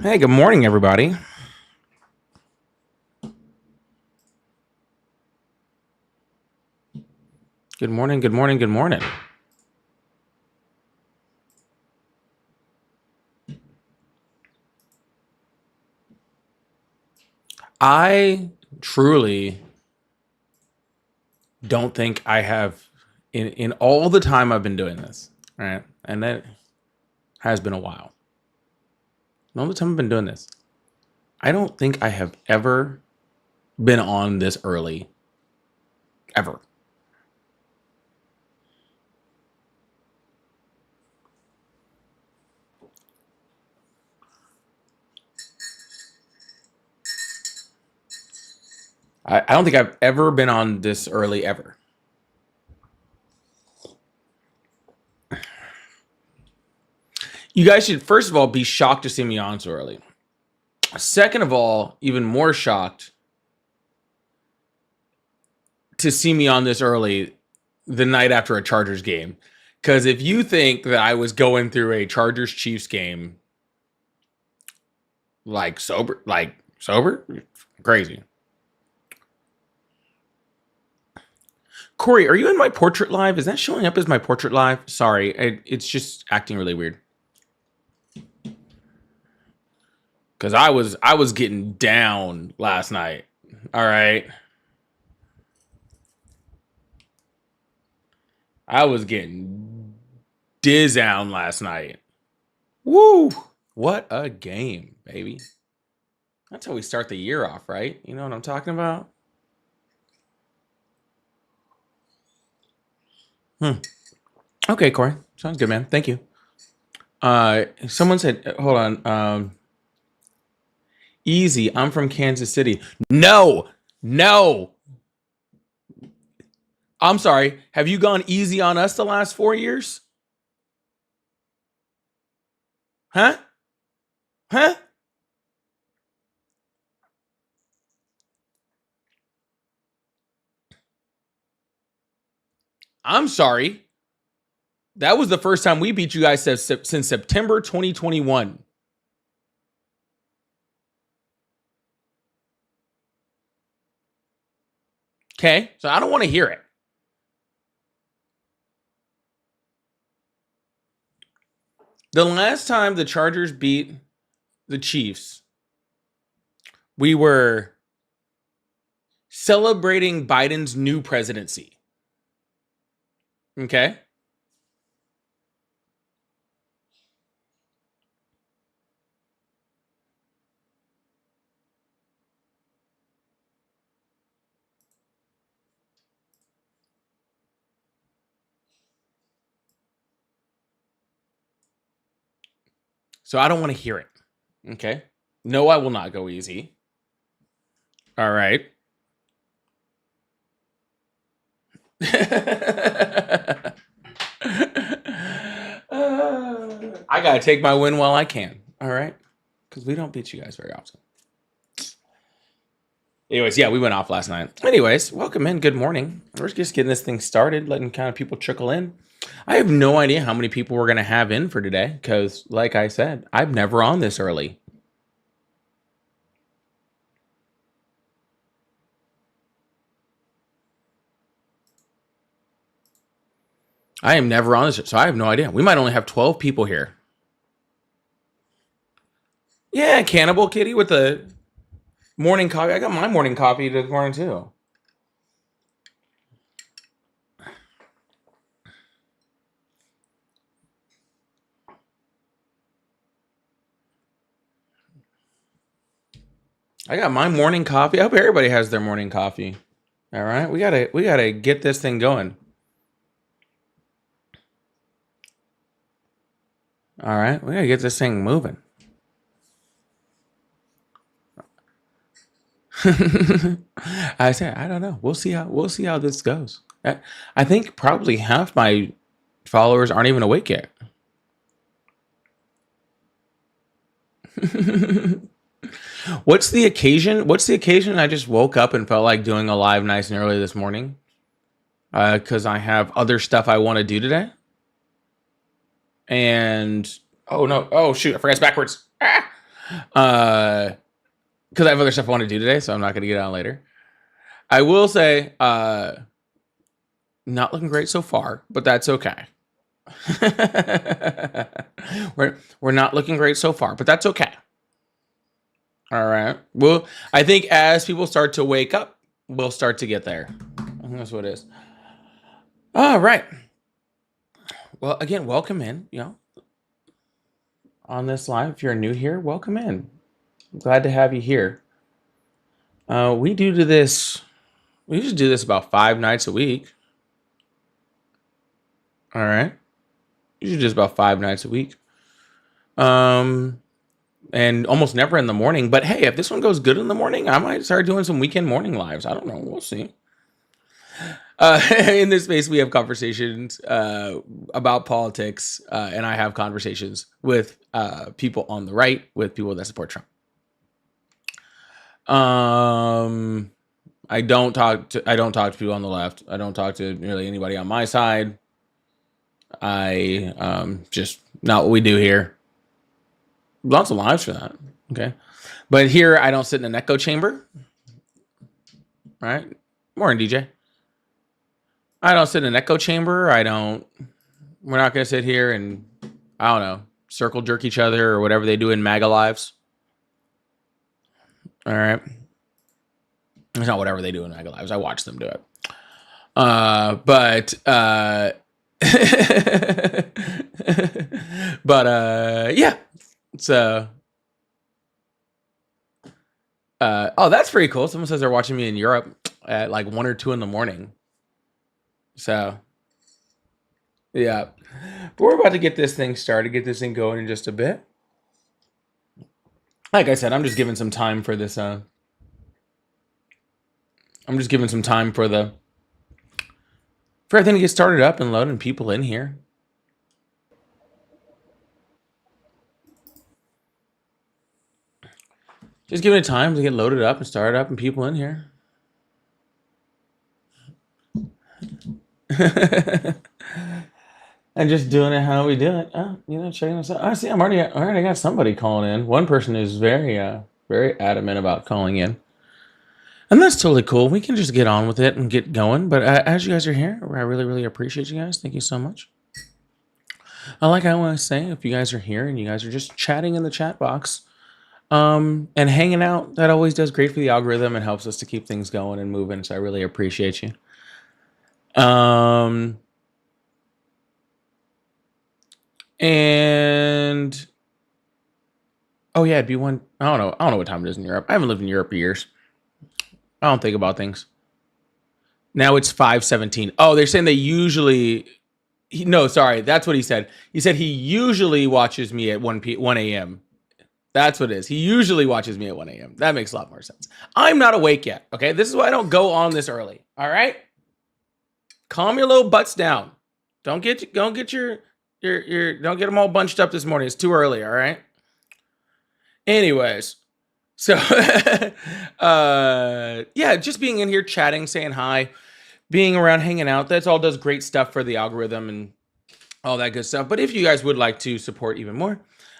Hey, good morning, everybody. Good morning, good morning, good morning. I truly don't think I have, in all the time I've been doing this, right? And that has been a while. In all the time I've been doing this, I don't think I have ever been on this early, ever. I don't think I've ever been on this early, ever. You guys should, first of all, be shocked to see me on so early. Second of all, even more shocked to see me on this early the night after a Chargers game. Because if you think that I was going through a Chargers Chiefs game like sober, crazy. Corey, are you in my portrait live? Is that showing up as my portrait live? Sorry, it's just acting really weird. Because I was getting down last night. All right, I was getting down last night. Woo! What a game, baby. That's how we start the year off, right? You know what I'm talking about? Hmm. Okay, Corey. Sounds good, man. Thank you. Someone said, hold on. Easy. I'm from Kansas City. No, no. I'm sorry. Have you gone easy on us the last 4 years? Huh? Huh? I'm sorry. That was the first time we beat you guys since September 2021. Okay, so I don't want to hear it. The last time the Chargers beat the Chiefs, we were celebrating Biden's new presidency. Okay? So I don't want to hear it. Okay? No, I will not go easy. All right. I gotta take my win while I can. All right, because we don't beat you guys very often. Anyways, yeah, we went off last night. Anyways, welcome in. Good morning. We're just getting this thing started, letting kind of people trickle in. I have no idea how many people we're gonna have in for today, because, like I said, I'm never on this early. I am never on this, so I have no idea. We might only have 12 people here. Yeah, Cannibal Kitty with the morning coffee. I got my morning coffee this morning too. I got my morning coffee. I hope everybody has their morning coffee. All right, we gotta get this thing going. All right, we gotta get this thing moving. I said I don't know. We'll see how this goes. I think probably half my followers aren't even awake yet. What's the occasion? What's the occasion? I just woke up and felt like doing a live nice and early this morning because I have other stuff I want to do today. And oh no, oh shoot, I forgot it's backwards. Ah! Because I have other stuff I want to do today, so I'm not going to get on later. I will say, not looking great so far, but that's okay. we're not looking great so far, but that's okay. All right. Well, I think as people start to wake up, we'll start to get there. I think that's what it is. All right. Well, again, welcome in. On this live, if you're new here, welcome in. I'm glad to have you here. We usually do this about 5 nights a week. All right. Usually just about 5 nights a week. And almost never in the morning. But hey, if this one goes good in the morning, I might start doing some weekend morning lives. I don't know. We'll see. In this space, we have conversations about politics, and I have conversations with people on the right, with people that support Trump. I don't talk to people on the left. I don't talk to nearly anybody on my side. I just not what we do here. Lots of lives for that. Okay. But here I don't sit in an echo chamber. Right? Morning, DJ. I don't sit in an echo chamber. We're not gonna sit here and I don't know, circle jerk each other or whatever they do in MAGA lives. All right. It's not whatever they do in MAGA lives. I watch them do it. But yeah. So oh, that's pretty cool. Someone says they're watching me in Europe at like 1 or 2 in the morning. So yeah. But we're about to get this thing started, get this thing going in just a bit. Like I said, I'm just giving some time for this. I'm just giving some time for everything to get started up and loading people in here. Just giving it time to get loaded up and started up and people in here. And just doing it how we do it. Checking this out. I see. I already got somebody calling in. One person is very adamant about calling in, and that's totally cool. We can just get on with it and get going. But as you guys are here, I really, really appreciate you guys. Thank you so much. I want to say, if you guys are here and you guys are just chatting in the chat box, and hanging out, that always does great for the algorithm and helps us to keep things going and moving. So I really appreciate you. And oh yeah, it'd be one. I don't know what time it is in Europe. I haven't lived in Europe for years. I don't think about things. Now it's 5:17. Oh, they're saying they usually. No, sorry, that's what he said. He said he usually watches me at 1 a.m. That's what it is. He usually watches me at 1 a.m. That makes a lot more sense. I'm not awake yet. Okay, this is why I don't go on this early. All right, calm your little butts down. Don't get don't get don't get them all bunched up this morning. It's too early. All right. Anyways, so yeah, just being in here, chatting, saying hi, being around, hanging out. That's all does great stuff for the algorithm and all that good stuff. But if you guys would like to support even more,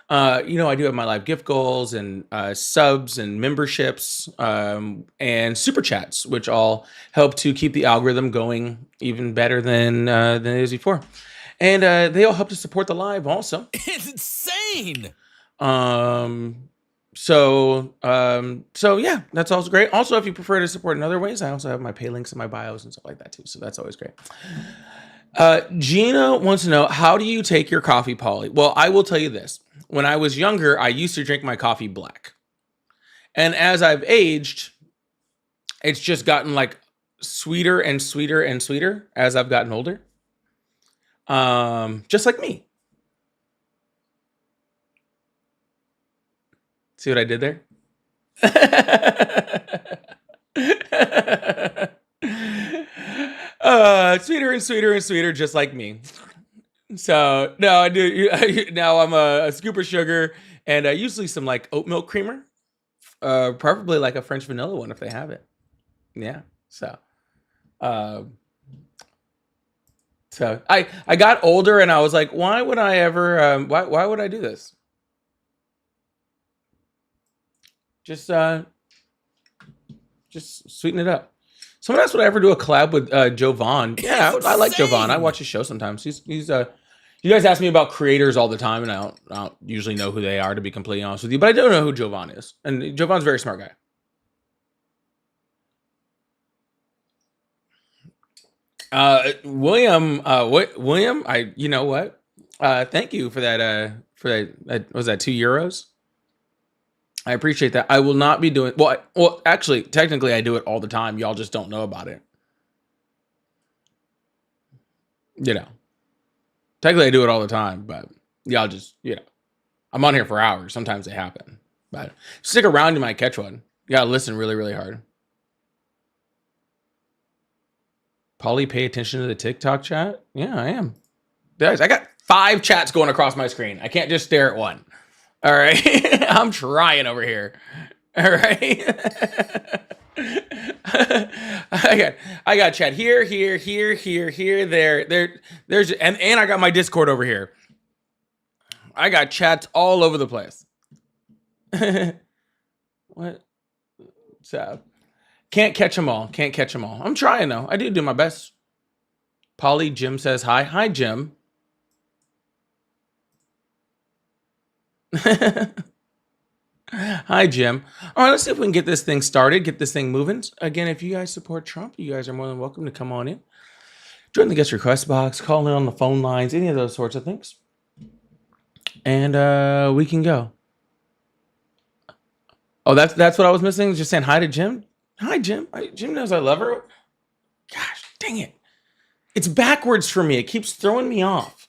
I do have my live gift goals and subs and memberships and super chats, which all help to keep the algorithm going even better than it is before. And they all help to support the live also. It's insane. So yeah, that's also great. Also, if you prefer to support in other ways, I also have my pay links in my bios and stuff like that too. So that's always great. Gina wants to know, how do you take your coffee, Polly? Well, I will tell you this. When I was younger, I used to drink my coffee black. And as I've aged, it's just gotten like sweeter and sweeter and sweeter as I've gotten older. Just like me. See what I did there? Sweeter and sweeter and sweeter, just like me. So no, I do. Now I'm a scoop of sugar and usually some like oat milk creamer, preferably like a French vanilla one if they have it. Yeah. So I got older and I was like, why would I ever? Why would I do this? Just sweeten it up. Someone asked, would I ever do a collab with Joe Vaughn? Yeah, I like Joe Vaughn. I watch his show sometimes. He's you guys ask me about creators all the time, and I don't usually know who they are, to be completely honest with you. But I don't know who Joe Vaughn is, and Joe Vaughn's a very smart guy. William, William, you know what? Thank you for that. Was that €2? I appreciate that. I will not be doing well. Actually, technically, I do it all the time. Y'all just don't know about it. You know, technically, I do it all the time, but y'all just I'm on here for hours. Sometimes they happen, but stick around. You might catch one. You gotta listen really, really hard. Polly, pay attention to the TikTok chat. Yeah, I am. Guys, I got 5 chats going across my screen. I can't just stare at one. All right. I'm trying over here. All right. I got chat here, there's and I got my Discord over here. I got chats all over the place. What's up? Can't catch them all. I'm trying though. I do my best. Polly, Jim says hi. Hi, Jim. Hi, Jim. All right, let's see if we can get this thing started, get this thing moving. Again, if you guys support Trump, you guys are more than welcome to come on in. Join the guest request box, call in on the phone lines, any of those sorts of things. And we can go. Oh, that's what I was missing. Just saying hi to Jim. Hi, Jim. Jim knows I love her. Gosh, dang it. It's backwards for me. It keeps throwing me off.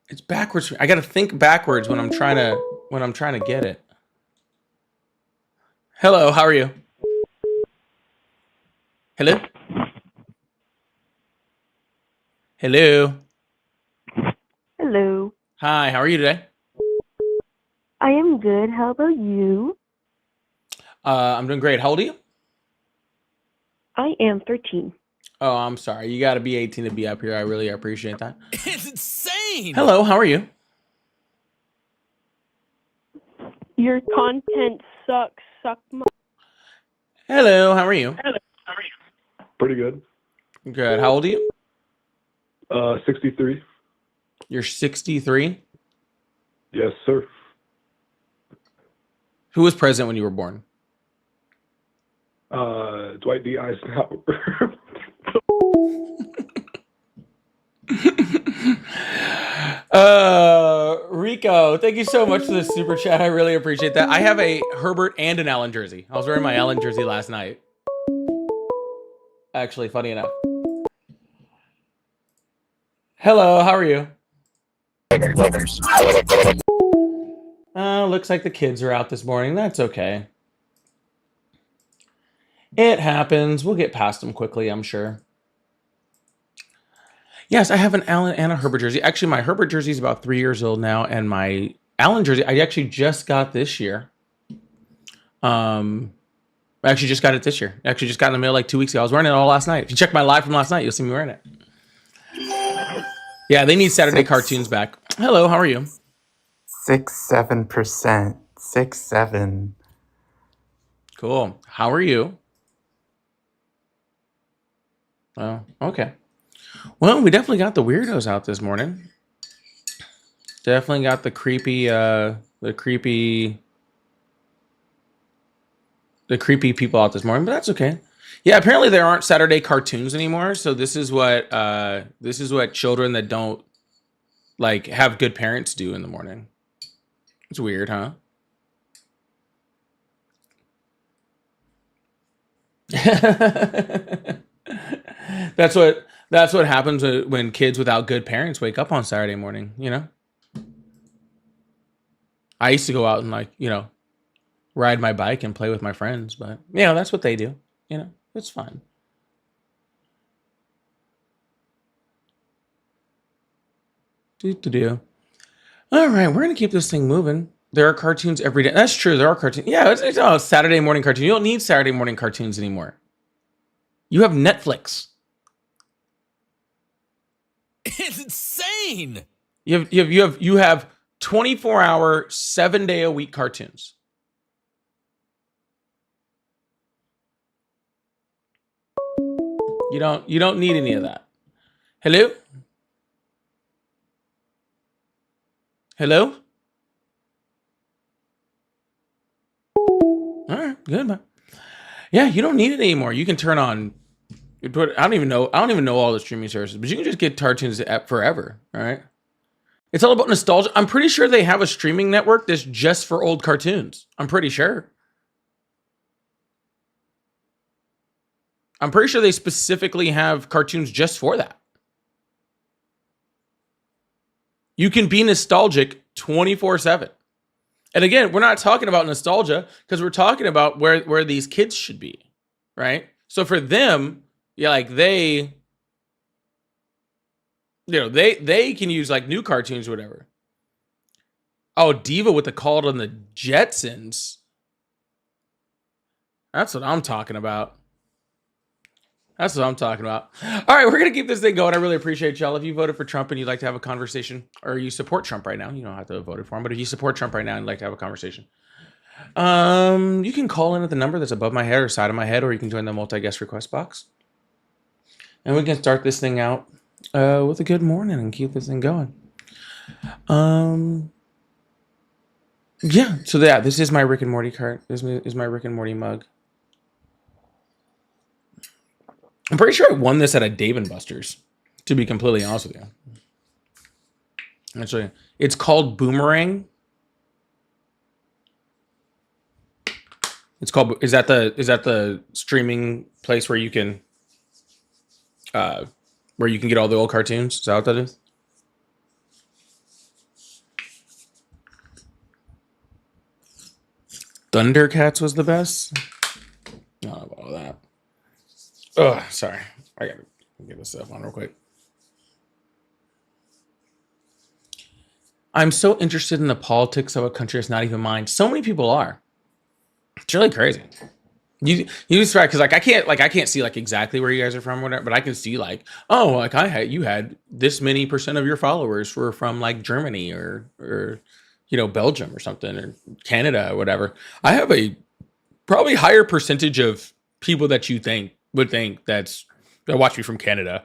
It's backwards for me. I got to think backwards when I'm trying to get it. Hello, how are you? Hello? Hello. Hello. Hi, how are you today? I am good. How about you? I'm doing great. How old are you? I am 13. Oh, I'm sorry. You got to be 18 to be up here. I really appreciate that. It's insane. Hello, how are you? Your content sucks. Hello, how are you? Pretty good. Good. How old are you? 63. You're 63? Yes, sir. Who was president when you were born? Dwight D. Eisenhower. Rico, thank you so much for the super chat. I really appreciate that. I have a Herbert and an Allen jersey. I was wearing my Allen jersey last night. Actually, funny enough. Hello, how are you? Looks like the kids are out this morning. That's okay. It happens. We'll get past them quickly, I'm sure. Yes, I have an Allen and a Herbert jersey. Actually, my Herbert jersey is about 3 years old now, and my Allen jersey I actually just got this year. I actually just got it this year. I actually just got in the mail like 2 weeks ago. I was wearing it all last night. If you check my live from last night, you'll see me wearing it. Yeah, they need Saturday cartoons back. Hello, how are you? 6-7%. 6-7. Cool. How are you? Oh, okay. Well, we definitely got the weirdos out this morning. Definitely got the creepy people out this morning, but that's okay. Yeah, apparently there aren't Saturday cartoons anymore. So this is what children that don't like have good parents do in the morning. It's weird, huh? That's what happens when kids without good parents wake up on Saturday morning, you know? I used to go out and ride my bike and play with my friends, but that's what they do. It's fine. Do. All right, we're gonna keep this thing moving. There are cartoons every day. That's true. There are cartoons. Yeah, it's a Saturday morning cartoon. You don't need Saturday morning cartoons anymore. You have Netflix. It's insane. You have 24-hour, 7-day-a-week cartoons. You don't need any of that. Hello? Hello? All right, good, man. Yeah, you don't need it anymore. You can turn on. I don't even know all the streaming services, but you can just get cartoons forever. All right. It's all about nostalgia. I'm pretty sure they have a streaming network that's just for old cartoons. I'm pretty sure. I'm pretty sure they specifically have cartoons just for that. You can be nostalgic 24/7. And again, we're not talking about nostalgia because we're talking about where these kids should be, right? So for them, yeah, like they can use like new cartoons or whatever. Oh, Diva with the call on the Jetsons. That's what I'm talking about. That's what I'm talking about. All right, we're going to keep this thing going. I really appreciate y'all. If you voted for Trump and you'd like to have a conversation, or you support Trump right now, you don't have to have voted for him, but if you support Trump right now and you'd like to have a conversation, you can call in at the number that's above my head or side of my head, or you can join the multi-guest request box. And we can start this thing out with a good morning and keep this thing going. Yeah, so this is my Rick and Morty card. This is my Rick and Morty mug. I'm pretty sure I won this at a Dave & Buster's, to be completely honest with you. Actually, it's called Boomerang. It's called, is that the streaming place where you can get all the old cartoons? Is that what that is? Thundercats was the best? I don't know about all that. Oh, sorry. I gotta get this stuff on real quick. I'm so interested in the politics of a country that's not even mine. So many people are. It's really crazy. You just right because I can't see like exactly where you guys are from or whatever, but I can see like, oh, like you had this many % of your followers were from like Germany or Belgium or something, or Canada or whatever. I have a probably higher percentage of people that you would think that watch me from Canada.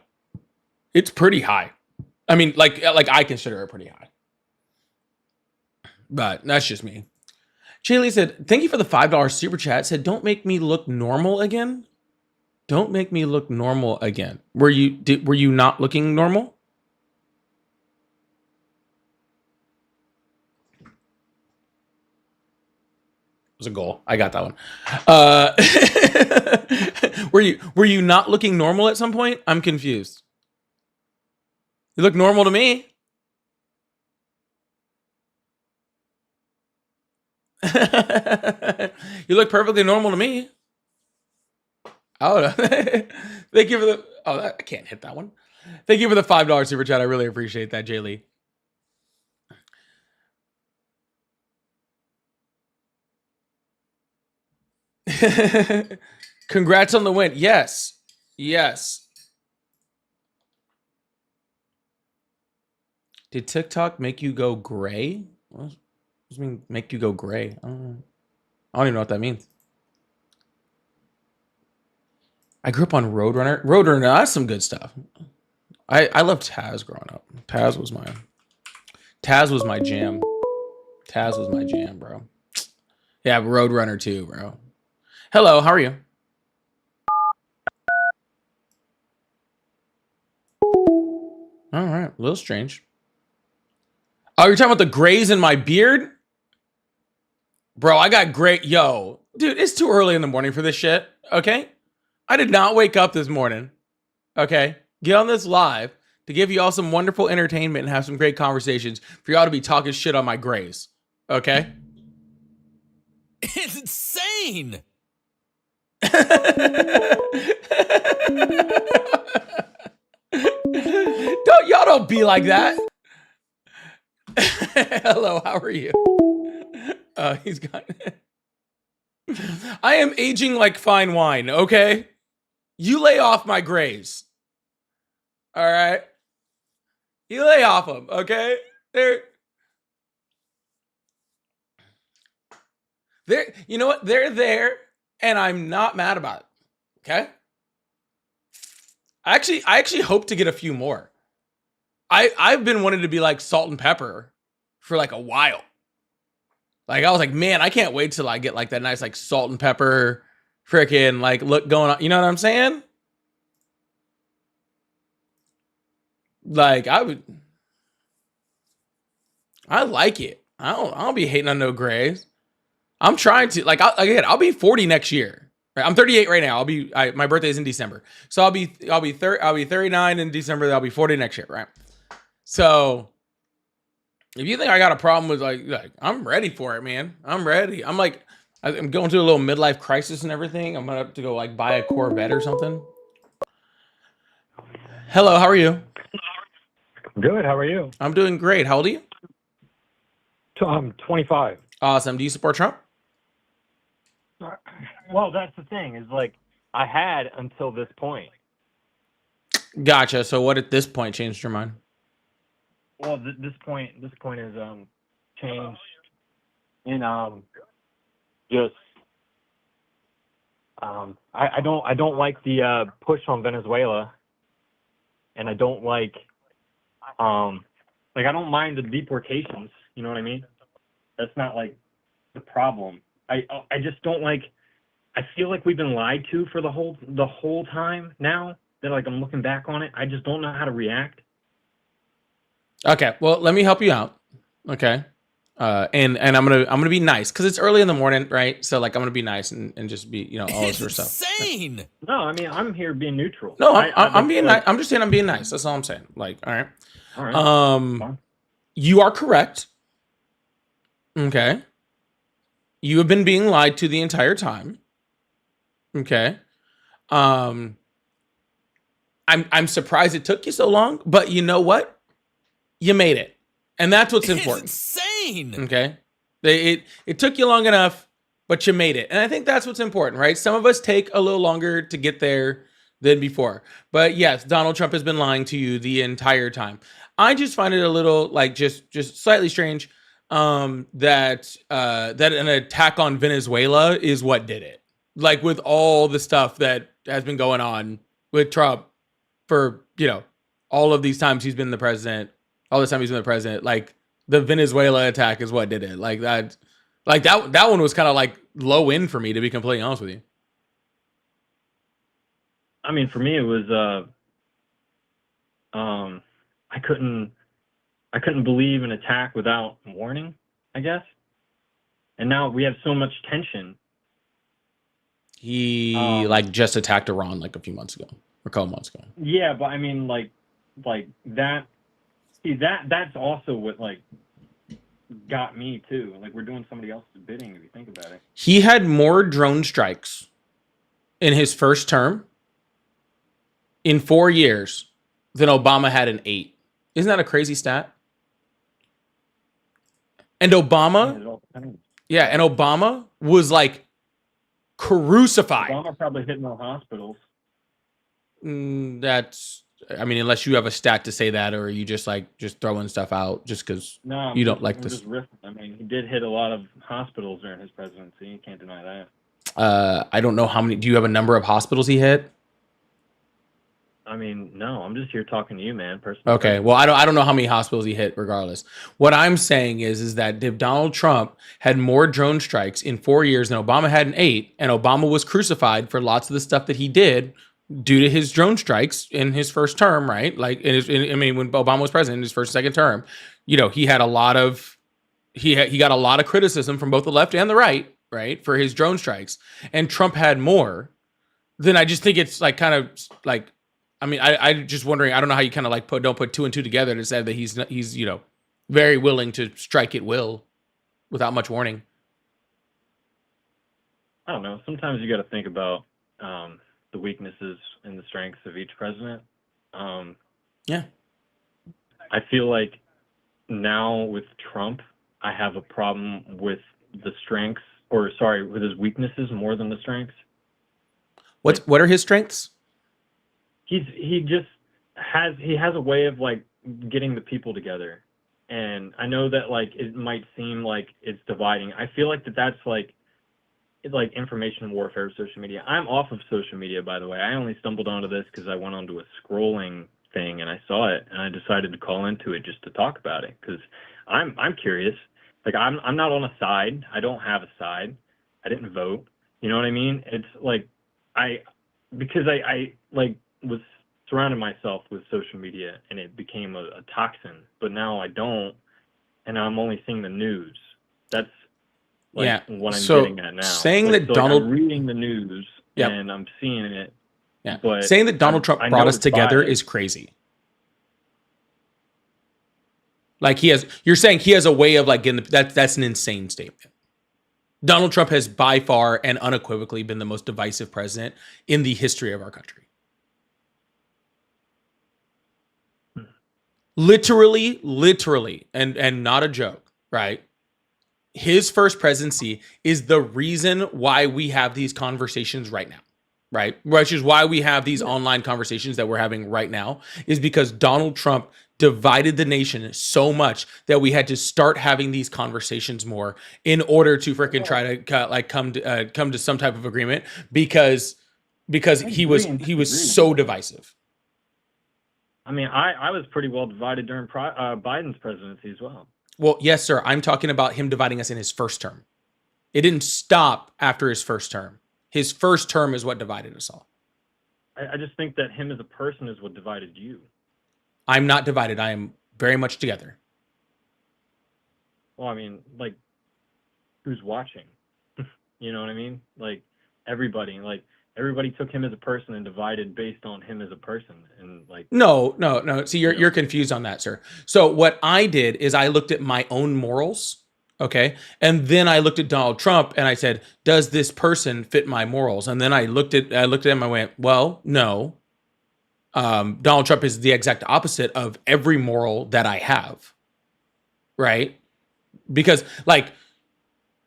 It's pretty high. I mean, like I consider it pretty high. But that's just me. Shaylee said, thank you for the $5 super chat. Said, don't make me look normal again. Don't make me look normal again. Were you not looking normal? It was a goal. I got that one. Were you not looking normal at some point? I'm confused. You look normal to me. You look perfectly normal to me. Oh, thank you for the. Oh, I can't hit that one. Thank you for the $5 super chat. I really appreciate that, Jay Lee. Congrats on the win. Yes. Did TikTok make you go gray? What does it mean, make you go gray? I don't know. I don't even know what that means. I grew up on Roadrunner. Roadrunner, that's some good stuff. I loved Taz growing up. Taz was my jam. Taz was my jam, bro. Yeah, Roadrunner too, bro. Hello, how are you? All right, a little strange. Oh, you're talking about the grays in my beard? Bro, I got gray. Yo, dude, it's too early in the morning for this shit, okay? I did not wake up this morning, okay? Get on this live to give you all some wonderful entertainment and have some great conversations for y'all to be talking shit on my grays, okay? It's insane. Don't be like that. Hello, how are you? He's got. I am aging like fine wine. Okay, you lay off my grays. All right, you lay off them. Okay, they're. You know what? They're there, and I'm not mad about it. Okay. I actually hope to get a few more. I've been wanting to be like salt and pepper for like a while. Like I was like, man, I can't wait till I get like that nice like salt and pepper freaking like look going on. You know what I'm saying? Like I like it. I don't be hating on no grays. I'm trying to like I'll be 40 next year. Right? I'm 38 right now. My birthday is in December. So I'll be 39 in December, then I'll be 40 next year, right? So if you think I got a problem with like I'm ready for it, man. I'm ready. I'm going through a little midlife crisis and everything. I'm gonna have to go like buy a Corvette or something. Hello, how are you? Good. How are you? I'm doing great. How old are you? I'm 25. Awesome. Do you support Trump? Well, that's the thing. Is like I had until this point. Gotcha. So what at this point changed your mind? Well, this point is changed in just I don't like the push on Venezuela, and I don't like I don't mind the deportations. You know what I mean? That's not like the problem. I just don't like. I feel like we've been lied to for the whole time now. That like I'm looking back on it, I just don't know how to react. Okay, well, let me help you out. Okay, and I'm gonna be nice because it's early in the morning, right? So like I'm gonna be nice and just be all this sort of stuff. Insane. No, I mean I'm here being neutral. No, I'm being nice. I'm just saying I'm being nice. That's all I'm saying. Like, all right. All right. Fine. You are correct. Okay. You have been being lied to the entire time. Okay. I'm surprised it took you so long, but you know what? You made it. And that's what's important. It's insane. Okay. It took you long enough, but you made it. And I think that's what's important, right? Some of us take a little longer to get there than before. But yes, Donald Trump has been lying to you the entire time. I just find it a little like just slightly strange that an attack on Venezuela is what did it. Like with all the stuff that has been going on with Trump for, all of these times he's been the president, all the time he's been the president, like the Venezuela attack is what did it. Like that one was kind of like low end for me, to be completely honest with you. I mean, for me, it was I couldn't believe an attack without warning, I guess. And now we have so much tension. He just attacked Iran like a few months ago, or a couple months ago. Yeah, but I mean, like that. See, that's also what like got me too. Like we're doing somebody else's bidding if you think about it. He had more drone strikes in his first term in 4 years than Obama had in 8. Isn't that a crazy stat? And Obama, and Obama was like crucified. Obama probably hit more hospitals. That's, I mean, unless you have a stat to say that, or you just throwing stuff out just because you don't like this. I mean, he did hit a lot of hospitals during his presidency. You can't deny that. I don't know how many. Do you have a number of hospitals he hit? I mean, no. I'm just here talking to you, man. Personally. Okay. Well, I don't know how many hospitals he hit. Regardless, what I'm saying is that if Donald Trump had more drone strikes in 4 years than Obama had in 8, and Obama was crucified for lots of the stuff that he did due to his drone strikes in his first term, right? Like, when Obama was president in his first, second term, he had a lot of, he got a lot of criticism from both the left and the right, for his drone strikes. And Trump had more. Then I just think it's like kind of like, I mean, I just wondering, I don't know how you kind of like don't put 2 and 2 together to say that he's very willing to strike at will without much warning. I don't know. Sometimes you got to think about the weaknesses and the strengths of each president. Yeah. I feel like now with Trump, I have a problem with the strengths, with his weaknesses more than the strengths. What are his strengths? He has a way of like getting the people together, and I know that like it might seem like it's dividing. I feel like that's like like information warfare of social media. I'm off of social media, by the way. I only stumbled onto this because I went onto a scrolling thing and I saw it, and I decided to call into it just to talk about it because I'm curious. Like I'm not on a side. I don't have a side. I didn't vote. You know what I mean? It's like because I like was surrounding myself with social media and it became a toxin, but now I don't, and I'm only seeing the news. That's like what I'm getting at now. Saying like, that Donald, I'm reading the news Yep. and I'm seeing it. Yeah. But saying that Donald Trump I brought know us it's together biased. is crazy. Like you're saying he has a way of like getting that's an insane statement. Donald Trump has by far and unequivocally been the most divisive president in the history of our country. Literally, and not a joke, right? His first presidency is the reason why we have these conversations right now, right? Which is why we have these online conversations that we're having right now, is because Donald Trump divided the nation so much that we had to start having these conversations more in order to freaking try to like come to some type of agreement because he was so divisive. I mean, I was pretty well divided during Biden's presidency as well. Well, yes, sir. I'm talking about him dividing us in his first term. It didn't stop after his first term. His first term is what divided us all. I just think that him as a person is what divided you. I'm not divided. I am very much together. Well, I mean, like, who's watching? You know what I mean? Like, everybody took him as a person and divided based on him as a person. And like, No. See, you're confused on that, sir. So what I did is I looked at my own morals, okay, and then I looked at Donald Trump and I said, does this person fit my morals? And then I looked at him and I went, well, no. Donald Trump is the exact opposite of every moral that I have, right? Because like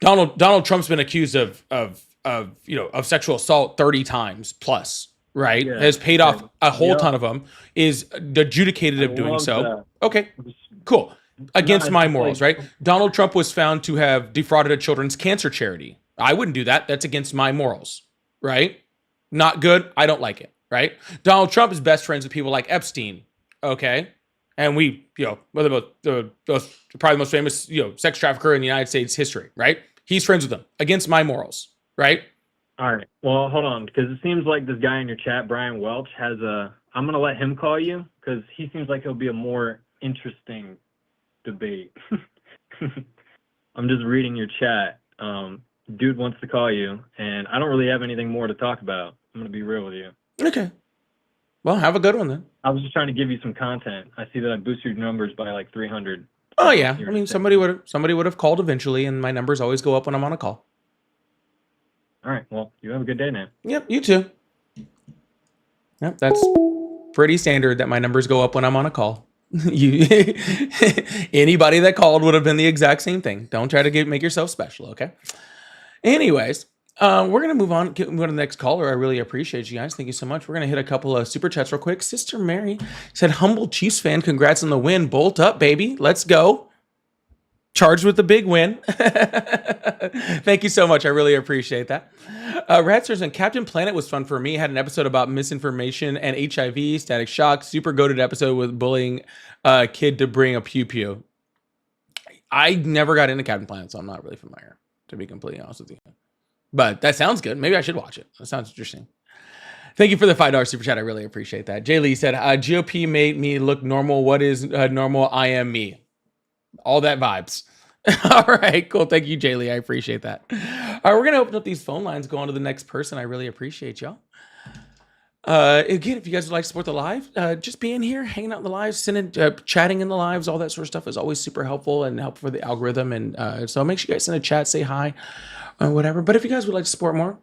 Donald Trump's been accused of sexual assault 30 times plus, right? Yeah, has paid off a whole ton of them, is adjudicated of doing so. that. Okay, cool. Against it's my just morals, like- right? Donald Trump was found to have defrauded a children's cancer charity. I wouldn't do that. That's against my morals, right? Not good. I don't like it, right? Donald Trump is best friends with people like Epstein, okay? And we, probably the most famous, sex trafficker in the United States history, right? He's friends with them against my morals, right? All right. Well, hold on, because it seems like this guy in your chat, Brian Welch, has I'm going to let him call you because he seems like he'll be a more interesting debate. I'm just reading your chat. Dude wants to call you, and I don't really have anything more to talk about. I'm going to be real with you. Okay. Well, have a good one then. I was just trying to give you some content. I see that I boosted your numbers by like 300. Oh yeah. I mean, somebody would have called eventually, and my numbers always go up when I'm on a call. All right. Well, you have a good day now. Yep, you too. Yep, that's pretty standard that my numbers go up when I'm on a call. Anybody that called would have been the exact same thing. Don't try to make yourself special, okay? Anyways, we're gonna move on to the next caller. I really appreciate you guys. Thank you so much. We're gonna hit a couple of super chats real quick. Sister Mary said, "Humble Chiefs fan, congrats on the win. Bolt up, baby. Let's go. Charged with the big win." Thank you so much. I really appreciate that. Ratsers and Captain Planet was fun for me. Had an episode about misinformation and HIV, Static Shock. Super goated episode with bullying a kid to bring a pew pew. I never got into Captain Planet, so I'm not really familiar, to be completely honest with you. But that sounds good. Maybe I should watch it. That sounds interesting. Thank you for the $5 super chat. I really appreciate that. Jay Lee said, GOP made me look normal. What is normal? I am me. All that vibes. All right, cool. Thank you, Jay Lee. I appreciate that. All right, we're going to open up these phone lines, go on to the next person. I really appreciate y'all. Again, if you guys would like to support the live, just being here, hanging out in the lives, chatting in the lives, all that sort of stuff is always super helpful and helpful for the algorithm. And so make sure you guys send a chat, say hi, or whatever. But if you guys would like to support more,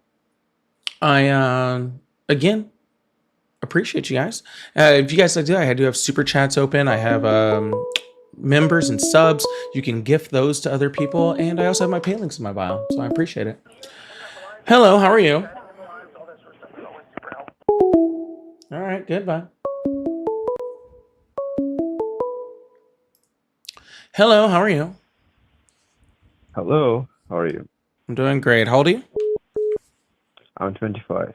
I, again, appreciate you guys. If you guys like to, I do have super chats open. I have members and subs. You can gift those to other people. And I also have my pay links in my bio. So I appreciate it. Hello, how are you? All right, goodbye. Hello, how are you? Hello, how are you? I'm doing great. How old are you? I'm 25.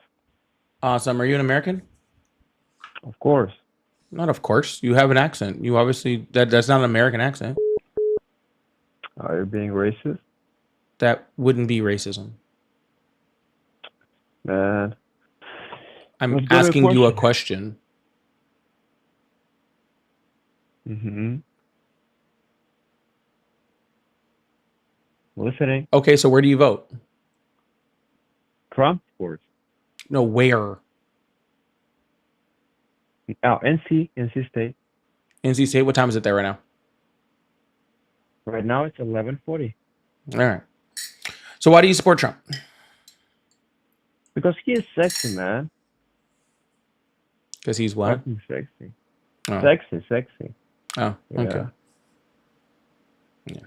Awesome. Are you an American? Of course. Not of course. You have an accent. You obviously that's not an American accent. Are you being racist? That wouldn't be racism. Man. I'm Let's go to a asking you a question. Mm-hmm. Listening. Okay, so where do you vote? Trump, of course. No, where? Oh, NC State. NC State. What time is it there right now? Right now it's 11:40. All right. So why do you support Trump? Because he is sexy, man. Because he's what? Fucking sexy. Oh. Sexy. Oh, okay. Yeah. Yeah.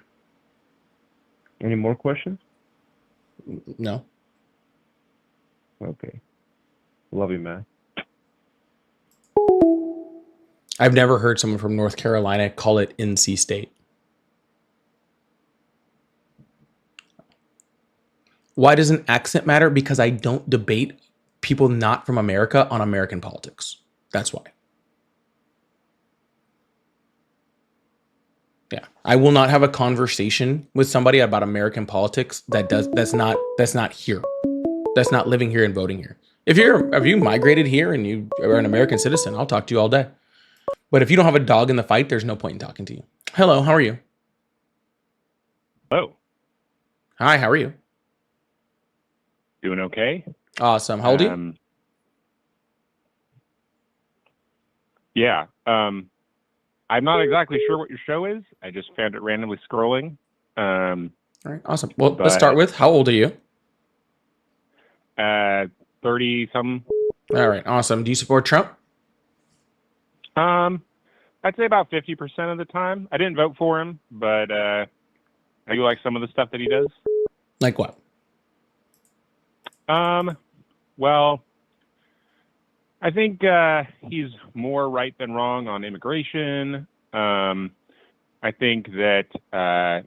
Any more questions? No. Okay. Love you, man. I've never heard someone from North Carolina call it NC State. Why does an accent matter? Because I don't debate people not from America on American politics. That's why. Yeah. I will not have a conversation with somebody about American politics that's not here. That's not living here and voting here. If you migrated here and you are an American citizen, I'll talk to you all day. But if you don't have a dog in the fight, there's no point in talking to you. Hello, how are you? Hello. Hi, how are you? Doing okay? Awesome. How old are you? Yeah. I'm not exactly sure what your show is. I just found it randomly scrolling. All right, awesome. Well, let's start with how old are you? 30 some. All right, awesome. Do you support Trump? I'd say about 50% of the time. I didn't vote for him, but I do like some of the stuff that he does. Like what? Well, I think he's more right than wrong on immigration. I think that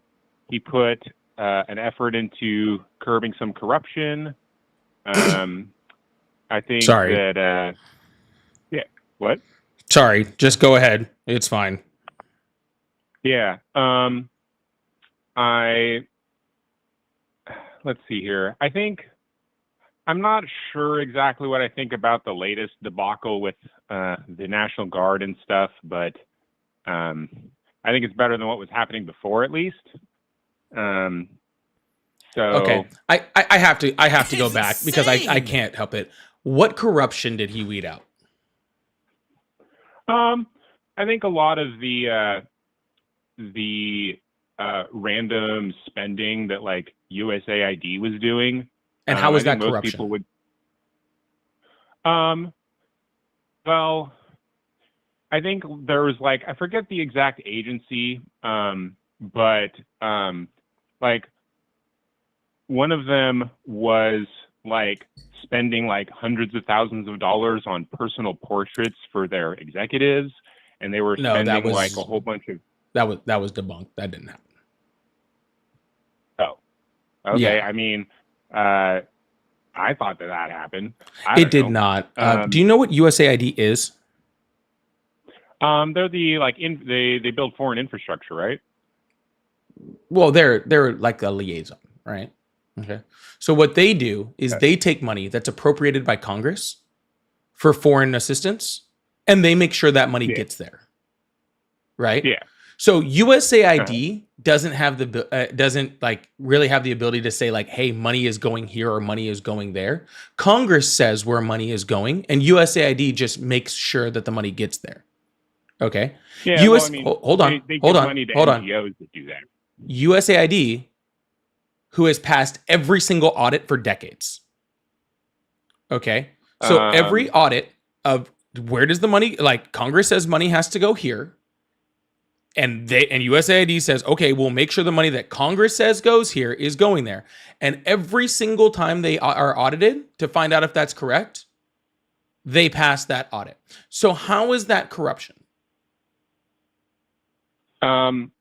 he put an effort into curbing some corruption. I think that yeah. What? Sorry, just go ahead. It's fine. Yeah. Let's see here. I'm not sure exactly what I think about the latest debacle with the National Guard and stuff, but I think it's better than what was happening before, at least. Okay, I have to go back because I can't help it. What corruption did he weed out? I think a lot of the random spending that like USAID was doing. And how was that corruption? People would, well, I think there was like, I forget the exact agency, but like one of them was like spending like hundreds of thousands of dollars on personal portraits for their executives, and they were spending like a whole bunch of. That was debunked. That didn't happen. Oh, okay. Yeah. I mean, I thought that happened. It did not. Do you know what USAID is? They're the like they build foreign infrastructure, right? Well, they're like a liaison, right? Okay. So what they do is they take money that's appropriated by Congress for foreign assistance, and they make sure that money gets there, right? Yeah. So USAID doesn't have doesn't like really have the ability to say like, hey, money is going here or money is going there. Congress says where money is going, and USAID just makes sure that the money gets there. Okay. Yeah. Hold on. They give money to NGOs that do that. USAID, who has passed every single audit for decades. Okay. So every audit of where does the money, like Congress says money has to go here. And USAID says, okay, we'll make sure the money that Congress says goes here is going there. And every single time they are audited to find out if that's correct, they pass that audit. So how is that corruption?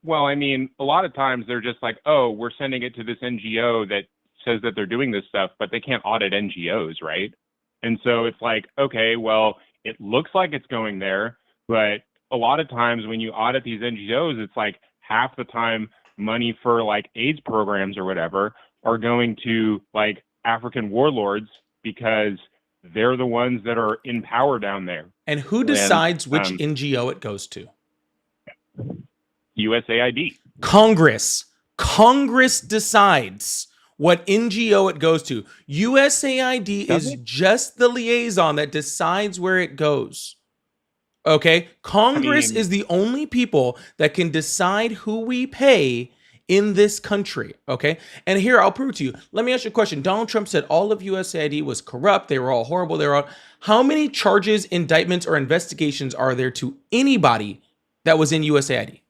Well, I mean, a lot of times they're just like, oh, we're sending it to this NGO that says that they're doing this stuff, but they can't audit NGOs, right? And so it's like, okay, well, it looks like it's going there, but a lot of times when you audit these NGOs, it's like half the time money for like AIDS programs or whatever are going to like African warlords because they're the ones that are in power down there. And who decides which um, NGO it goes to? USAID. Congress. Congress decides what NGO it goes to. USAID Does is it? just the liaison that decides where it goes. Okay? Congress mean- is the only people that can decide who we pay in this country. Okay? And here, I'll prove it to you. Let me ask you a question. Donald Trump said all of USAID was corrupt. They were all horrible. They were all... How many charges, indictments, or investigations are there to anybody that was in USAID?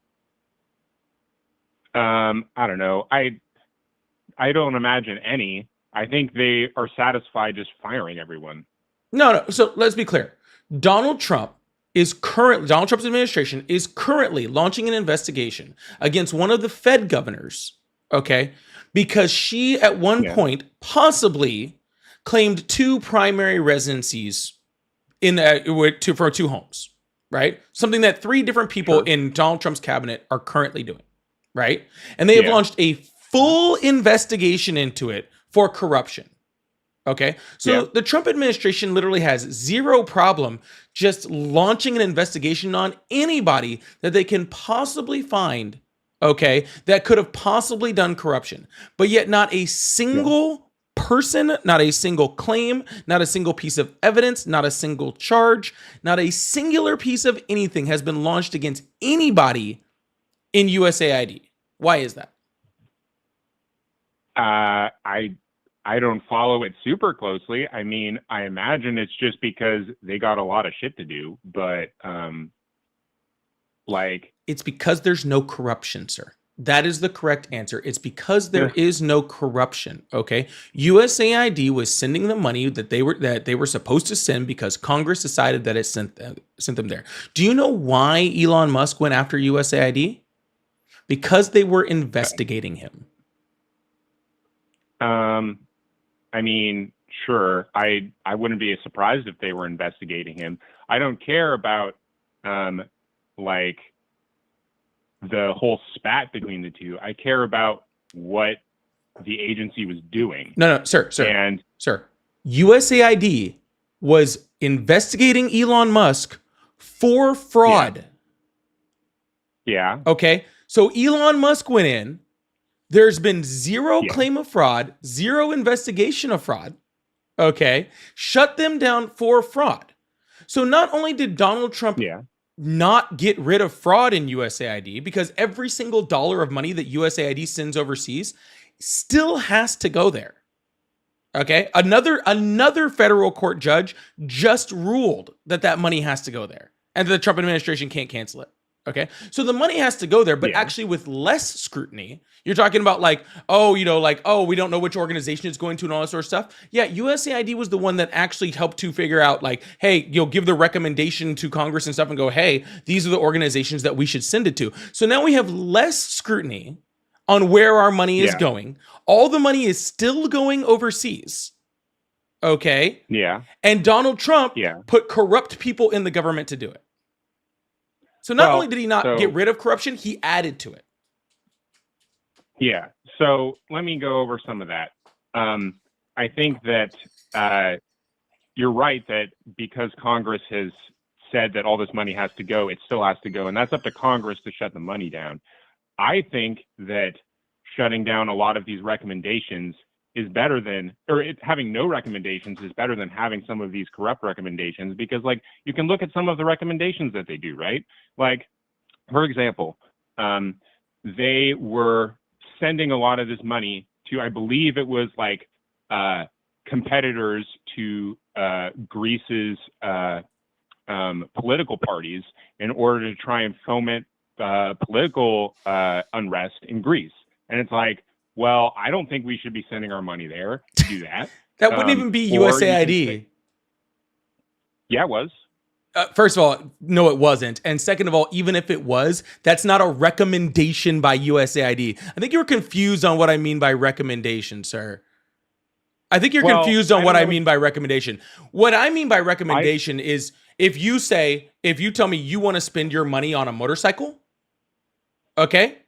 I don't know. I don't imagine any. I think they are satisfied just firing everyone. No. So let's be clear. Donald Trump's administration is currently launching an investigation against one of the Fed governors, okay? Because she at one point possibly claimed 2 primary residencies for 2 homes, right? Something that 3 different people in Donald Trump's cabinet are currently doing, right? And they have launched a full investigation into it for corruption. Okay. So the Trump administration literally has zero problem just launching an investigation on anybody that they can possibly find, okay, that could have possibly done corruption. But yet not a single person, not a single claim, not a single piece of evidence, not a single charge, not a singular piece of anything has been launched against anybody in USAID. Why is that? I don't follow it super closely. I mean, I imagine it's just because they got a lot of shit to do, but it's because there's no corruption, sir. That is the correct answer. It's because there is no corruption. Okay. USAID was sending the money that they were supposed to send because Congress decided that it sent them there. Do you know why Elon Musk went after USAID? Because they were investigating him. I mean, sure. I wouldn't be surprised if they were investigating him. I don't care about like the whole spat between the two. I care about what the agency was doing. No, sir. USAID was investigating Elon Musk for fraud. Yeah. Okay. So Elon Musk went in. There's been zero claim of fraud, zero investigation of fraud. Okay. Shut them down for fraud. So not only did Donald Trump not get rid of fraud in USAID, because every single dollar of money that USAID sends overseas still has to go there. Okay. Another federal court judge just ruled that money has to go there and the Trump administration can't cancel it. Okay. So the money has to go there, but actually with less scrutiny. You're talking about we don't know which organization it's going to and all that sort of stuff. Yeah. USAID was the one that actually helped to figure out hey, you'll give the recommendation to Congress and stuff and go, hey, these are the organizations that we should send it to. So now we have less scrutiny on where our money is going. All the money is still going overseas. Okay. Yeah. And Donald Trump put corrupt people in the government to do it. So not only did he not get rid of corruption, he added to it. Yeah. So let me go over some of that. I think that you're right that because Congress has said that all this money has to go, it still has to go. And that's up to Congress to shut the money down. I think that shutting down a lot of these recommendations is better than, having no recommendations is better than having some of these corrupt recommendations, because you can look at some of the recommendations that they do, right? For example, they were sending a lot of this money to, I believe it was competitors to Greece's political parties in order to try and foment political unrest in Greece. And it's well, I don't think we should be sending our money there to do that. That wouldn't even be USAID. Yeah, it was. First of all, no, it wasn't. And second of all, even if it was, that's not a recommendation by USAID. I think you were confused on what I mean by recommendation, sir. I think you're Well, confused on I what don't I know. mean by recommendation. What I mean by recommendation is if you tell me you want to spend your money on a motorcycle, okay?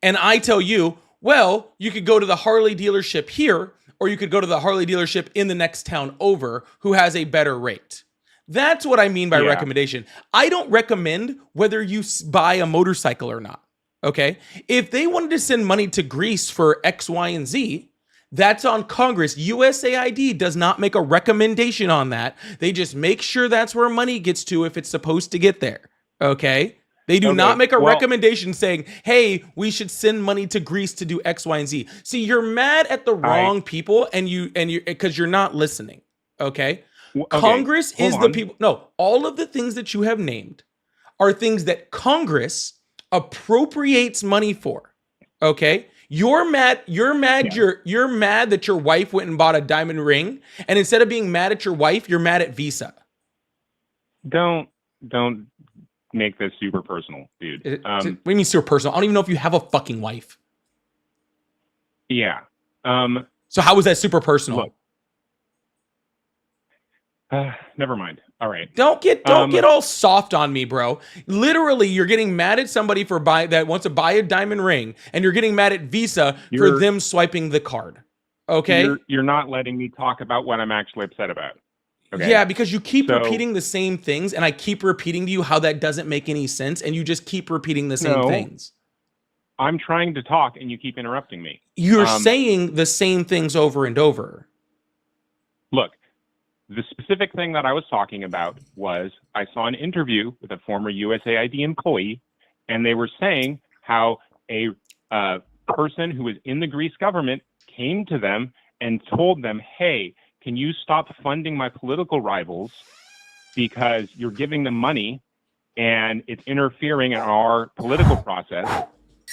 And I tell you, well, you could go to the Harley dealership here, or you could go to the Harley dealership in the next town over who has a better rate. That's what I mean by Yeah. recommendation. I don't recommend whether you buy a motorcycle or not, okay? If they wanted to send money to Greece for X, Y, and Z, that's on Congress. USAID does not make a recommendation on that. They just make sure that's where money gets to if it's supposed to get there. Okay? They do Okay, not make a well- recommendation saying, hey, we should send money to Greece to do X, Y, and Z. See, you're mad at the wrong people and you because you're not listening. Okay? Okay, Congress hold is the on. people. No, all of the things that you have named are things that Congress appropriates money for. Okay? You're mad. You're mad. You're mad that your wife went and bought a diamond ring, and instead of being mad at your wife, you're mad at Visa. Don't make this super personal, dude. What do you mean super personal? I don't even know if you have a fucking wife. Yeah. So how was that super personal? Look. Never mind. All right. Don't get all soft on me, bro. Literally, you're getting mad at somebody that wants to buy a diamond ring, and you're getting mad at Visa for them swiping the card. Okay? You're not letting me talk about what I'm actually upset about. Okay. Yeah, because you keep So- repeating the same things, and I keep repeating to you how that doesn't make any sense, and you just keep repeating the same No. things. I'm trying to talk and you keep interrupting me. You're saying the same things over and over. Look, the specific thing that I was talking about was I saw an interview with a former USAID employee, and they were saying how a person who was in the Greece government came to them and told them, hey, can you stop funding my political rivals because you're giving them money and it's interfering in our political process?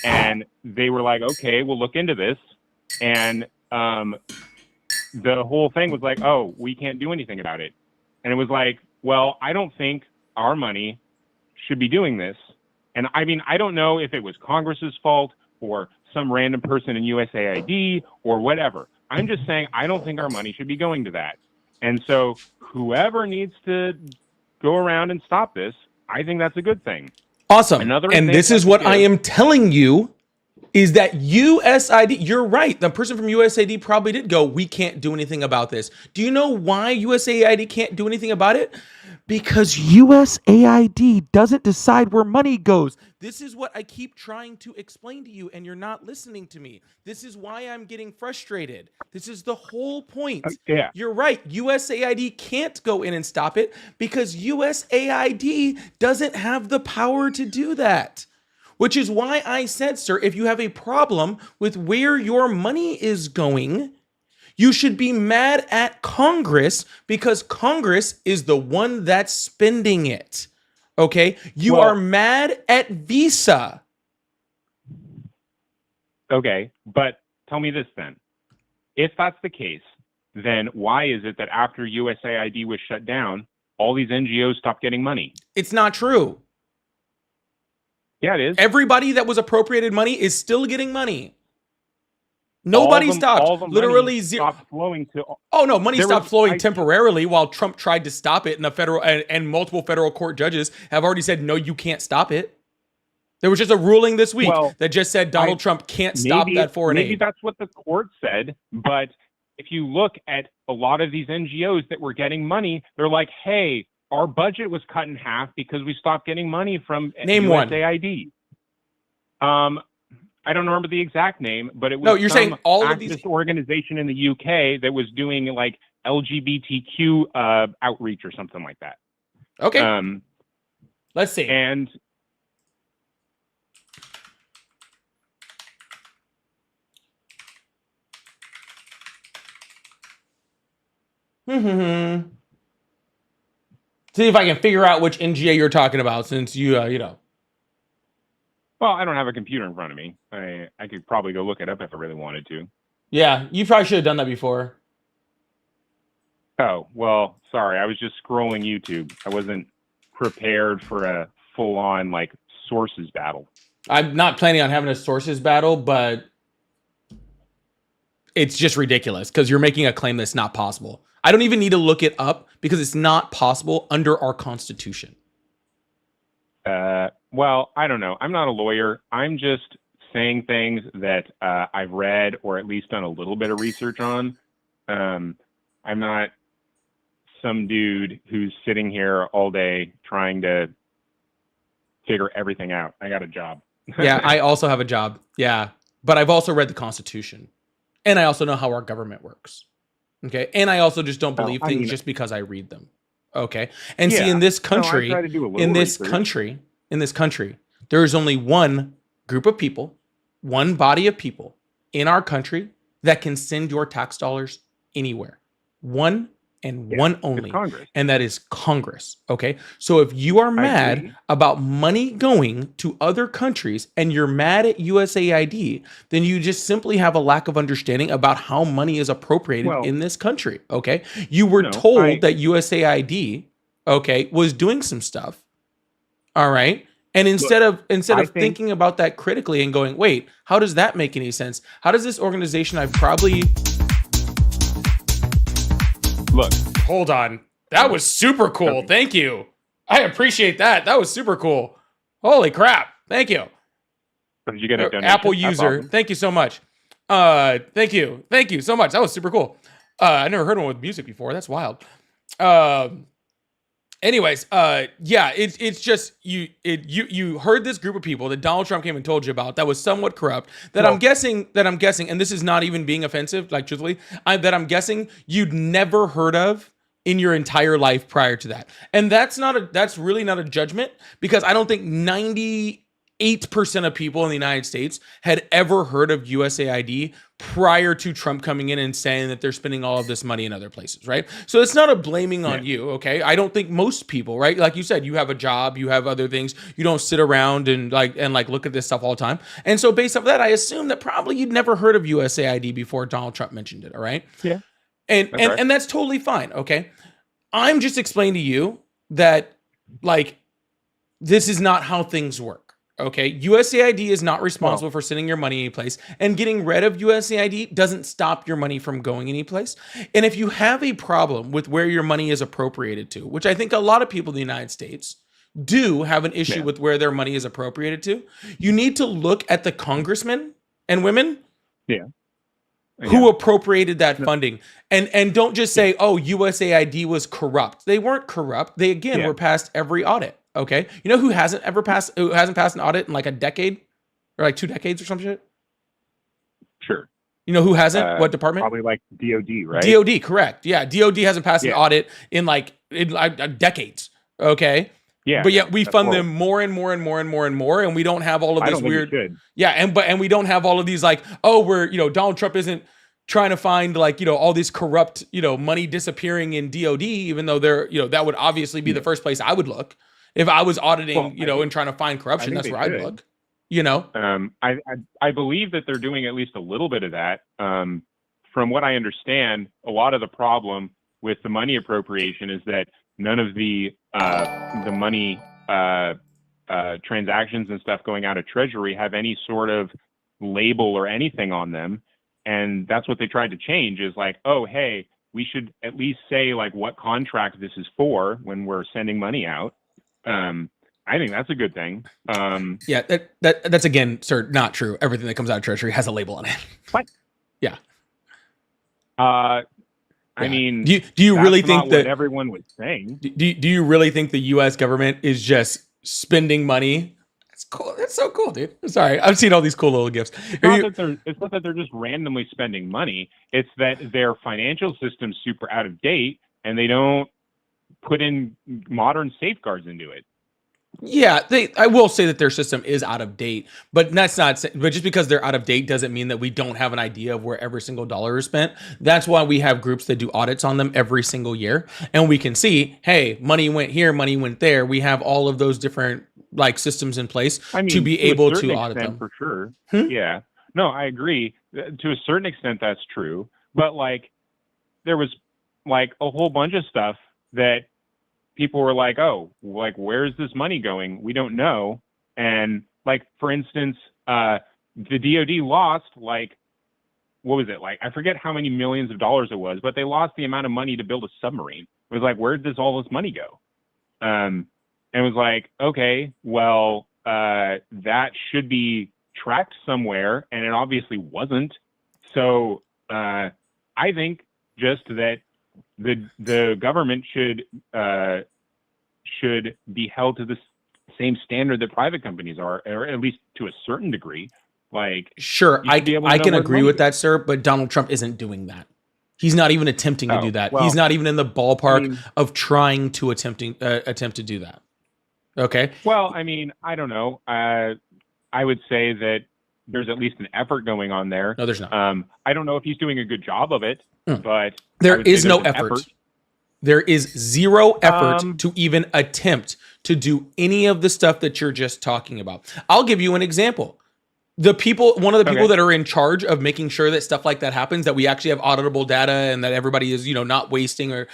And they were like, okay, we'll look into this. And the whole thing was like, oh, we can't do anything about it. And it was like, well, I don't think our money should be doing this. And I mean, I don't know if it was Congress's fault or some random person in USAID or whatever. I'm just saying, I don't think our money should be going to that. And so whoever needs to go around and stop this, I think that's a good thing. Awesome. Another And this example is what I I could am telling you is that USAID, you're right. The person from USAID probably did go, we can't do anything about this. Do you know why USAID can't do anything about it? Because USAID doesn't decide where money goes. This is what I keep trying to explain to you, and you're not listening to me. This is why I'm getting frustrated. This is the whole point. Yeah. You're right. USAID can't go in and stop it because USAID doesn't have the power to do that. Which is why I said, sir, if you have a problem with where your money is going, you should be mad at Congress because Congress is the one that's spending it. Okay? You are mad at Visa. Okay, but tell me this then. If that's the case, then why is it that after USAID was shut down, all these NGOs stopped getting money? It's not true. Yeah, it is. Everybody that was appropriated money is still getting money. Nobody All the stopped. money Literally zero. stopped flowing to. Oh no, money There stopped was- flowing temporarily while Trump tried to stop it, and the federal and multiple federal court judges have already said no, you can't stop it. There was just a ruling this week Well, that just said Donald Trump can't stop that foreign maybe aid. that's what the court said, but if you look at a lot of these NGOs that were getting money, they're like, hey, our budget was cut in half because we stopped getting money from Name one. USAID. I don't remember the exact name, but it was No, you're some saying all of these- activist organization in the UK that was doing like LGBTQ outreach or something like that. Okay, let's see. And See if I can figure out which NGA you're talking about, since you know. well, I don't have a computer in front of me. I could probably go look it up if I really wanted to. Yeah, you probably should have done that before. Oh, well, sorry. I was just scrolling YouTube. I wasn't prepared for a full-on like sources battle. I'm not planning on having a sources battle, but it's just ridiculous because you're making a claim that's not possible. I don't even need to look it up because it's not possible under our Constitution. Well, I don't know. I'm not a lawyer. I'm just saying things that I've read or at least done a little bit of research on. I'm not some dude who's sitting here all day trying to figure everything out. I got a job. Yeah, I also have a job. Yeah, but I've also read the Constitution, and I also know how our government works. Okay, and I also just don't believe things just because I read them. Okay, and see, in this country, in this country, there is only one group of people, one body of people in our country that can send your tax dollars anywhere. One and one only, and that is Congress. Okay, so if you are mad about money going to other countries and you're mad at USAID, then you just simply have a lack of understanding about how money is appropriated in this country. Okay, you were told that USAID, okay, was doing some stuff. All right. And instead of thinking about that critically and going, wait, how does that make any sense? How does this organization I've probably Look, hold on. That was super cool. Okay. Thank you. I appreciate that. That was super cool. Holy crap. Thank you. did you get a donation? Apple That's user. awesome. Thank you so much. Thank you. Thank you so much. That was super cool. I never heard one with music before. That's wild. Anyways, yeah, it's just you heard this group of people that Donald Trump came and told you about that was somewhat corrupt. I'm guessing, and this is not even being offensive, like truthfully, that I'm guessing you'd never heard of in your entire life prior to that. And that's really not a judgment, because I don't think 98% of people in the United States had ever heard of USAID prior to Trump coming in and saying that they're spending all of this money in other places, right? So it's not a blaming on you, okay? I don't think most people, right? Like you said, you have a job, you have other things. You don't sit around and look at this stuff all the time. And so based off that, I assume that probably you'd never heard of USAID before Donald Trump mentioned it, all right? Yeah. And that's totally fine, okay? I'm just explaining to you that, like, this is not how things work. Okay, USAID is not responsible for sending your money anyplace, and getting rid of USAID doesn't stop your money from going anyplace. And if you have a problem with where your money is appropriated to, which I think a lot of people in the United States do have an issue with where their money is appropriated to, you need to look at the congressmen and women who appropriated that funding, and don't just say, oh, USAID was corrupt. They weren't corrupt. They, again, were past every audit. Okay, you know who hasn't passed an audit in like a decade or like 2 decades or some shit? Sure. You know who hasn't? What department? Probably like DOD, right? DOD, correct. Yeah, DOD hasn't passed an audit in like decades. Okay. Yeah. But yet we fund them more and more and more and more and more, and we don't have all of this weird. Yeah, and we don't have all of these like, oh, we're, Donald Trump isn't trying to find like, all these corrupt, money disappearing in DOD, even though they're, that would obviously be the first place I would look. If I was auditing, and trying to find corruption, that's where I'd look, I believe that they're doing at least a little bit of that. From what I understand, a lot of the problem with the money appropriation is that none of the money transactions and stuff going out of Treasury have any sort of label or anything on them. And that's what they tried to change, is like, oh, hey, we should at least say like what contract this is for when we're sending money out. I think that's a good thing. Yeah, that's again, sir, not true. Everything that comes out of Treasury has a label on it. What? Yeah. I mean, do you really think not that what everyone was saying? Do you really think the U.S. government is just spending money? That's cool. That's so cool, dude. I'm sorry, I've seen all these cool little gifts. It's not that they're just randomly spending money. It's that their financial system's super out of date, and they don't put in modern safeguards into it. Yeah, I will say that their system is out of date, but that's not. But just because they're out of date doesn't mean that we don't have an idea of where every single dollar is spent. That's why we have groups that do audits on them every single year, and we can see, hey, money went here, money went there. We have all of those different like systems in place to be able to audit them. For sure. Yeah. No, I agree. To a certain extent, that's true. But like, there was like a whole bunch of stuff that people were like, oh, like, where's this money going? We don't know. And like, for instance, the DOD lost like what was it like? I forget how many millions of dollars it was, but they lost the amount of money to build a submarine. It was like, where did all this money go? And it was like, okay, well, that should be tracked somewhere, and it obviously wasn't. So I think just that the government should be held to the same standard that private companies are, or at least to a certain degree. Like, Sure, you should be able to I know can where the agree money with goes. that, sir, but Donald Trump isn't doing that. He's not even attempting to Oh, do that. well, He's not even in the ballpark I mean- of trying to attempt to do that. Okay? Well, I mean, I don't know. I would say that there's at least an effort going on there. No, there's not. I don't know if he's doing a good job of it, Mm. but I There would say is no there's an effort. There is zero effort Um, to even attempt to do any of the stuff that you're just talking about. I'll give you an example. One of the people Okay. that are in charge of making sure that stuff like that happens, that we actually have auditable data and that everybody is, not wasting or,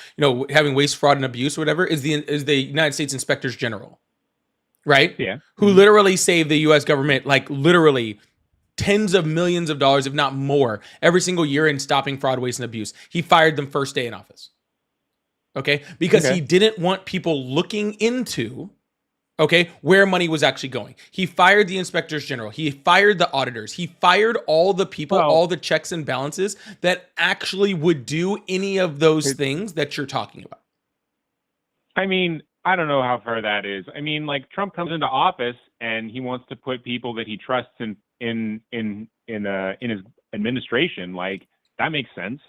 having waste, fraud, and abuse or whatever, is the United States Inspectors General, right? Yeah. Who literally save the U.S. government, like literally tens of millions of dollars, if not more, every single year in stopping fraud, waste, and abuse. He fired them first day in office. Okay? Because Okay. he didn't want people looking into, where money was actually going. He fired the inspectors general. He fired the auditors. He fired all the people, Well- all the checks and balances that actually would do any of those things that you're talking about. I mean, I don't know how far that is. I mean, like, Trump comes into office and he wants to put people that he trusts in his administration. Like, that makes sense.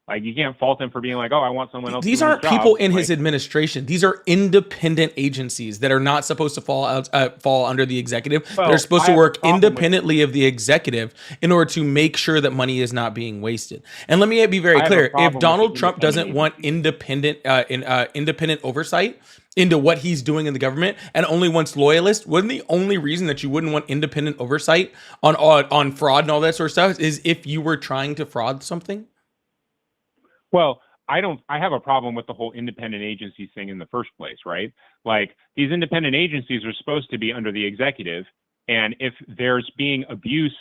Like, you can't fault him for being like, oh, I want someone else. These doing aren't his job. people in his Like, administration. These are independent agencies that are not supposed to fall under the executive. Well, They're supposed I to have a work problem with- independently of the executive in order to make sure that money is not being wasted. And let me be very I have a clear: problem if with Donald the Trump doesn't independent want independent oversight into what he's doing in the government and only wants loyalists, wouldn't the only reason that you wouldn't want independent oversight on fraud and all that sort of stuff is if you were trying to fraud something? well, I have a problem with the whole independent agencies thing in the first place, right? Like, these independent agencies are supposed to be under the executive, and if there's being abuse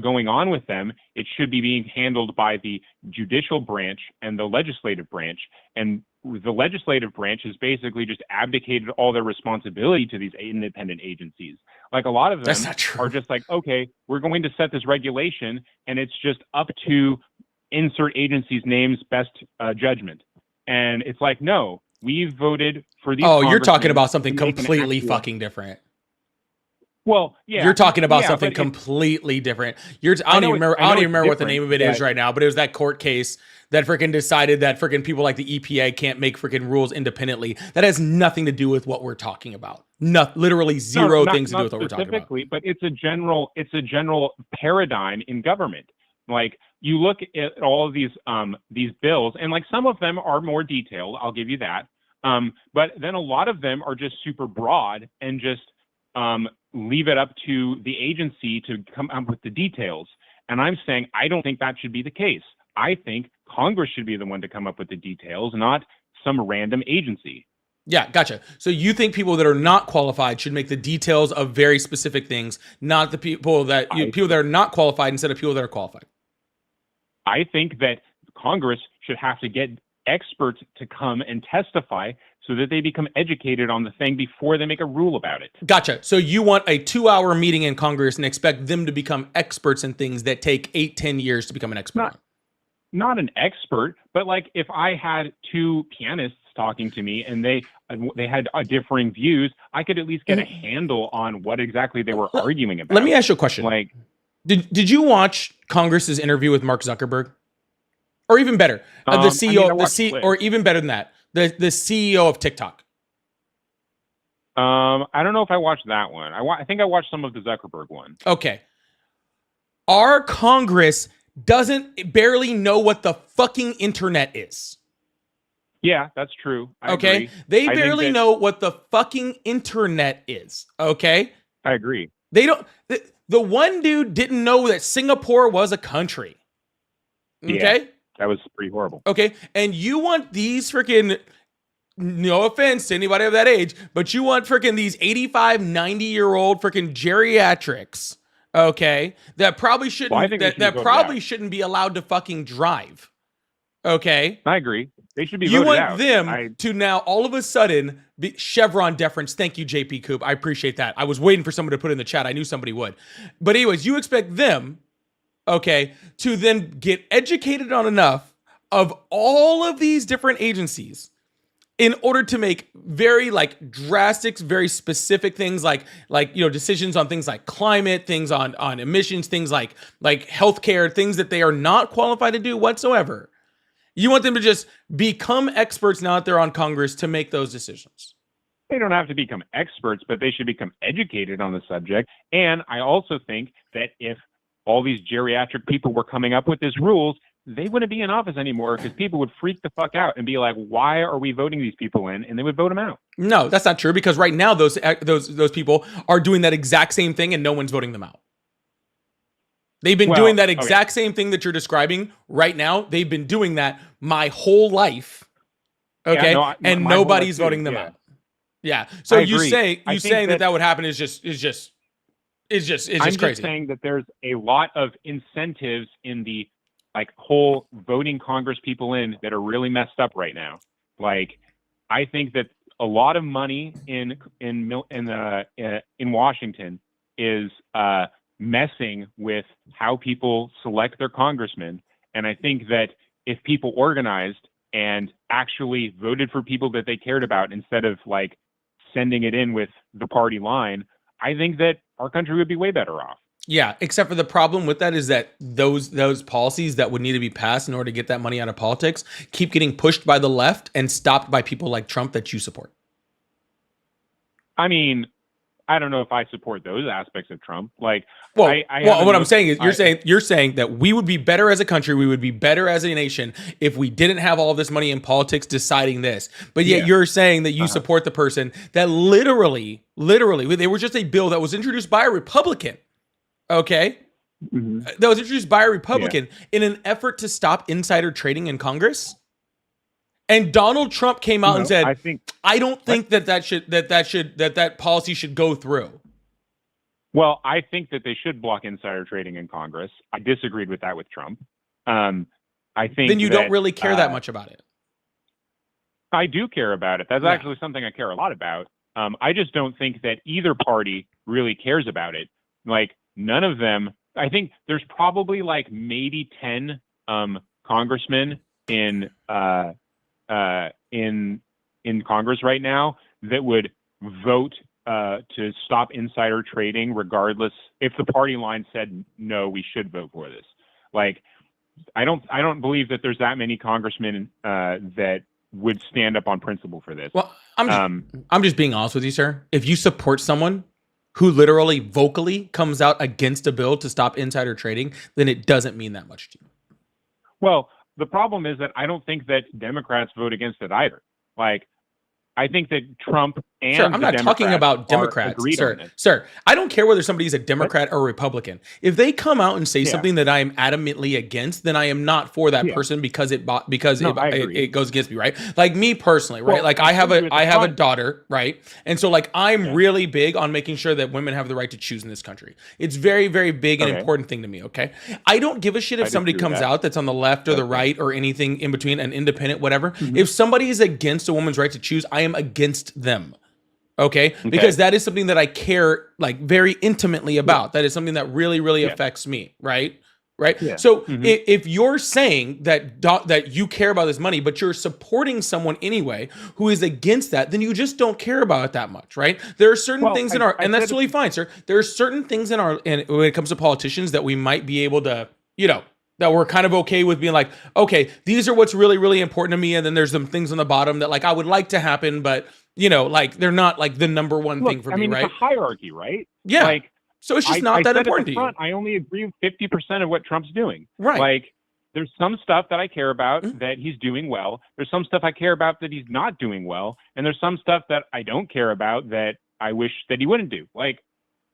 going on with them, it should be being handled by the judicial branch and the legislative branch. And the legislative branch has basically just abdicated all their responsibility to these independent agencies. Like, a lot of them That's not true. are just like, okay, we're going to set this regulation, and it's just up to insert agency's name's best judgment. And it's like, no, we've voted for these. Oh, you're talking congressmen about something to make an completely actual- fucking different. Well, yeah, You're talking about yeah, something but completely different. I don't I even know remember. I I know don't even it's remember what the name of it is different, right now. But it was that court case that freaking decided that freaking people like the EPA can't make freaking rules independently. That has nothing to do with what we're talking about. Literally zero things to do with what we're talking about. specifically, but it's a general paradigm in government. Like, you look at all of these bills, and like, some of them are more detailed. I'll give you that. But then a lot of them are just super broad and just leave it up to the agency to come up with the details. And I'm saying, I don't think that should be the case. I think Congress should be the one to come up with the details, not some random agency. Yeah, gotcha. So you think people that are not qualified should make the details of very specific things, not the people that people that are not qualified instead of people that are qualified. I think that Congress should have to get experts to come and testify so that they become educated on the thing before they make a rule about it. Gotcha. So you want a 2-hour meeting in Congress and expect them to become experts in things that take 8-10 years to become an expert on. Not an expert, but like, if I had two pianists talking to me and they had differing views, I could at least get a handle on what exactly they were arguing about. Let me ask you a question. Like, Did you watch Congress's interview with Mark Zuckerberg? Or even better, the I CEO, mean, I watched clips. or even better than that, the CEO of TikTok. I don't know if I watched that one. I think I watched some of the Zuckerberg one. Okay. Our Congress doesn't barely know what the fucking internet is. Yeah, that's true. I Okay? agree. They I think barely that- know what the fucking internet is. Okay? I agree. They don't. The one dude didn't know that Singapore was a country. Okay? Yeah. That was pretty horrible. Okay. And you want these freaking, no offense to anybody of that age, but you want freaking these 85, 90-year-old freaking geriatrics, Okay, that probably shouldn't Well, I think they that, should be that voted probably out. shouldn't be allowed to fucking drive. Okay. I agree. They should be You voted want out. them to now all of a sudden be Chevron deference. Thank you, JP Coop. I appreciate that. I was waiting for someone to put in the chat. I knew somebody would. But anyways, you expect them, okay, to then get educated on enough of all of these different agencies in order to make very like drastic, very specific things like decisions on things like climate, things on emissions, things like healthcare, things that they are not qualified to do whatsoever. You want them to just become experts now that they're on Congress to make those decisions. They don't have to become experts, but they should become educated on the subject. And I also think that if all these geriatric people were coming up with these rules, they wouldn't be in office anymore because people would freak the fuck out and be like, why are we voting these people in? And they would vote them out. No, that's not true because right now those people are doing that exact same thing and no one's voting them out. They've been doing that exact same thing that you're describing right now. They've been doing that my whole life. Okay. Yeah, and my whole nobody's life too, voting them yeah. out. Yeah. So I you agree. saying I think that that would happen is just I'm just crazy. saying that there's a lot of incentives in the like whole voting Congress people in that are really messed up right now. Like, I think that a lot of money in Washington is messing with how people select their congressmen. And I think that if people organized and actually voted for people that they cared about instead of like sending it in with the party line, I think that our country would be way better off. Yeah, except for the problem with that is that those policies that would need to be passed in order to get that money out of politics keep getting pushed by the left and stopped by people like Trump that you support. I mean, I don't know if I support those aspects of Trump. Like, well, I what I'm saying is you're saying that we would be better as a country, we would be better as a nation if we didn't have all of this money in politics deciding this. But yet you're saying that you support the person that literally, they were just a bill that was introduced by a Republican. Okay. Mm-hmm. That was introduced by a Republican in an effort to stop insider trading in Congress. And Donald Trump came out and said, I don't think that policy should go through. Well, I think that they should block insider trading in Congress. I disagreed with that with Trump. I think then you don't really care that much about it. I do care about it. That's actually something I care a lot about. I just don't think that either party really cares about it. Like, none of them. I think there's probably like maybe 10 congressmen in Congress right now that would vote to stop insider trading, regardless if the party line said no, we should vote for this. Like, I don't believe that there's that many congressmen that would stand up on principle for this. Well, I'm just being honest with you, sir. If you support someone who literally vocally comes out against a bill to stop insider trading, then it doesn't mean that much to you. Well, the problem is that I don't think that Democrats vote against it either. Like, I think that Trump and sir, I'm not talking about Democrats, sir. I don't care whether somebody's a Democrat or a Republican. If they come out and say something that I am adamantly against, then I am not for that person because it goes against me, right? Like me personally, right? Well, like I have a daughter, right? And so like I'm really big on making sure that women have the right to choose in this country. It's very, very big and important thing to me. Okay, I don't give a shit if somebody comes out that's on the left or the right or anything in between, an independent, whatever. If somebody is against a woman's right to choose, I am against them. Okay? Because that is something that I care like very intimately about. That is something that really, really affects me. Right? So if you're saying that you care about this money, but you're supporting someone anyway who is against that, then you just don't care about it that much, right? There are certain things and that's totally fine, sir. There are certain things when it comes to politicians that we might be able to, that we're kind of okay with being like, okay, these are what's really, really important to me. And then there's some things on the bottom that like I would like to happen, but like they're not like the number one thing for me, right? It's a hierarchy, right? Yeah. Like, so it's just not that important to you. I only agree with 50% of what Trump's doing. Right. Like, there's some stuff that I care about that he's doing well. There's some stuff I care about that he's not doing well. And there's some stuff that I don't care about that I wish that he wouldn't do. Like,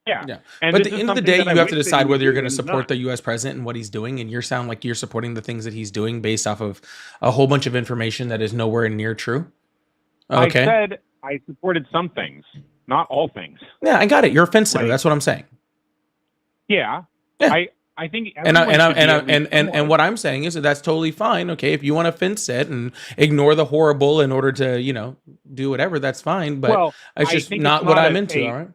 yeah. And but at the end of the day, you have to decide whether you're going to support the U.S. president and what he's doing. And you sound like you're supporting the things that he's doing based off of a whole bunch of information that is nowhere near true. Okay. I said I supported some things, not all things. Yeah, I got it. You're offensive. That's what I'm saying. Yeah. Yeah. I think And everyone should be at least and somewhat. what I'm saying is that that's totally fine. Okay, if you want to fence it and ignore the horrible in order to do whatever, that's fine. But well, it's I just think not it's what not I'm a- into. a- All right,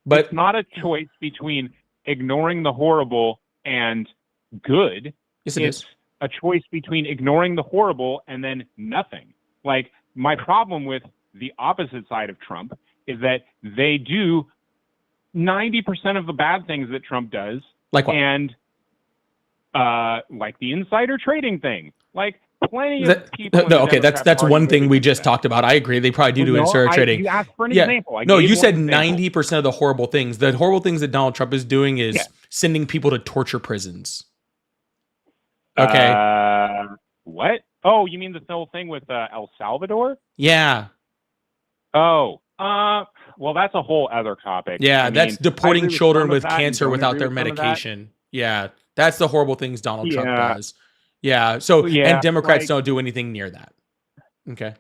but it's not a choice between ignoring the horrible and good. yes, it It's is. a choice between ignoring the horrible and then nothing. Like, my problem with the opposite side of Trump is that they do 90% of the bad things that Trump does, Like what? and like the insider trading thing. Like, plenty of That- people. in no, the okay, Democrat that's Party one voted thing we against just that. talked about. I agree. They probably do No, insider trading. You asked for an Yeah. example. I No, gave you one said example. 90% of the horrible things. The horrible things that Donald Trump is doing is Yeah. sending people to torture prisons. Okay. What? Oh, you mean the whole thing with El Salvador? Yeah. Oh, well, that's a whole other topic. Yeah, I that's mean, I deporting agree with children some of with that and cancer don't without agree their with some of that. medication. Yeah, that's the horrible things Donald Trump Yeah. does. Yeah. So Yeah, and Democrats like- don't do anything near that. Okay.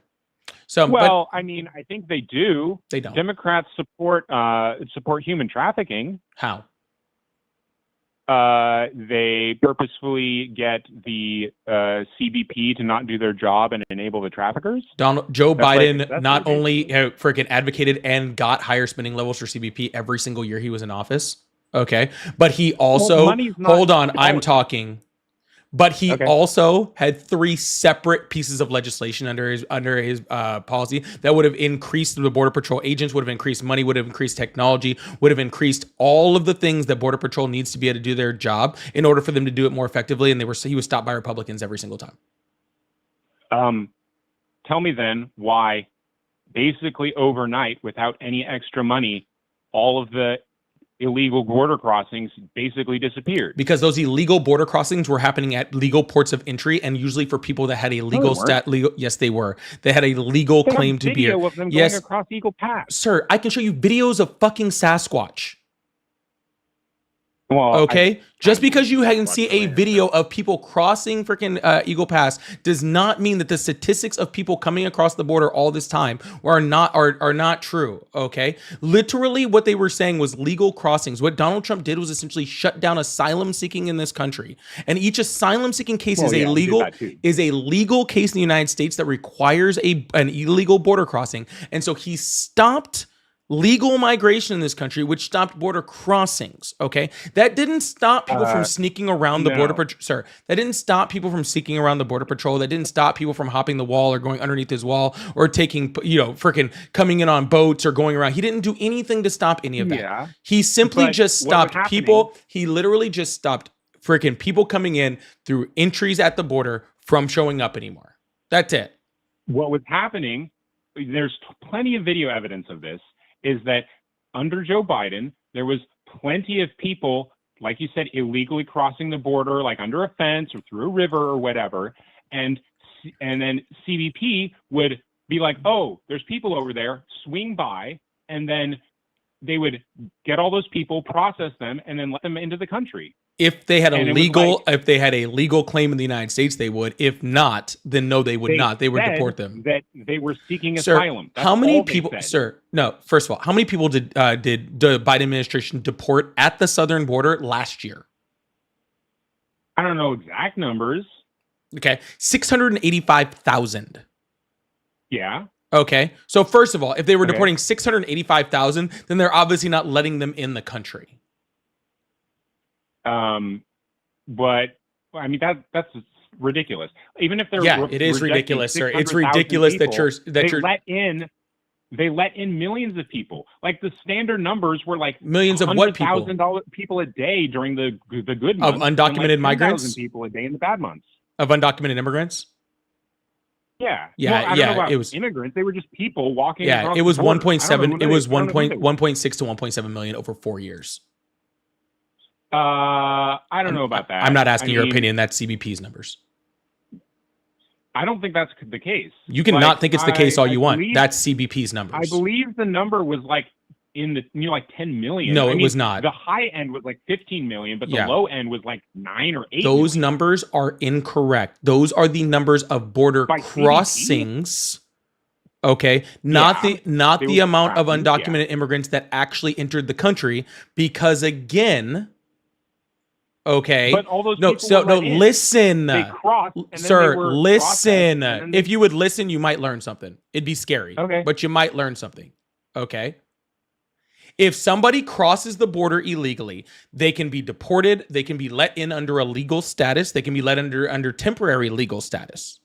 So, Well, I mean, I think they do. but they don't. Democrats support human trafficking. How? They purposefully get the CBP to not do their job and enable the traffickers. Joe That's like- Biden that's not what they only freaking advocated and got higher spending levels for CBP every single year he was in office. Okay. But he also, money's not hold on, I'm all- talking. But he Okay. also had 3 separate pieces of legislation under his policy that would have increased the Border Patrol agents, would have increased money, would have increased technology, would have increased all of the things that Border Patrol needs to be able to do their job in order for them to do it more effectively. And he was stopped by Republicans every single time. Tell me then why, basically overnight, without any extra money, all of the illegal border crossings basically disappeared. Because those illegal border crossings were happening at legal ports of entry, and usually for people that had a legal weren't. yes, they were. They had a legal They have claim to be video here. of them Yes. going across Eagle Pass. Sir, I can show you videos of fucking Sasquatch. Well, Okay, just because you Sasquatch can see a related video of people crossing freaking Eagle Pass does not mean that the statistics of people coming across the border all this time are not true. Okay, literally what they were saying was legal crossings. What Donald Trump did was essentially shut down asylum seeking in this country, and each asylum seeking case Well, is yeah, a he did legal that too. case in the United States that requires an illegal border crossing, and so he stopped legal migration in this country, which stopped border crossings. Okay, that didn't stop people from sneaking around the border no. patrol. Sir, that didn't stop people from sneaking around the border patrol. That didn't stop people from hopping the wall or going underneath his wall or taking, freaking coming in on boats or going around. He didn't do anything to stop any of that. Yeah. He simply But just what was stopped people. He literally just stopped freaking people coming in through entries at the border from showing up anymore. That's it. What was happening, there's plenty of video evidence of this, is that under Joe Biden, there was plenty of people, like you said, illegally crossing the border, like under a fence or through a river or whatever. And then CBP would be like, oh, there's people over there, swing by, and then they would get all those people, process them, and then let them into the country. If they had And a it was legal, if they had a legal claim in the United States, they would. If not, then no, they would not. They would said deport them. That they were seeking Sir, asylum. That's how many all they people, said. sir? No, first of all, how many people did the Biden administration deport at the southern border last year? I don't know exact numbers. Okay, 685,000. Yeah. Okay, so first of all, if they were Okay. deporting 685,000, then they're obviously not letting them in the country. But I mean that's ridiculous. Even if they're It is rejecting ridiculous, sir. It's 600,000 ridiculous that people, you're they let in millions of people. Like the standard numbers were like millions of what people? $100,000 people a day during the good Of months, and undocumented like migrants? 10,000 people a day in the bad months. Of undocumented immigrants? Yeah. Yeah, Well, I don't yeah, know about it was- immigrants. They were just people walking. Yeah, across it was the border. 1.7. It was 1.6 1.6 to 1.7 million over 4 years. I don't know about that. I'm not asking I your mean, opinion. That's CBP's numbers. I don't think that's the case. You can Like, not think it's the case all I you want. believe- That's CBP's numbers. I believe the number was like in the like 10 million. No, I it mean, was not. The high end was like 15 million, but the Yeah. low end was like 9 or 8. Those million. numbers are incorrect. Those are the numbers of border By CBP? crossings. Okay, not Yeah, the they were amount of crossings, undocumented immigrants that actually entered the country, because again, Okay. But all those no, people so were no, let in. listen, They crossed, and then sir, they were listen. processed, and then If you would listen, you might learn something. It'd be scary, Okay. but you might learn something. Okay. If somebody crosses the border illegally, they can be deported. They can be let in under a legal status. They can be let under temporary legal status.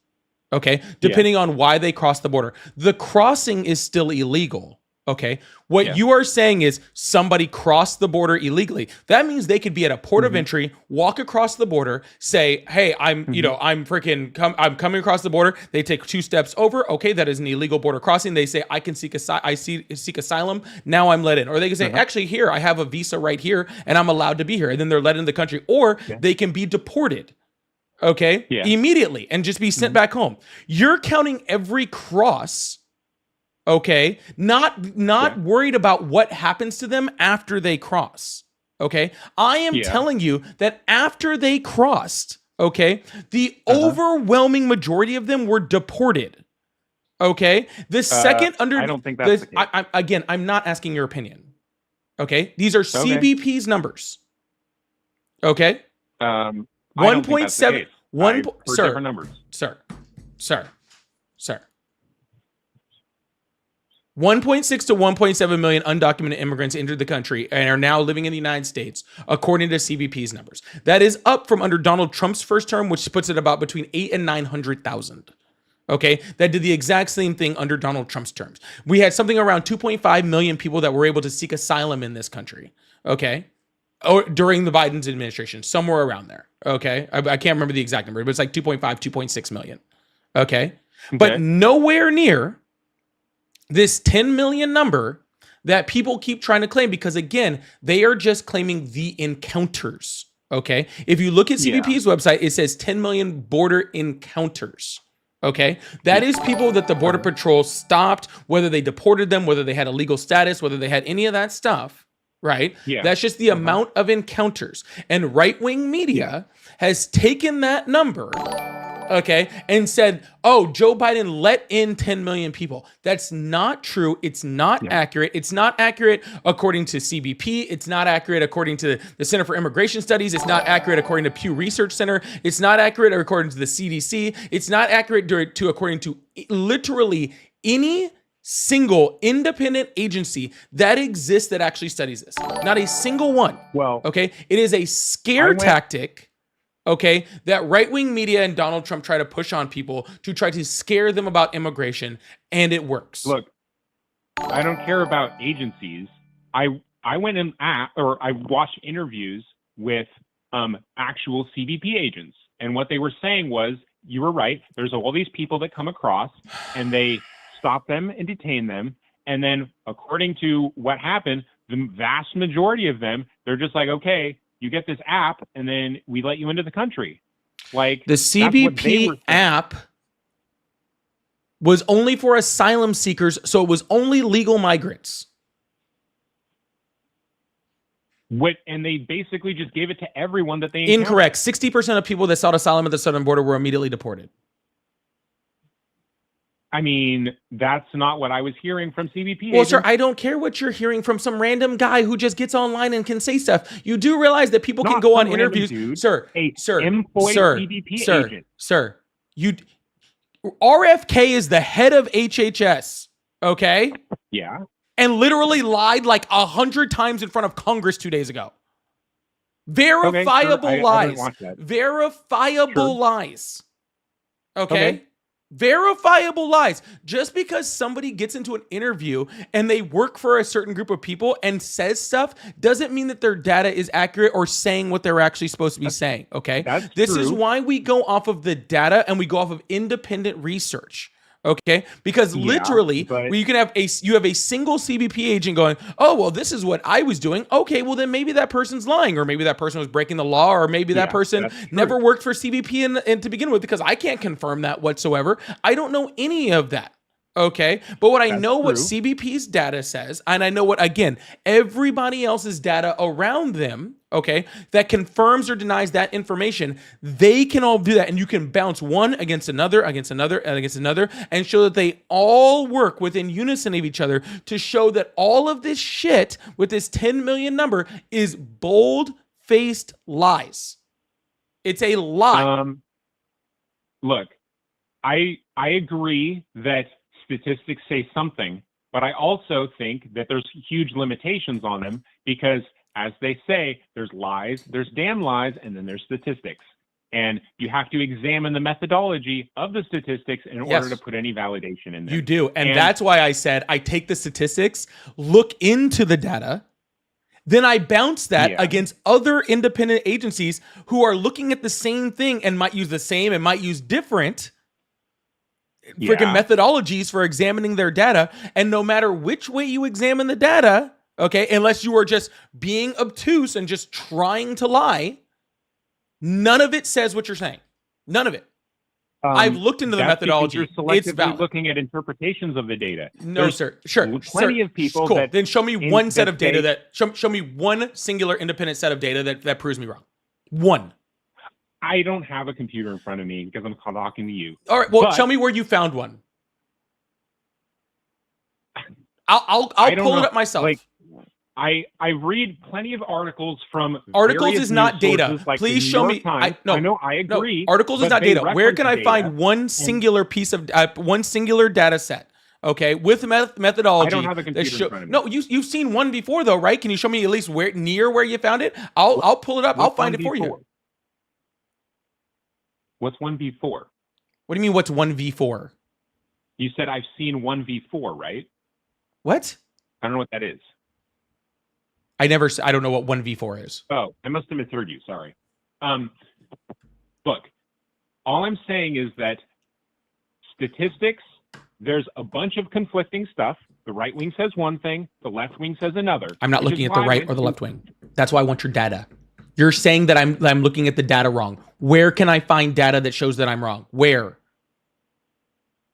Okay, depending on why they cross the border. The crossing is still illegal. Okay, what you are saying is somebody crossed the border illegally. That means they could be at a port of entry, walk across the border, say, "Hey, I'm coming across the border." They take 2 steps over. Okay, that is an illegal border crossing. They say, "I can seek asylum." Now I'm let in. Or they can say, "Actually, here I have a visa right here, and I'm allowed to be here." And then they're let in the country. Or they can be deported. Okay, immediately and just be sent back home. You're counting every cross. Okay, not worried about what happens to them after they cross. Okay, I am telling you that after they crossed, okay, the overwhelming majority of them were deported. Okay, the second I don't think that's the case. I'm not asking your opinion. Okay, these are CBP's numbers. Okay, I don't think that's the 1.7 case. I've heard different numbers. Sir. 1.6 to 1.7 million undocumented immigrants entered the country and are now living in the United States, according to CBP's numbers. That is up from under Donald Trump's first term, which puts it about between 8 and 900,000. Okay, that did the exact same thing under Donald Trump's terms. We had something around 2.5 million people that were able to seek asylum in this country. Okay, or during the Biden's administration, somewhere around there. Okay, I can't remember the exact number, but it's like 2.5, 2.6 million. Okay, but nowhere near this 10 million number that people keep trying to claim, because again, they are just claiming the encounters. Okay, if you look at CBP's website, it says 10 million border encounters. Okay, that is people that the Border Patrol stopped, whether they deported them, whether they had a legal status, whether they had any of that stuff, right? That's just the amount of encounters. And right-wing media has taken that number, okay, and said, "Oh, Joe Biden let in 10 million people." That's not true. It's not accurate. It's not accurate according to CBP. It's not accurate according to the Center for Immigration Studies. It's not accurate according to Pew Research Center. It's not accurate according to the CDC. It's not accurate according to literally any single independent agency that exists that actually studies this. Not a single one. Well, okay, it is a scare tactic. Okay, that right-wing media and Donald Trump try to push on people to try to scare them about immigration, and it works. Look, I don't care about agencies. I went and I watched interviews with actual CBP agents, and what they were saying was, you were right. There's all these people that come across, and they stop them and detain them, and then according to what happened, the vast majority of them, they're just like, okay, you get this app, and then we let you into the country. Like the CBP app was only for asylum seekers, so it was only legal migrants. And they basically just gave it to everyone that they encountered. Incorrect. 60% of people that sought asylum at the southern border were immediately deported. I mean, that's not what I was hearing from CBP. Well, sir, I don't care what you're hearing from some random guy who just gets online and can say stuff. You do realize that people can go on interviews, sir. RFK is the head of HHS, okay? Yeah. And literally lied like 100 times in front of Congress 2 days ago. Verifiable lies. Verifiable lies. Okay? Verifiable lies. Just because somebody gets into an interview and they work for a certain group of people and says stuff doesn't mean that their data is accurate or saying what they're actually supposed to be saying. Okay. This is why we go off of the data and we go off of independent research. Okay, because literally, you have a single CBP agent going, "Oh, well, this is what I was doing." Okay, well then maybe that person's lying, or maybe that person was breaking the law, or maybe that person never worked for CBP and to begin with, because I can't confirm that whatsoever. I don't know any of that. Okay, but what I know what CBP's data says, and I know what, again, everybody else's data around them, okay, that confirms or denies that information, they can all do that. And you can bounce one against another, against another, and against another, and show that they all work within unison of each other to show that all of this shit with this 10 million number is bold-faced lies. It's a lie. Look, I agree that statistics say something, but I also think that there's huge limitations on them because, as they say, there's lies, there's damn lies, and then there's statistics. And you have to examine the methodology of the statistics in order to put any validation in there. You do. And that's why I said I take the statistics, look into the data, then I bounce that against other independent agencies who are looking at the same thing and might use the same and might use different freaking methodologies for examining their data. And no matter which way you examine the data, okay, unless you are just being obtuse and just trying to lie, none of it says what you're saying. None of it. I've looked into the methodology. You're selectively it's valid. Looking at interpretations of the data. No, There's sir. Sure. Plenty sir. of people. Cool. That then show me one set of data that show me one singular independent set of data that proves me wrong. One. I don't have a computer in front of me because I'm talking to you. All right. Well, But- show me where you found one. I'll pull it up myself. Like, I read plenty of articles from Articles various is not news data. sources like Please the show New me. York Times. I know. I agree. No, articles is but not they data. Where can I reference find data. one singular piece of one singular data set? Okay, with methodology. I don't have a computer in front of me. No, you've seen one before though, right? Can you show me at least near where you found it? I'll pull it up. I'll find it for you. What's 1v4? What do you mean? What's 1v4? You said I've seen 1v4, right? What? I don't know what that is. I don't know what 1v4 is. Oh, I must have misheard you. Sorry. Look, all I'm saying is that statistics, there's a bunch of conflicting stuff. The right wing says one thing, the left wing says another. I'm not looking at the right or the left wing. That's why I want your data. You're saying that I'm looking at the data wrong. Where can I find data that shows that I'm wrong? Where?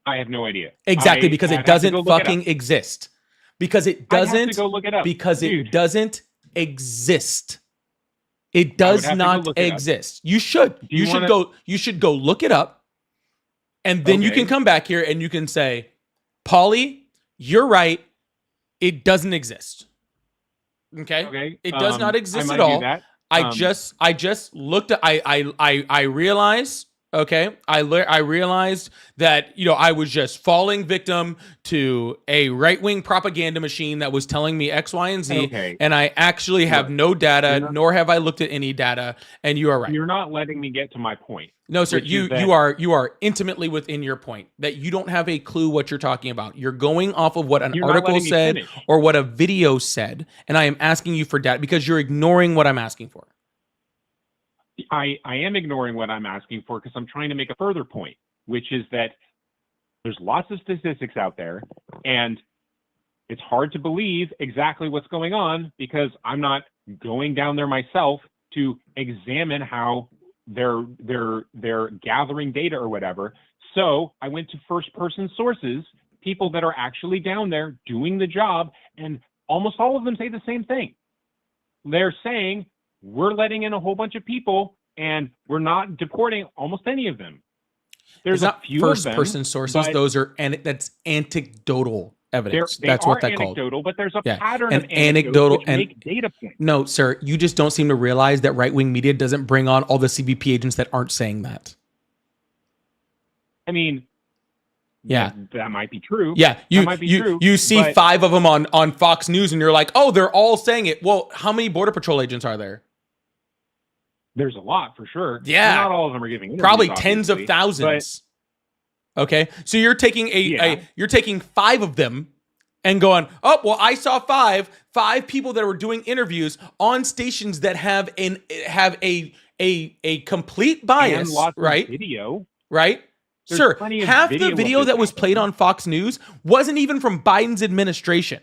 I have no idea. Exactly, because it doesn't fucking exist. Because it I'd have to doesn't. go look it up. Because Dude. it doesn't exist. It does have to go not look it up. exist. You should. You should go. You should go look it up, and then you Okay. can come back here and you can say, "Paulie, you're right. It doesn't exist." Okay. Okay. It does not I exist might at do all. that. I just looked at I realized, okay, I realized that, I was just falling victim to a right-wing propaganda machine that was telling me X, Y, and Z, Okay. and I actually have no data, You're not- nor have I looked at any data, and you are right. You're not letting me get to my point. No, sir, which is you that- are intimately within your point that you don't have a clue what you're talking about. You're going off of what an You're not article letting me said finish. or what a video said, and I am asking you for data because you're ignoring what I'm asking for. I am ignoring what I'm asking for because I'm trying to make a further point, which is that there's lots of statistics out there, and it's hard to believe exactly what's going on because I'm not going down there myself to examine how they're gathering data or whatever. So I went to first-person sources, people that are actually down there doing the job, and almost all of them say the same thing. They're saying, we're letting in a whole bunch of people and we're not deporting almost any of them. There's It's not a few first of them, person sources; but those are that's anecdotal evidence. they That's are what that called. anecdotal, but there's a Yeah. pattern And of anecdotal which and- make data points. No, sir, you just don't seem to realize that right wing media doesn't bring on all the CBP agents that aren't saying that. I mean, Yeah. that might be true. Yeah, That might be true, you see but 5 of them on Fox News, and you're like, oh, they're all saying it. Well, how many Border Patrol agents are there? there's a lot for sure. Yeah. Not all of them are giving interviews, Probably tens of obviously, thousands. Okay, so you're taking Yeah. you're taking 5 of them and going, oh, well, I saw five people that were doing interviews on stations that have a complete and bias, lots of right? video. Right? There's Sir, plenty of half video the of video this that was happening. played on Fox News wasn't even from Biden's administration.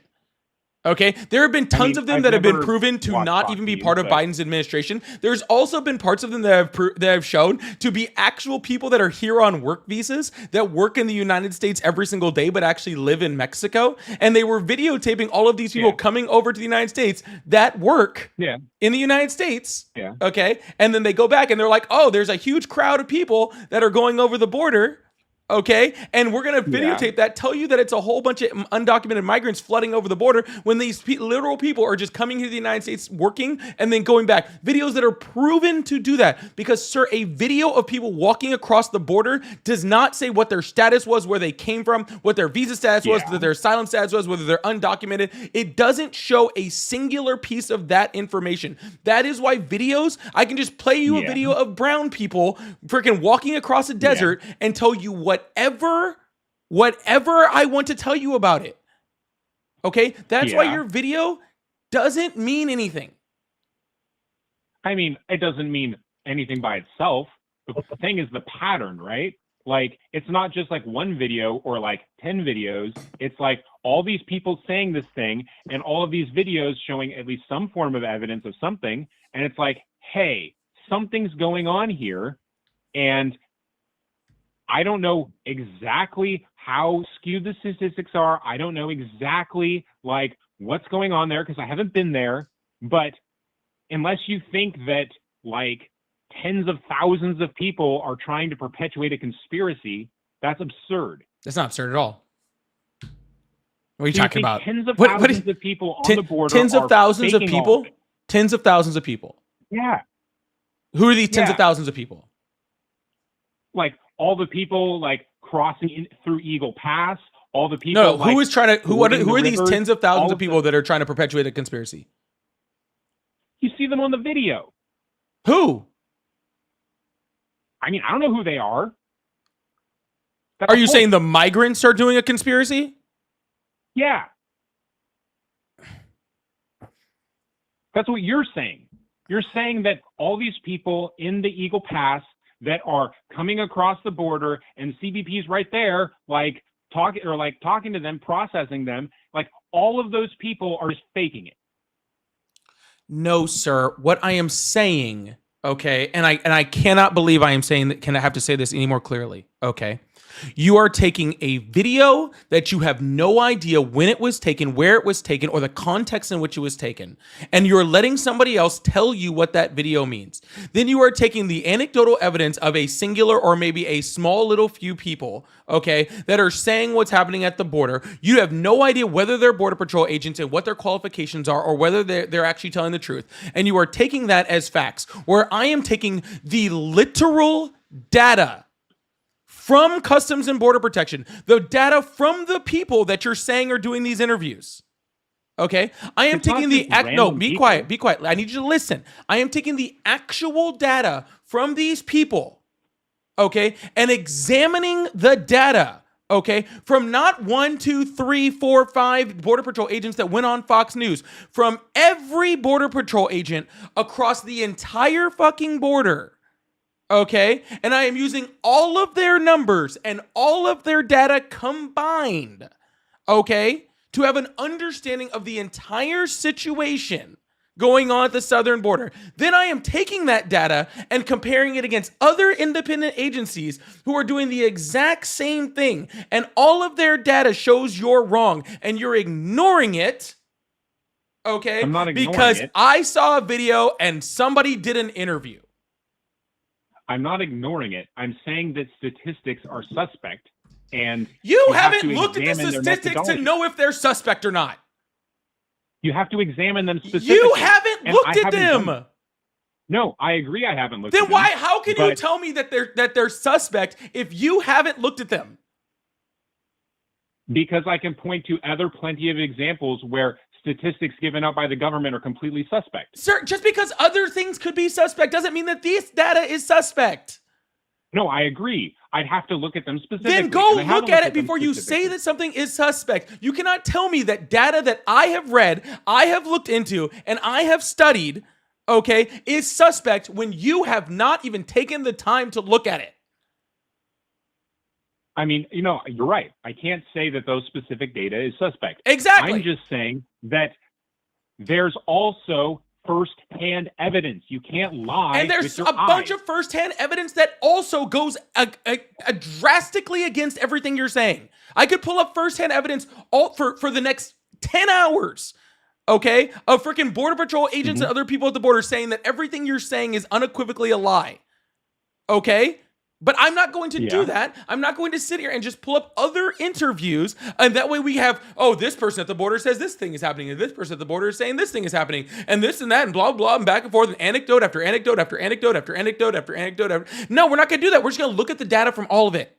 Okay, there have been tons of them I've that have been never proven to watched not Fox even be News, part of but- Biden's administration. There's also been parts of them that have shown to be actual people that are here on work visas that work in the United States every single day, but actually live in Mexico. And they were videotaping all of these people Yeah. coming over to the United States that work Yeah. in the United States. Yeah. Okay, and then they go back and they're like, "Oh, there's a huge crowd of people that are going over the border." Okay, and we're gonna videotape that, tell you that it's a whole bunch of undocumented migrants flooding over the border when these literal people are just coming to the United States, working, and then going back. Videos that are proven to do that. Because, sir, a video of people walking across the border does not say what their status was, where they came from, what their visa status was, what their asylum status was, whether they're undocumented. It doesn't show a singular piece of that information. That is why videos, I can just play you a video of brown people freaking walking across a desert and tell you whatever I want to tell you about it. Okay? That's why your video doesn't mean anything. I mean, it doesn't mean anything by itself. But the thing is the pattern, right? Like, it's not just like one video or like 10 videos. It's like all these people saying this thing and all of these videos showing at least some form of evidence of something. And it's like, hey, something's going on here. And I don't know exactly how skewed the statistics are. I don't know exactly like what's going on there because I haven't been there. But unless you think that like tens of thousands of people are trying to perpetuate a conspiracy, that's absurd. That's not absurd at all. What are you Do you talking think about? Tens of thousands of people on the border. Tens of are thousands of faking all people? of it? Tens of thousands of people. Yeah. Who are these tens of thousands of people? Like all the people like crossing in through Eagle Pass, all the people. No, like, who is trying to? Who are fording the these rivers, tens of thousands all of people that are trying to perpetuate a conspiracy? You see them on the video. Who? I mean, I don't know who they are. That's Are the you point. saying the migrants are doing a conspiracy? Yeah. That's what you're saying. You're saying that all these people in the Eagle Pass that are coming across the border and CBP's right there, like talking to them, processing them, like all of those people are just faking it. No, sir. What I am saying, okay, and I cannot believe I am saying that. Can I have to say this any more clearly? Okay. You are taking a video that you have no idea when it was taken, where it was taken, or the context in which it was taken, and you're letting somebody else tell you what that video means. Then you are taking the anecdotal evidence of a singular or maybe a small little few people, okay, that are saying what's happening at the border. You have no idea whether they're Border Patrol agents and what their qualifications are, or whether they're actually telling the truth. And you are taking that as facts, where I am taking the literal data from Customs and Border Protection, the data from the people that you're saying are doing these interviews. Okay? I am It's not taking the just no, random be people. quiet, be quiet. I need you to listen. I am taking the actual data from these people, okay, and examining the data, okay, from not 1, 2, 3, 4, 5 Border Patrol agents that went on Fox News, from every Border Patrol agent across the entire fucking border. Okay, and I am using all of their numbers and all of their data combined, okay, to have an understanding of the entire situation going on at the southern border. Then I am taking that data and comparing it against other independent agencies who are doing the exact same thing, and all of their data shows you're wrong, and you're ignoring it. Okay, I'm not ignoring because it. I saw a video and somebody did an interview. I'm not ignoring it. I'm saying that statistics are suspect, and You have haven't to looked at the examine their statistics to methodology. know if they're suspect or not. you have to examine them specifically. You haven't and looked I at haven't done them. it. No, I agree. I haven't looked. at Then them, why? How can you but- tell me that they're suspect if you haven't looked at them? Because I can point to plenty of examples where statistics given out by the government are completely suspect. Sir, just because other things could be suspect doesn't mean that this data is suspect. No, I agree. I'd have to look at them specifically. Then go and I haven't look at looked it them before you say specifically. that something is suspect. You cannot tell me that data that I have read, I have looked into, and I have studied, okay, is suspect when you have not even taken the time to look at it. I mean, you're right. I can't say that those specific data is suspect. Exactly. I'm just saying that there's also first-hand evidence. You can't lie. And there's with your a bunch eyes. of firsthand evidence that also goes drastically against everything you're saying. I could pull up firsthand evidence all for the next 10 hours, okay, of freaking Border Patrol agents and other people at the border saying that everything you're saying is unequivocally a lie, okay? But I'm not going to do Yeah. that. I'm not going to sit here and just pull up other interviews. And that way we have, oh, this person at the border says this thing is happening. And this person at the border is saying this thing is happening. And this and that and blah, blah, and back and forth and anecdote after anecdote after anecdote after anecdote after anecdote. No, we're not going to do that. We're just going to look at the data from all of it.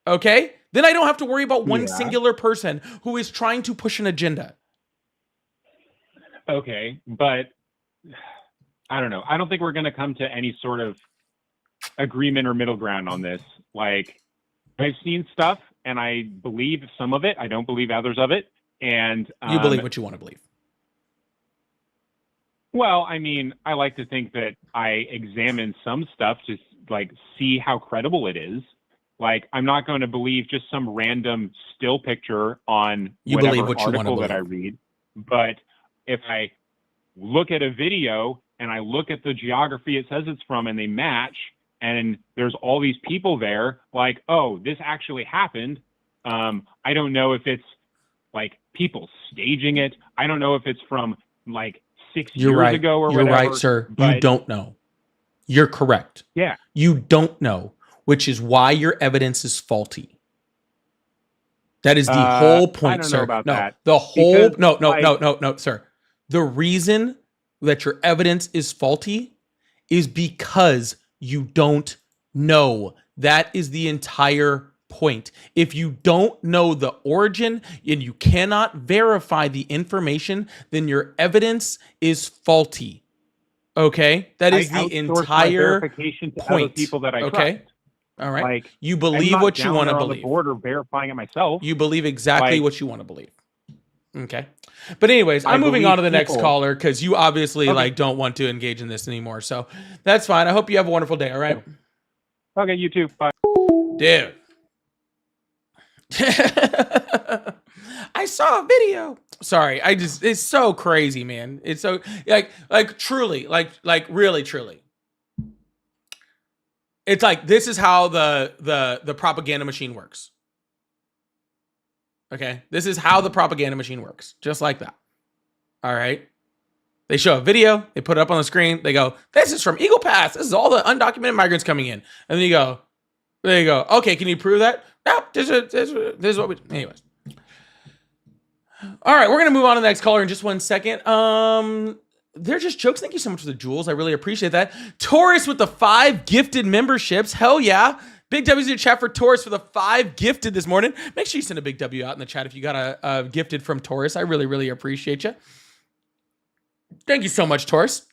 Okay? Then I don't have to worry about one singular person who is trying to push an agenda. Okay, but I don't know. I don't think we're going to come to any sort of agreement or middle ground on this. Like, I've seen stuff and I believe some of it. I don't believe others of it. And You believe what you want to believe. well, I mean, I like to think that I examine some stuff to like see how credible it is. Like, I'm not going to believe just some random still picture on You whatever believe what you wanna article that I believe. read. But if I look at a video and I look at the geography it says it's from and they match, and there's all these people there, like, oh, this actually happened. I don't know if it's like people staging it. I don't know if it's from like 6 You're years right. ago or You're whatever. right, sir. You but- don't know. You're correct. Yeah. You don't know, which is why your evidence is faulty. That is the whole point, I don't sir. know about no, that. the whole Because, no, sir. The reason that your evidence is faulty is because you don't know. That is the entire point. If you don't know the origin and you cannot verify the information, then your evidence is faulty. Okay? That is I the outsource my entire verification to point. other people that I Okay? trust. All right. Like, You I'm believe not what you down want to there on the believe. border verifying it myself. You believe exactly Like- what you want to believe. Okay. But anyways, I'm I moving believe on to the next people- caller because you obviously Okay. like don't want to engage in this anymore. So that's fine. I hope you have a wonderful day. All right. Okay, you too. Bye. Dude. I saw a video. Sorry. It's so crazy, man. It's so like truly, like really, truly. It's like, this is how the propaganda machine works. Okay. This is how the propaganda machine works. Just like that. All right. They show a video, they put it up on the screen, they go, this is from Eagle Pass. This is all the undocumented migrants coming in. And then you go, there you go. Okay, can you prove that? No, this is what we, anyways. All right, we're gonna move on to the next caller in just 1 second. They're just jokes. Thank you so much for the jewels. I really appreciate that. Taurus with the 5 gifted memberships. Hell yeah. Big W's in the chat for Taurus for the 5 gifted this morning. Make sure you send a big W out in the chat if you got a gifted from Taurus. I really, really appreciate you. Thank you so much, Taurus.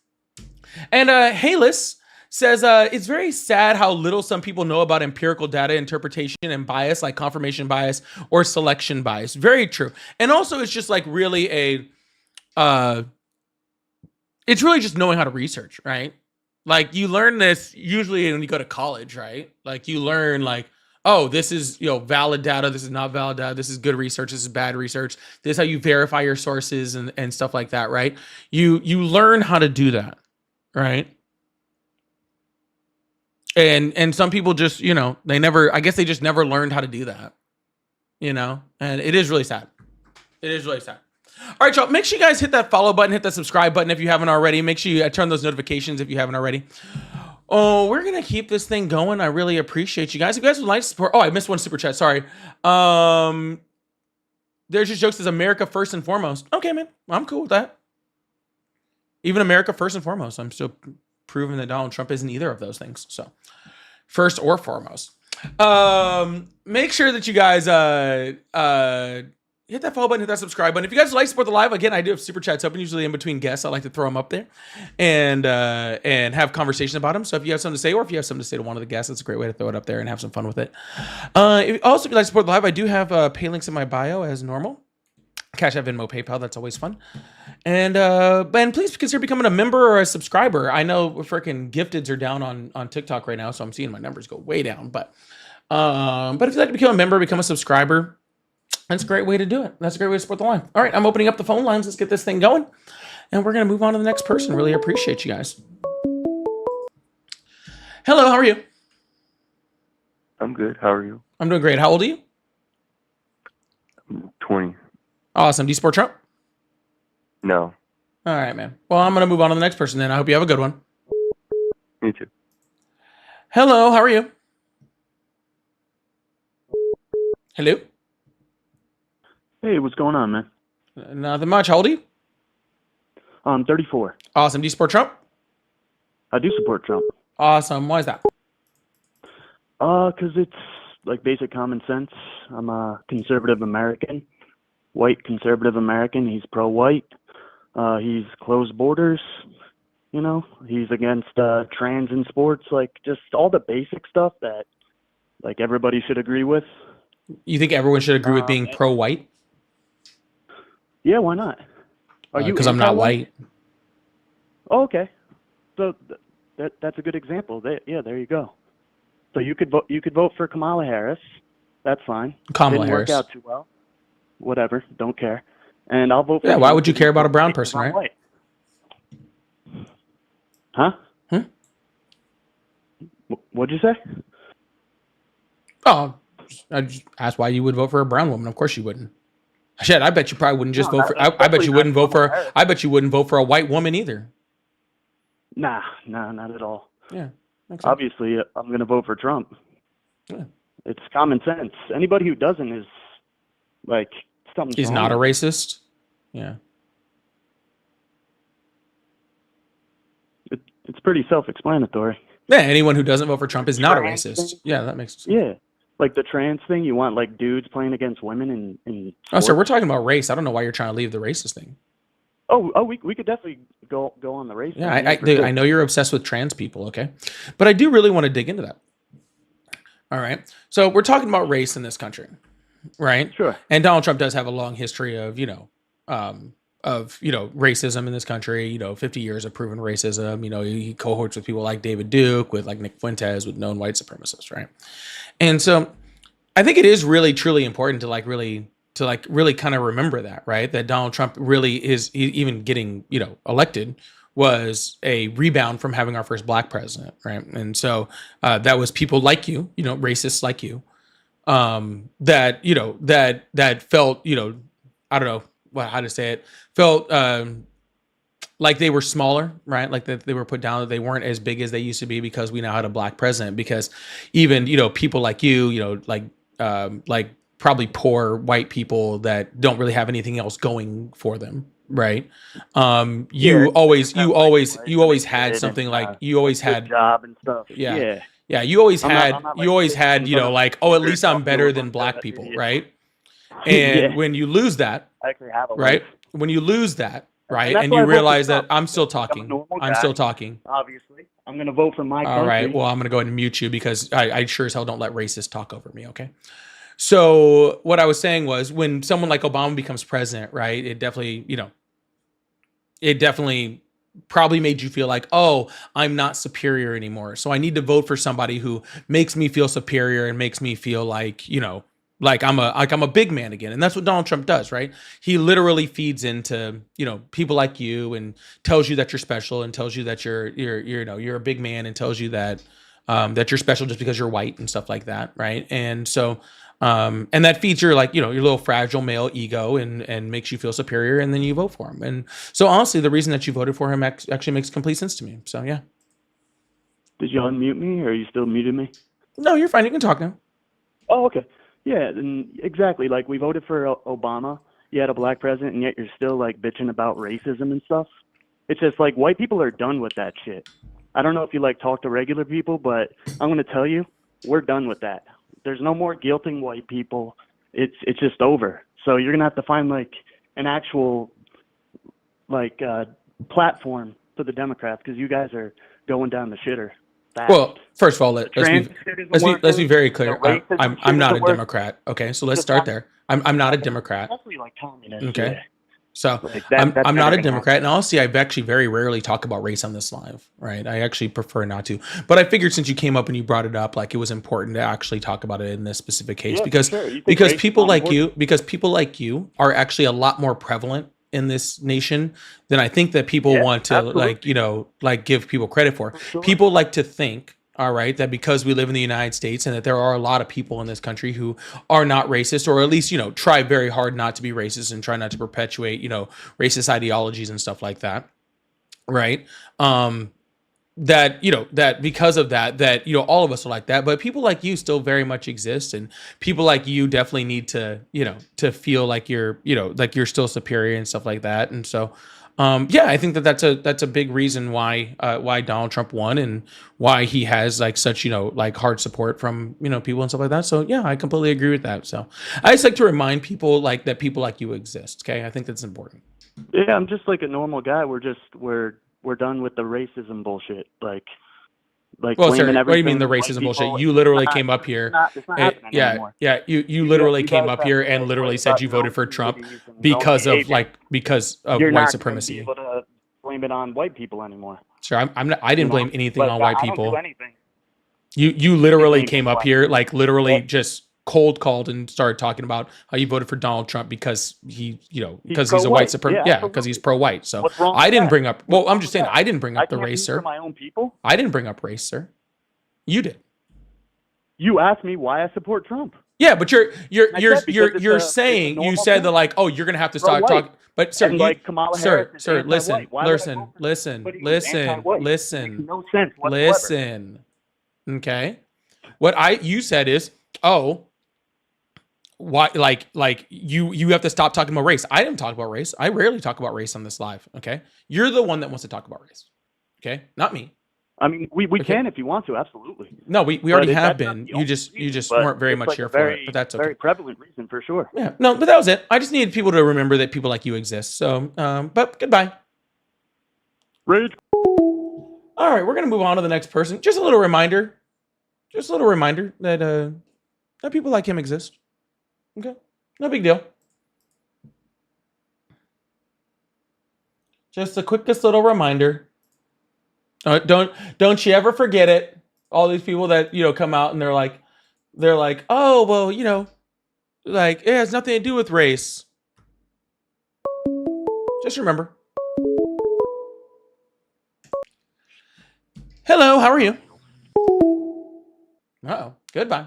And Halis says, it's very sad how little some people know about empirical data interpretation and bias, like confirmation bias or selection bias. Very true. And also, it's just like really it's really just knowing how to research, right? Like, you learn this usually when you go to college, right? Like, you learn like, oh, this is, valid data. This is not valid data. This is good research. This is bad research. This is how you verify your sources and stuff like that, right? You learn how to do that, right? And some people just, I guess they just never learned how to do that, and it is really sad. It is really sad. All right, y'all, make sure you guys hit that follow button, hit that subscribe button if you haven't already. Make sure you turn those notifications if you haven't already. Oh, we're going to keep this thing going. I really appreciate you guys. If you guys would like to support, I missed one super chat. Sorry. There's just jokes as America first and foremost. Okay, man, I'm cool with that. Even America first and foremost. I'm still proving that Donald Trump isn't either of those things. So first or foremost. Make sure that you guys, hit that follow button, hit that subscribe button. If you guys would like to support the live, again, I do have super chats open, usually in between guests. I like to throw them up there and have conversations about them. So if you have something to say, or if you have something to say to one of the guests, that's a great way to throw it up there and have some fun with it. If you like to support the live, I do have pay links in my bio as normal. Cash App, Venmo, PayPal. That's always fun. And please consider becoming a member or a subscriber. I know freaking gifteds are down on TikTok right now, so I'm seeing my numbers go way down. But if you'd like to become a member, become a subscriber, that's a great way to do it. That's a great way to support the line. All right, I'm opening up the phone lines. Let's get this thing going. And we're going to move on to the next person. Really appreciate you guys. Hello, how are you? I'm good. How are you? I'm doing great. How old are you? I'm 20. Awesome. Do you support Trump? No. All right, man. Well, I'm going to move on to the next person then. I hope you have a good one. Me too. Hello, how are you? Hello. Hey, what's going on, man? Nothing much. How old are you? I'm 34. Awesome. Do you support Trump? I do support Trump. Awesome. Why is that? 'Cause it's like basic common sense. I'm a conservative American, white conservative American. He's pro-white. He's closed borders. You know, he's against trans in sports. Like just all the basic stuff that like everybody should agree with. You think everyone should agree with being pro-white? Yeah, why not? Are you? Because I'm not anti-white? white. Oh, okay. So that's a good example. Yeah, there you go. So you could vote. You could vote for Kamala Harris. That's fine. Kamala Didn't Harris. work out too well. Whatever. Don't care. And I'll vote for. Yeah, why you would you because care about a brown because person, I'm right? white. Huh? What'd you say? Oh, I just asked why you would vote for a brown woman. Of course you wouldn't. Shit, I bet you probably wouldn't just No, vote for. that's I bet you definitely wouldn't not vote for. Kamala Harris. I bet you wouldn't vote for a white woman either. Nah, not at all. Yeah, makes sense. Obviously, I'm going to vote for Trump. Yeah. It's common sense. Anybody who doesn't is like something's He's wrong not a with racist. Yeah. it. It's pretty self-explanatory. Yeah, anyone who doesn't vote for Trump is not a Trans racist. thing? Yeah, that makes sense. Yeah, like the trans thing. You want like dudes playing against women in Oh, sir, sports? we're talking about race. I don't know why you're trying to leave the racist thing. We could definitely go on the race. Yeah, thing, dude, for sure. I know you're obsessed with trans people, okay? But I do really want to dig into that. All right. So we're talking about race in this country, right? Sure. And Donald Trump does have a long history of, racism in this country, 50 years of proven racism. He cohorts with people like David Duke, with like Nick Fuentes, with known white supremacists, right? And so I think it is really, truly important to really kind of remember that, right? That Donald Trump really is even getting, elected was a rebound from having our first black president, right? And so that was people like you, racists like you, that felt, I don't know how to say it, felt like they were smaller, right? Like that they were put down, that they weren't as big as they used to be because we now had a black president. Because even, people like you, like probably poor white people that don't really have anything else going for them, right? You always had something like you always had job and stuff. Yeah. Yeah, you always I'm not- had I'm not, you like, always had, thinking about like, oh, at least I'm better than black people, right? And Yeah. when you lose that, I actually have a right? life. When you lose that, right? that's And why you I vote for realize that Trump. I'm still I'm a talking. normal I'm guy. still talking. Obviously, I'm going to vote for my All country. right. Well, I'm going to go ahead and mute you because I sure as hell don't let racists talk over me. Okay. So what I was saying was when someone like Obama becomes president, right? It definitely probably made you feel like, oh, I'm not superior anymore. So I need to vote for somebody who makes me feel superior and makes me feel like, like I'm a big man again. And that's what Donald Trump does, right? He literally feeds into, people like you and tells you that you're special and tells you that you're a big man and tells you that that you're special just because you're white and stuff like that, right? And so and that feeds your your little fragile male ego and makes you feel superior, and then you vote for him. And so honestly, the reason that you voted for him actually makes complete sense to me. So yeah. Did you unmute me, or are you still muted me? No, you're fine. You can talk now. Oh, okay. Yeah, and exactly. Like we voted for Obama. You had a black president, and yet you're still like bitching about racism and stuff. It's just like white people are done with that shit. I don't know if you like talk to regular people, but I'm gonna tell you, we're done with that. There's no more guilting white people. It's just over. So you're gonna have to find like an actual platform for the Democrats because you guys are going down the shitter. Fast. Well, first of all, let's trans be shit isn't let's be working. very clear. The racism shit I'm not a isn't working. Democrat. Okay, so let's Just start not- there. I'm not a Democrat. Especially like communists. Okay. Yeah. So Like I'm that's not never a gonna Democrat, happen. and honestly, I've actually very rarely talk about race on this live, right? I actually prefer not to. But I figured since you came up and you brought it up, like it was important to actually talk about it in this specific case Yeah, because for sure. You think because race is people not like important? you are actually a lot more prevalent in this nation than I think that people Yeah, want to absolutely. give people credit for. sure. People like to think, all right, that because we live in the United States and that there are a lot of people in this country who are not racist, or at least, try very hard not to be racist and try not to perpetuate, racist ideologies and stuff like that. Right. that that because of that all of us are like that, but people like you still very much exist, and people like you definitely need to to feel like you're like you're still superior and stuff like that. And so yeah, I think that's a big reason why Donald Trump won, and why he has like such like hard support from people and stuff like that. So yeah, I completely agree with that. So I just like to remind people like that people like you exist. Okay, I think that's important. Yeah, I'm just like a normal guy. We're done with the racism bullshit. Like Well, sir, blaming what do you mean everything the on white racism people. bullshit? You literally It's not- came up here. It's not happening anymore. Yeah, you literally You came guys up have here to and like literally worry said about you voted for known Trump entities and known because of behavior. because of You're white not going to be supremacy. able to blame it on white people anymore. Sure, I didn't blame anything But on white I don't do people. anything. You literally Anything came up black here people. like literally Yeah. just cold called and started talking about how you voted for Donald Trump because he because he's a pro-white. white supremacist. Yeah, Yeah, because he's pro-white. So What's wrong I with didn't that? bring up. Well, I'm just saying with I didn't bring I up the can't race, be sir. for my own people. I didn't bring up race, sir. You did. You asked me why I support Trump. Yeah, but you're I said because it's a saying you normal said thing. that like, oh, you're gonna have to start Pro-white. talking. But sir, And, like, Kamala Harris is sir, anti-white. listen, Why would I listen, vote for listen, somebody who's listen, anti-white? listen, Makes no sense whatsoever. listen. Okay, what you said is, oh, why like you have to stop talking about race. I didn't talk about race. I rarely talk about race on this live. Okay, you're the one that wants to talk about race. Okay, not me. I mean, we Okay. can if you want to, absolutely. No, we But already that's have not been. the You only just reason, but weren't very it's much like here a for it. But that's okay. Very prevalent reason for sure. Yeah, no, but that was it. I just needed people to remember that people like you exist. So, but goodbye. Rage. All right, we're gonna move on to the next person. Just a little reminder. Just a little reminder that that people like him exist. Okay, no big deal. Just the quickest little reminder. Don't you ever forget it. All these people that come out and they're like, oh well, like it has nothing to do with race. Just remember. Hello, how are you? Uh-oh, goodbye.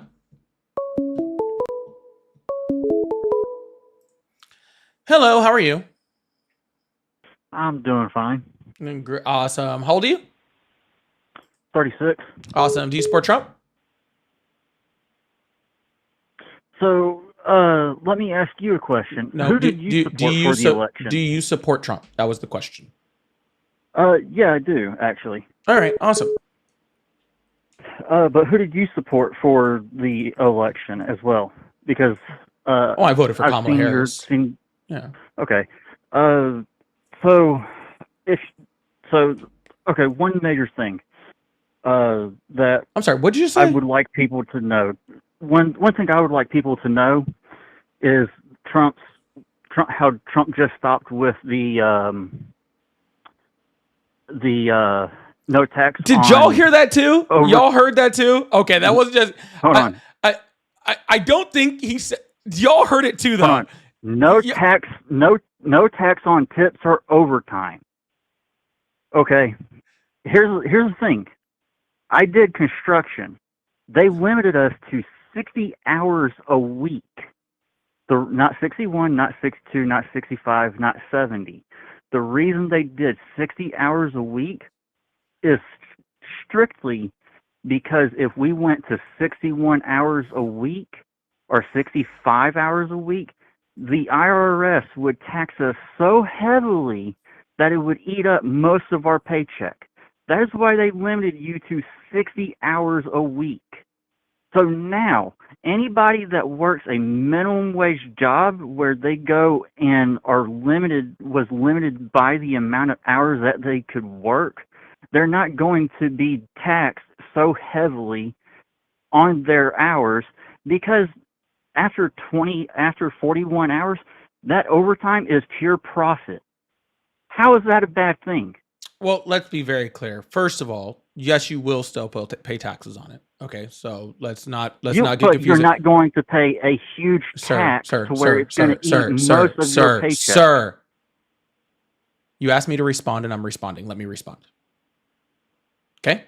Hello, how are you? I'm doing fine. Awesome. How old are you? 36. Awesome. Do you support Trump? So, let me ask you a question. No. Who did you support for the election? Do you support Trump? That was the question. Yeah, I do, actually. All right. Awesome. But who did you support for the election as well? Because Oh, I voted for I've Kamala seen Harris. Yeah. Okay. Okay, one major thing that I'm sorry. What did you I say? would like people to know. One thing I would like people to know is how Trump just stopped with the no tax. Did y'all hear that too? Y'all heard that too? Okay, that wasn't just. Hold on. I don't think he said. Y'all heard it too, though. Hold on. No Yeah. tax. No tax on tips or overtime. Okay. Here's the thing. I did construction. They limited us to 60 hours a week. Not 61, not 62, not 65, not 70. The reason they did 60 hours a week is strictly because if we went to 61 hours a week or 65 hours a week, the IRS would tax us so heavily that it would eat up most of our paycheck. That is why they limited you to 60 hours a week. So now, anybody that works a minimum wage job where they go and was limited by the amount of hours that they could work, they're not going to be taxed so heavily on their hours because after 41 hours, that overtime is pure profit. How is that a bad thing? Well, let's be very clear. First of all, yes, you will still pay taxes on it. Okay, so let's not get But confused. you're not going to pay a huge tax to where it's going to eat most of your paycheck. Sir, you asked me to respond, and I'm responding. Let me respond. Okay.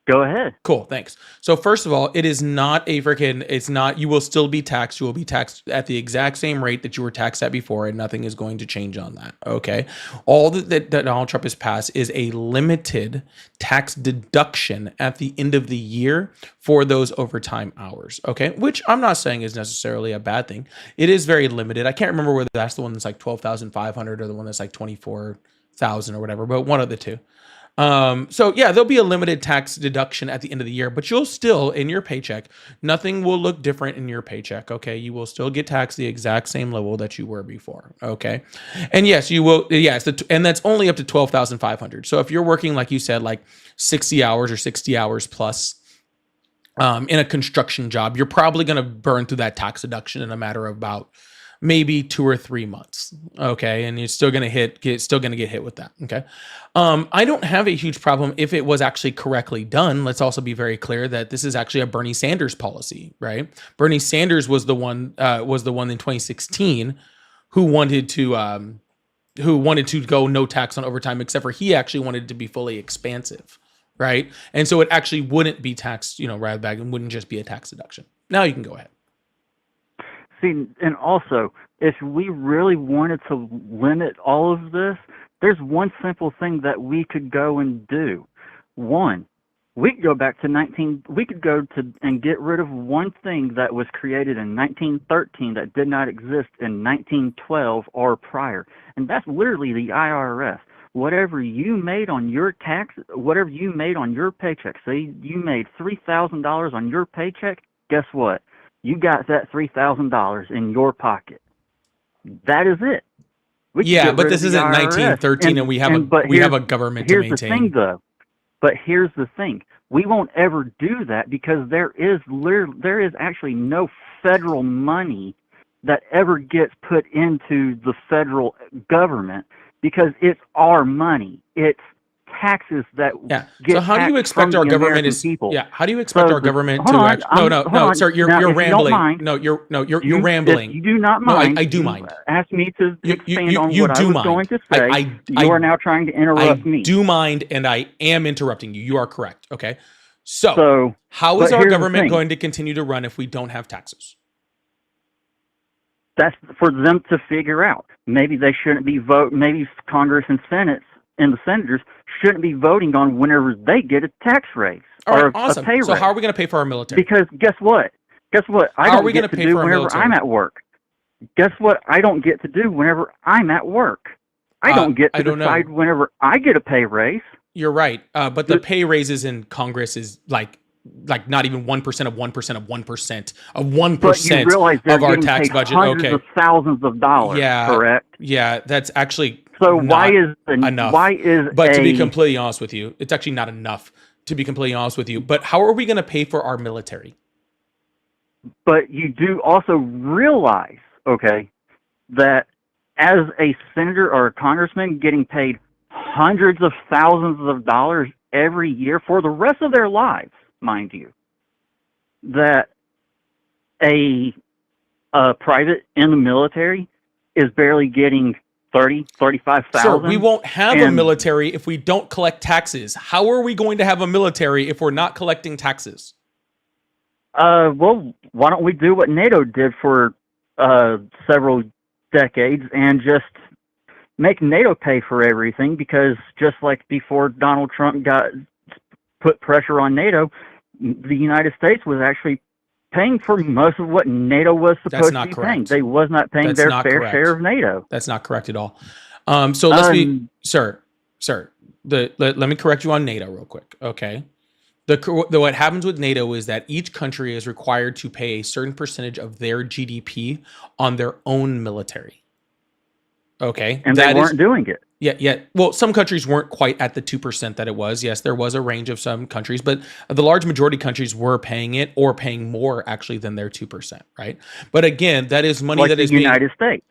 Go ahead. Cool, thanks. So first of all, it is not a freaking, it's not, you will still be taxed. You will be taxed at the exact same rate that you were taxed at before, and nothing is going to change on that, okay? All that Donald Trump has passed is a limited tax deduction at the end of the year for those overtime hours, okay? Which I'm not saying is necessarily a bad thing. It is very limited. I can't remember whether that's the one that's like 12,500 or the one that's like 24,000 or whatever, but one of the two. So yeah, there'll be a limited tax deduction at the end of the year, but you'll still, in your paycheck, nothing will look different in your paycheck. Okay. You will still get taxed the exact same level that you were before. Okay. And yes, you will. Yes. And that's only up to 12,500. So if you're working, like you said, like 60 hours or 60 hours plus, in a construction job, you're probably going to burn through that tax deduction in a matter of about maybe 2 or 3 months. Okay. And you're still going to get hit with that. Okay. I don't have a huge problem if it was actually correctly done. Let's also be very clear that this is actually a Bernie Sanders policy, right? Bernie Sanders was the one in 2016 who wanted to go no tax on overtime, except for he actually wanted it to be fully expansive. Right. And so it actually wouldn't be taxed, right back, and wouldn't just be a tax deduction. Now you can go ahead. See, and also, if we really wanted to limit all of this, there's one simple thing that we could go and do. One, we could go back to and get rid of one thing that was created in 1913 that did not exist in 1912 or prior. And that's literally the IRS. Whatever you made on your paycheck, say you made $3,000 on your paycheck, guess what? You got that $3,000 in your pocket. That is it. Yeah, but this isn't 1913, and we have a government to maintain. Here's the thing, though. But here's the thing: we won't ever do that because there is actually no federal money that ever gets put into the federal government because it's our money. It's taxes that get so how do you expect our government is people. Yeah, how do you expect our government to actually no sir, you're rambling. You're rambling. You do not mind. No, I do mind. Ask me to expand on you what I was going to say. You are now trying to interrupt me. I do mind, and I am interrupting you. You are correct. Okay. So how is our government going to continue to run if we don't have taxes? That's for them to figure out. Maybe they shouldn't be maybe Congress and Senate and the senators shouldn't be voting on whenever they get a tax raise or awesome. a pay raise. So how are we going to pay for our military? Because guess what? I don't get to do whenever I'm at work. Guess what? I don't get to do whenever I'm at work. I don't get to decide whenever I get a pay raise. You're right. But the pay raises in Congress is like not even 1% of 1% of 1% of 1% of our tax budget. Hundreds of thousands of dollars. Yeah. Correct. Yeah. That's actually so not enough. But to be completely honest with you, it's actually not enough, to be completely honest with you. But how are we going to pay for our military? But you do also realize, okay, that as a senator or a congressman getting paid hundreds of thousands of dollars every year for the rest of their lives, mind you, that a private in the military is barely getting 35,000. Sir, we won't have a military if we don't collect taxes. How are we going to have a military if we're not collecting taxes? Well, why don't we do what NATO did for several decades and just make NATO pay for everything? Because just like before Donald Trump put pressure on NATO, the United States was actually paying for most of what NATO was supposed to be paying. They was not paying their fair share of NATO. That's not correct at all. So let's be, sir. Let me correct you on NATO real quick. Okay. What happens with NATO is that each country is required to pay a certain percentage of their GDP on their own military. Okay. And they weren't doing it. Yeah. Well, some countries weren't quite at the 2% that it was. Yes, there was a range of some countries, but the large majority of countries were paying it or paying more actually than their 2%, right? But again, that is money that is the United States.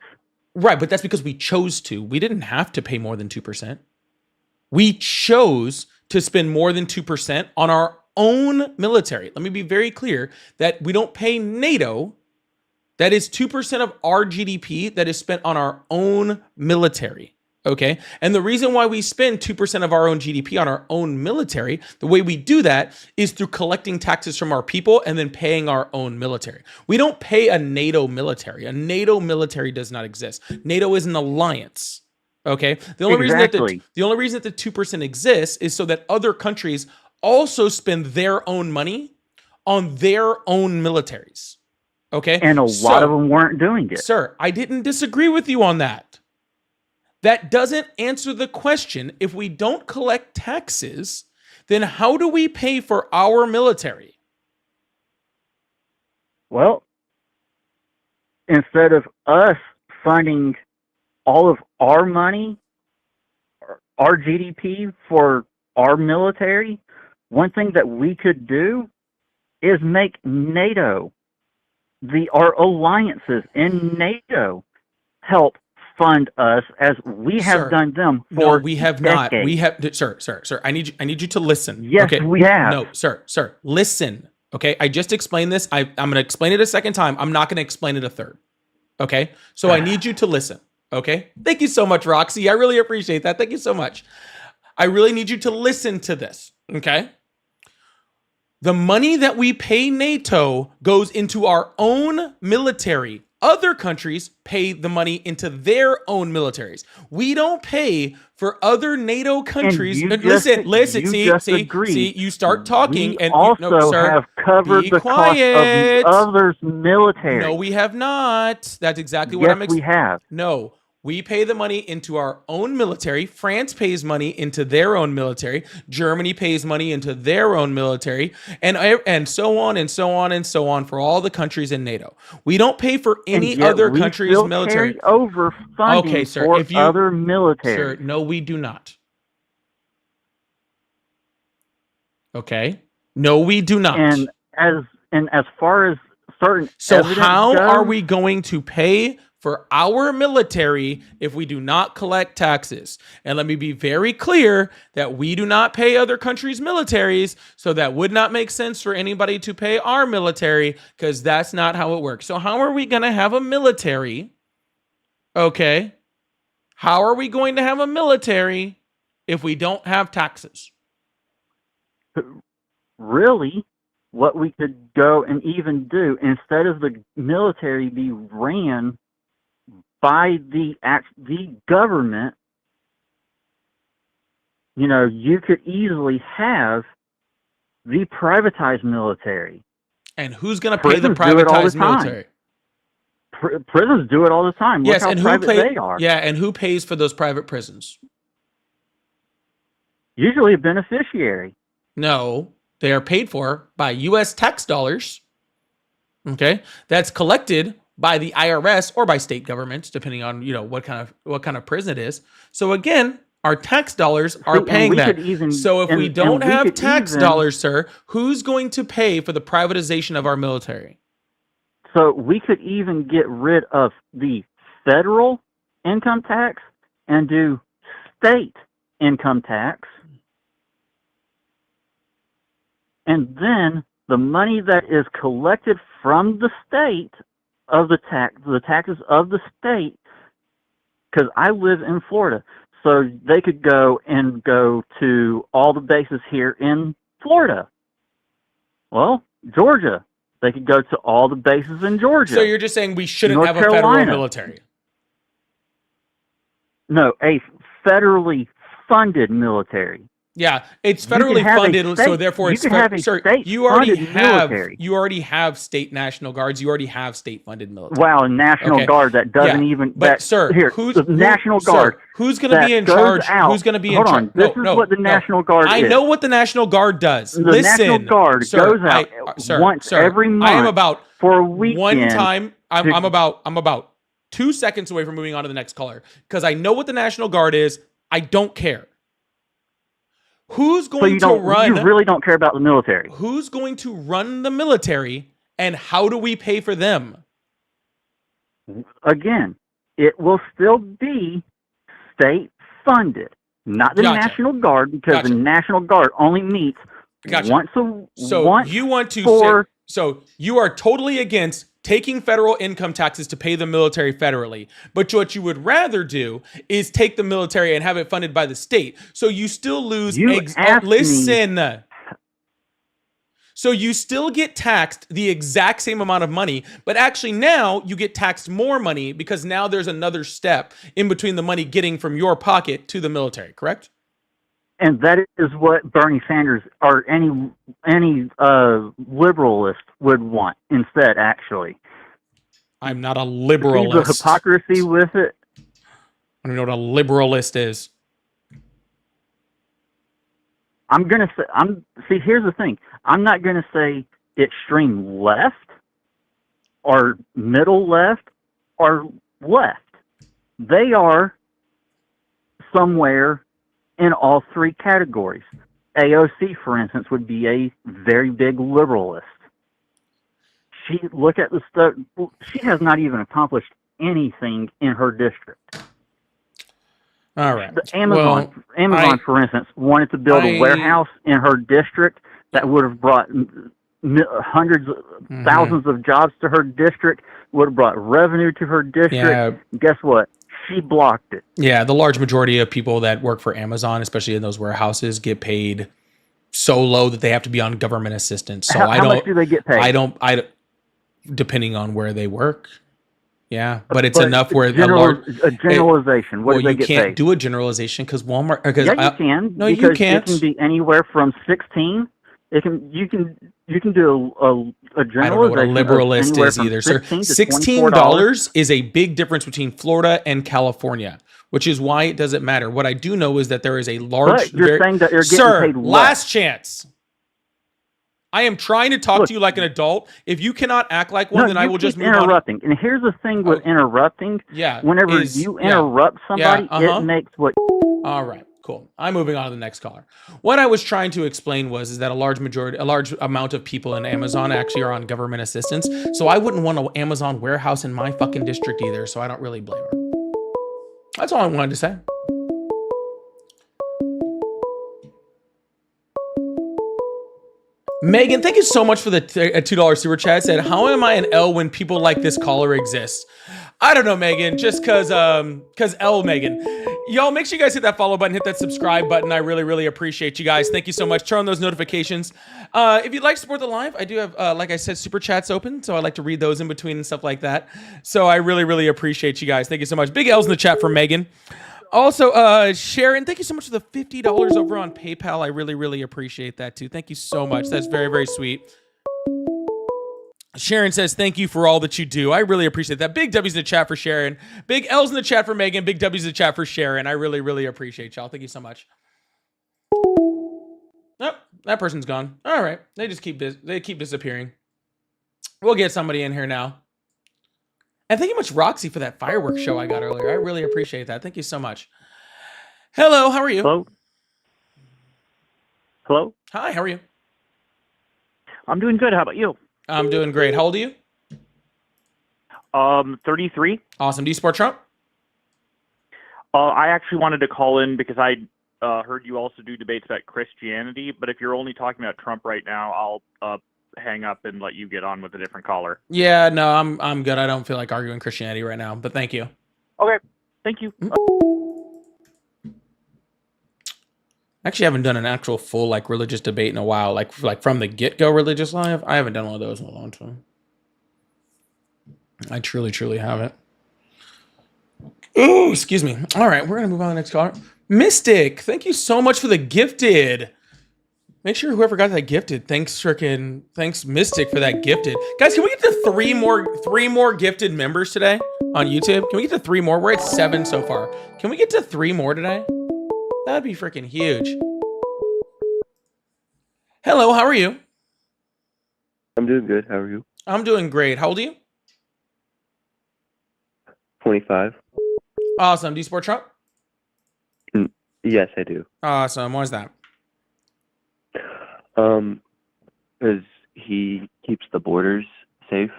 Right, but that's because we chose to. We didn't have to pay more than 2%. We chose to spend more than 2% on our own military. Let me be very clear that we don't pay NATO. That is 2% of our GDP that is spent on our own military. Okay. And the reason why we spend 2% of our own GDP on our own military, the way we do that is through collecting taxes from our people and then paying our own military. We don't pay a NATO military. A NATO military does not exist. NATO is an alliance. Okay. The only reason that the 2% exists is so that other countries also spend their own money on their own militaries. Okay. And a lot of them weren't doing it. Sir, I didn't disagree with you on that. That doesn't answer the question. If we don't collect taxes, then how do we pay for our military? Well, instead of us funding all of our money, our GDP for our military, one thing that we could do is make NATO, our alliances in NATO, help fund us as we have done them for No, we have decades. not. We have, sir. I need you to listen. Yes, okay? we have. No, sir. Listen. Okay, I just explained this. I'm going to explain it a second time. I'm not going to explain it a third. Okay, so I need you to listen. Okay, thank you so much, Roxy. I really appreciate that. Thank you so much. I really need you to listen to this. Okay. The money that we pay NATO goes into our own military. Other countries pay the money into their own militaries. We don't pay for other NATO countries. Listen. See, you start talking, we and also have covered the cost of others' military. No, we have not. That's exactly what we have. No. We pay the money into our own military. France pays money into their own military. Germany pays money into their own military, and so on and so on and so on for all the countries in NATO. We don't pay for any other country's military. Carry over funding for other military. Sir, no, we do not. Okay, no, we do not. And as far as certain, so how are we going to pay for our military if we do not collect taxes? And let me be very clear that we do not pay other countries' militaries, so that would not make sense for anybody to pay our military, because that's not how it works. So how are we going to have a military? Okay. How are we going to have a military if we don't have taxes? Really, what we could go and even do, instead of the military be ran by the government, you could easily have the privatized military. And who's going to pay the privatized military? Prisons do it all the time. Yes, Look how and private they are. Yeah, and who pays for those private prisons? Usually a beneficiary. No, they are paid for by U.S. tax dollars. Okay, that's collected by the IRS or by state governments, depending on what kind of prison it is. So again, our tax dollars are paying that. So if we don't have tax dollars, sir, who's going to pay for the privatization of our military? So we could even get rid of the federal income tax and do state income tax. And then the money that is collected from the state of the taxes of the state, because I live in Florida, so they could go to all the bases here in Florida. Well, Georgia, they could go to all the bases in Georgia. So you're just saying we shouldn't North have a federal Carolina. military? No, a federally funded military. Yeah, it's federally funded, so therefore it's sir, you already have state National Guards, you already have state funded military. Wow, National Guard that doesn't even. But sir, National Guard? Who's going to be in charge? Who's going to be in charge? This is what the National Guard is. I know what the National Guard does. The National Guard goes out once every month. I am about for a weekend. One time. I'm about 2 seconds away from moving on to the next caller, because I know what the National Guard is. I don't care. Who's going to run? You really don't care about the military. Who's going to run the military, and how do we pay for them? Again, it will still be state funded, not the National Guard, because the National Guard only meets once a So you want to so you are totally against taking federal income taxes to pay the military federally. But what you would rather do is take the military and have it funded by the state. So you still lose. You asked me- Listen. So you still get taxed the exact same amount of money, but actually now you get taxed more money because now there's another step in between the money getting from your pocket to the military, correct? And that is what Bernie Sanders or any liberalist would want instead, actually. I'm not a See the liberalist. hypocrisy with it? I don't know what a liberalist is. I'm gonna say here's the thing. I'm not gonna say extreme left or middle left or left. They are somewhere in all three categories. AOC, for instance, would be a very big liberalist. Look at the stuff. She has not even accomplished anything in her district. All right. The Amazon, for instance, wanted to build a warehouse in her district that would have brought hundreds, thousands of jobs to her district, would have brought revenue to her district. Yeah. Guess what? She blocked it. Yeah, the large majority of people that work for Amazon, especially in those warehouses, get paid so low that they have to be on government assistance. So How much do they get paid? I don't, depending on where they work. Yeah, but it's enough where a generalization. What do they get paid? You can't do a generalization because Walmart. Because yeah, you can. No, because you can't. It can be anywhere from 16. You can do a generalization. I don't know what a liberalist is either, sir. $16 is a big difference between Florida and California, which is why it doesn't matter. What I do know is that there is a large. But you're saying that you're getting paid less. Last chance. I am trying to talk to you like an adult. If you cannot act like one, then I will just move interrupting. And here's the thing with interrupting. Yeah. Whenever you interrupt somebody, it makes what. All right. Cool. I'm moving on to the next caller. What I was trying to explain is that a large amount of people in Amazon actually are on government assistance. So I wouldn't want an Amazon warehouse in my fucking district either. So I don't really blame her. That's all I wanted to say. Megan, thank you so much for the $2 super chat. It said, how am I an L when people like this caller exist? I don't know, Megan, just because L, Megan. Y'all, make sure you guys hit that follow button, hit that subscribe button. I really, really appreciate you guys. Thank you so much. Turn on those notifications. If you'd like to support the live, I do have, like I said, super chats open. So I like to read those in between and stuff like that. So I really, really appreciate you guys. Thank you so much. Big L's in the chat for Megan. Also, Sharon, thank you so much for the $50 over on PayPal. I really, really appreciate that too. Thank you so much. That's very, very sweet. Sharon says, thank you for all that you do. I really appreciate that. Big W's in the chat for Sharon. Big L's in the chat for Megan. Big W's in the chat for Sharon. I really, really appreciate y'all. Thank you so much. Oh, that person's gone. All right. They just keep disappearing. We'll get somebody in here now. And thank you much, Roxy, for that fireworks show I got earlier. I really appreciate that. Thank you so much. Hello, how are you? Hello? Hello? Hi, how are you? I'm doing good. How about you? I'm doing great. How old are you? 33. Awesome. Do you support Trump? I actually wanted to call in because I heard you also do debates about Christianity, but if you're only talking about Trump right now, I'll hang up and let you get on with a different caller. Yeah, no, I'm good. I don't feel like arguing Christianity right now, but thank you. Okay. Thank you. Actually, I haven't done an actual full like religious debate in a while, like from the get-go religious live. I haven't done one of those in a long time. I truly, truly haven't. Oh, excuse me. All right, we're gonna move on to the next caller. Mystic, thank you so much for the gifted. Make sure whoever got that gifted, thanks Mystic for that gifted. Guys, can we get to three more gifted members today on YouTube? Can we get to 3 more? We're at 7 so far. Can we get to 3 more today? That'd be freaking huge. Hello, how are you? I'm doing good. How are you? I'm doing great. How old are you? 25. Awesome. Do you support Trump? Yes, I do. Awesome. Why is that? Because he keeps the borders safe.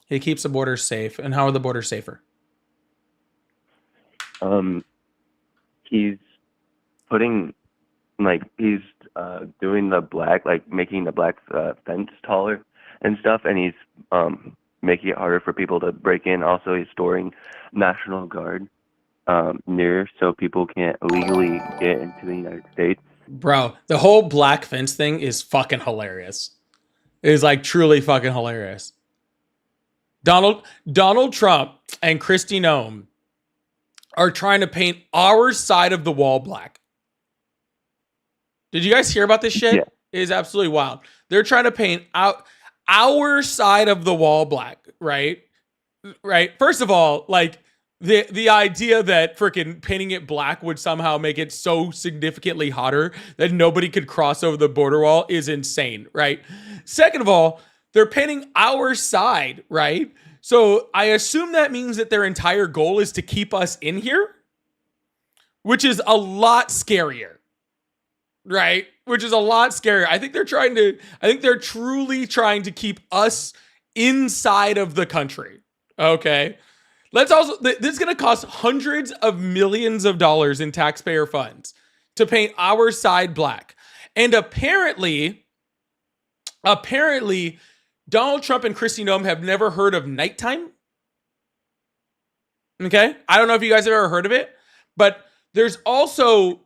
He keeps the borders safe. And how are the borders safer? He's putting, he's doing the black, making the black fence taller and stuff, and he's making it harder for people to break in. Also, he's storing National Guard near so people can't illegally get into the United States. Bro, the whole black fence thing is fucking hilarious. It is like truly fucking hilarious. Donald Trump and Kristi Noem are trying to paint our side of the wall black. Did you guys hear about this shit? Yeah. It is absolutely wild. They're trying to paint out our side of the wall black, right? Right. First of all, like the idea that freaking painting it black would somehow make it so significantly hotter that nobody could cross over the border wall is insane, right? Second of all, they're painting our side, right? So I assume that means that their entire goal is to keep us in here, which is a lot scarier, right? Which is a lot scarier. I think they're truly trying to keep us inside of the country. Okay. This is going to cost hundreds of millions of dollars in taxpayer funds to paint our side black. And apparently, Donald Trump and Kristi Noem have never heard of nighttime. Okay? I don't know if you guys have ever heard of it, but there's also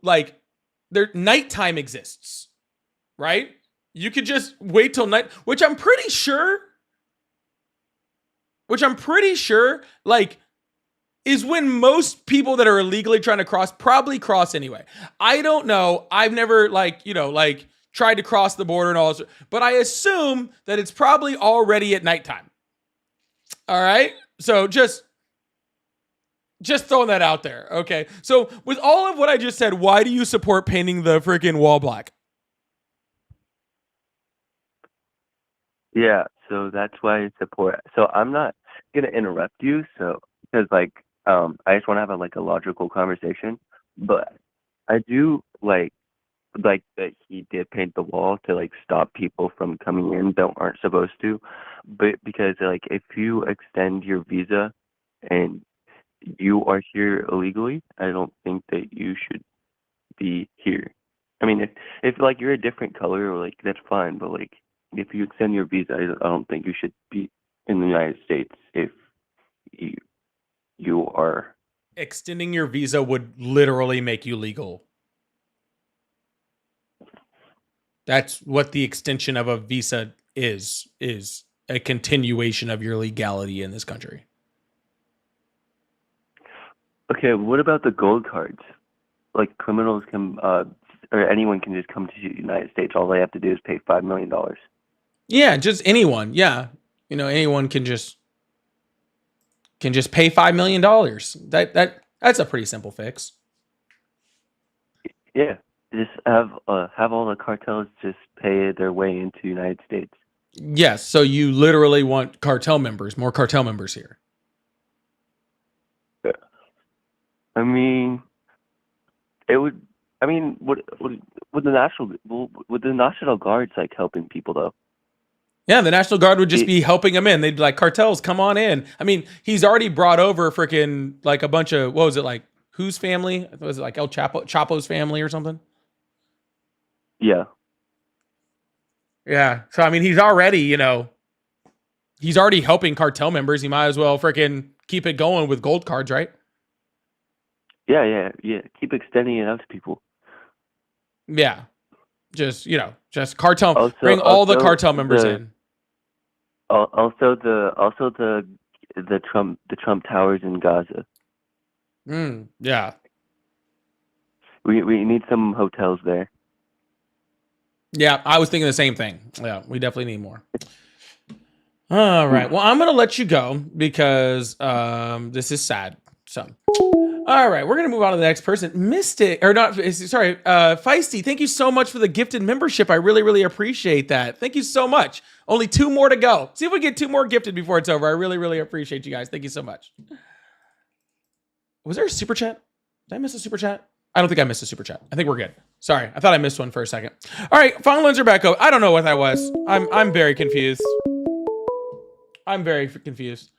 nighttime exists, right? You could just wait till night, which I'm pretty sure like is when most people that are illegally trying to cross probably cross anyway. I don't know. I've never tried to cross the border and all this, but I assume that it's probably already at nighttime. All right? So just throwing that out there. Okay. So with all of what I just said, why do you support painting the freaking wall black? Yeah, so that's why I support. So I'm not gonna interrupt you, so because I just want to have a logical conversation, but I do like that he did paint the wall to stop people from coming in that aren't supposed to, but because if you extend your visa and you are here illegally, I don't think that you should be here. I mean, if you're a different color, that's fine, but if you extend your visa, I don't think you should be in the United States if you are. Extending your visa would literally make you legal. That's what the extension of a visa is a continuation of your legality in this country. Okay, what about the gold cards? Criminals can, or anyone can just come to the United States. All they have to do is pay $5 million. Yeah, just anyone. Yeah. Anyone can just pay $5 million. That's a pretty simple fix. Yeah, just have all the cartels just pay their way into the United States. Yes, so you literally want more cartel members here. Yeah. I mean, it would. I mean, would the National Guard's helping people though? Yeah, the National Guard would just be helping them in. They'd be like, cartels, come on in. I mean, he's already brought over freaking a bunch of, what was it, whose family? Was it El Chapo's family or something? Yeah. Yeah. So, I mean, he's already helping cartel members. He might as well freaking keep it going with gold cards, right? Yeah. Keep extending it out to people. Yeah. Just cartel, bring all the cartel members in. Also the Trump Towers in Gaza. Yeah. We need some hotels there. Yeah, I was thinking the same thing. Yeah, we definitely need more. All right. Well, I'm going to let you go because this is sad. So, all right, we're going to move on to the next person. Feisty, thank you so much for the gifted membership. I really, really appreciate that. Thank you so much. Only 2 more to go. See if we get 2 more gifted before it's over. I really, really appreciate you guys. Thank you so much. Was there a super chat? Did I miss a super chat? I don't think I missed a super chat. I think we're good. Sorry, I thought I missed one for a second. All right, final ones are back up. I don't know what that was. I'm very confused. I'm very confused.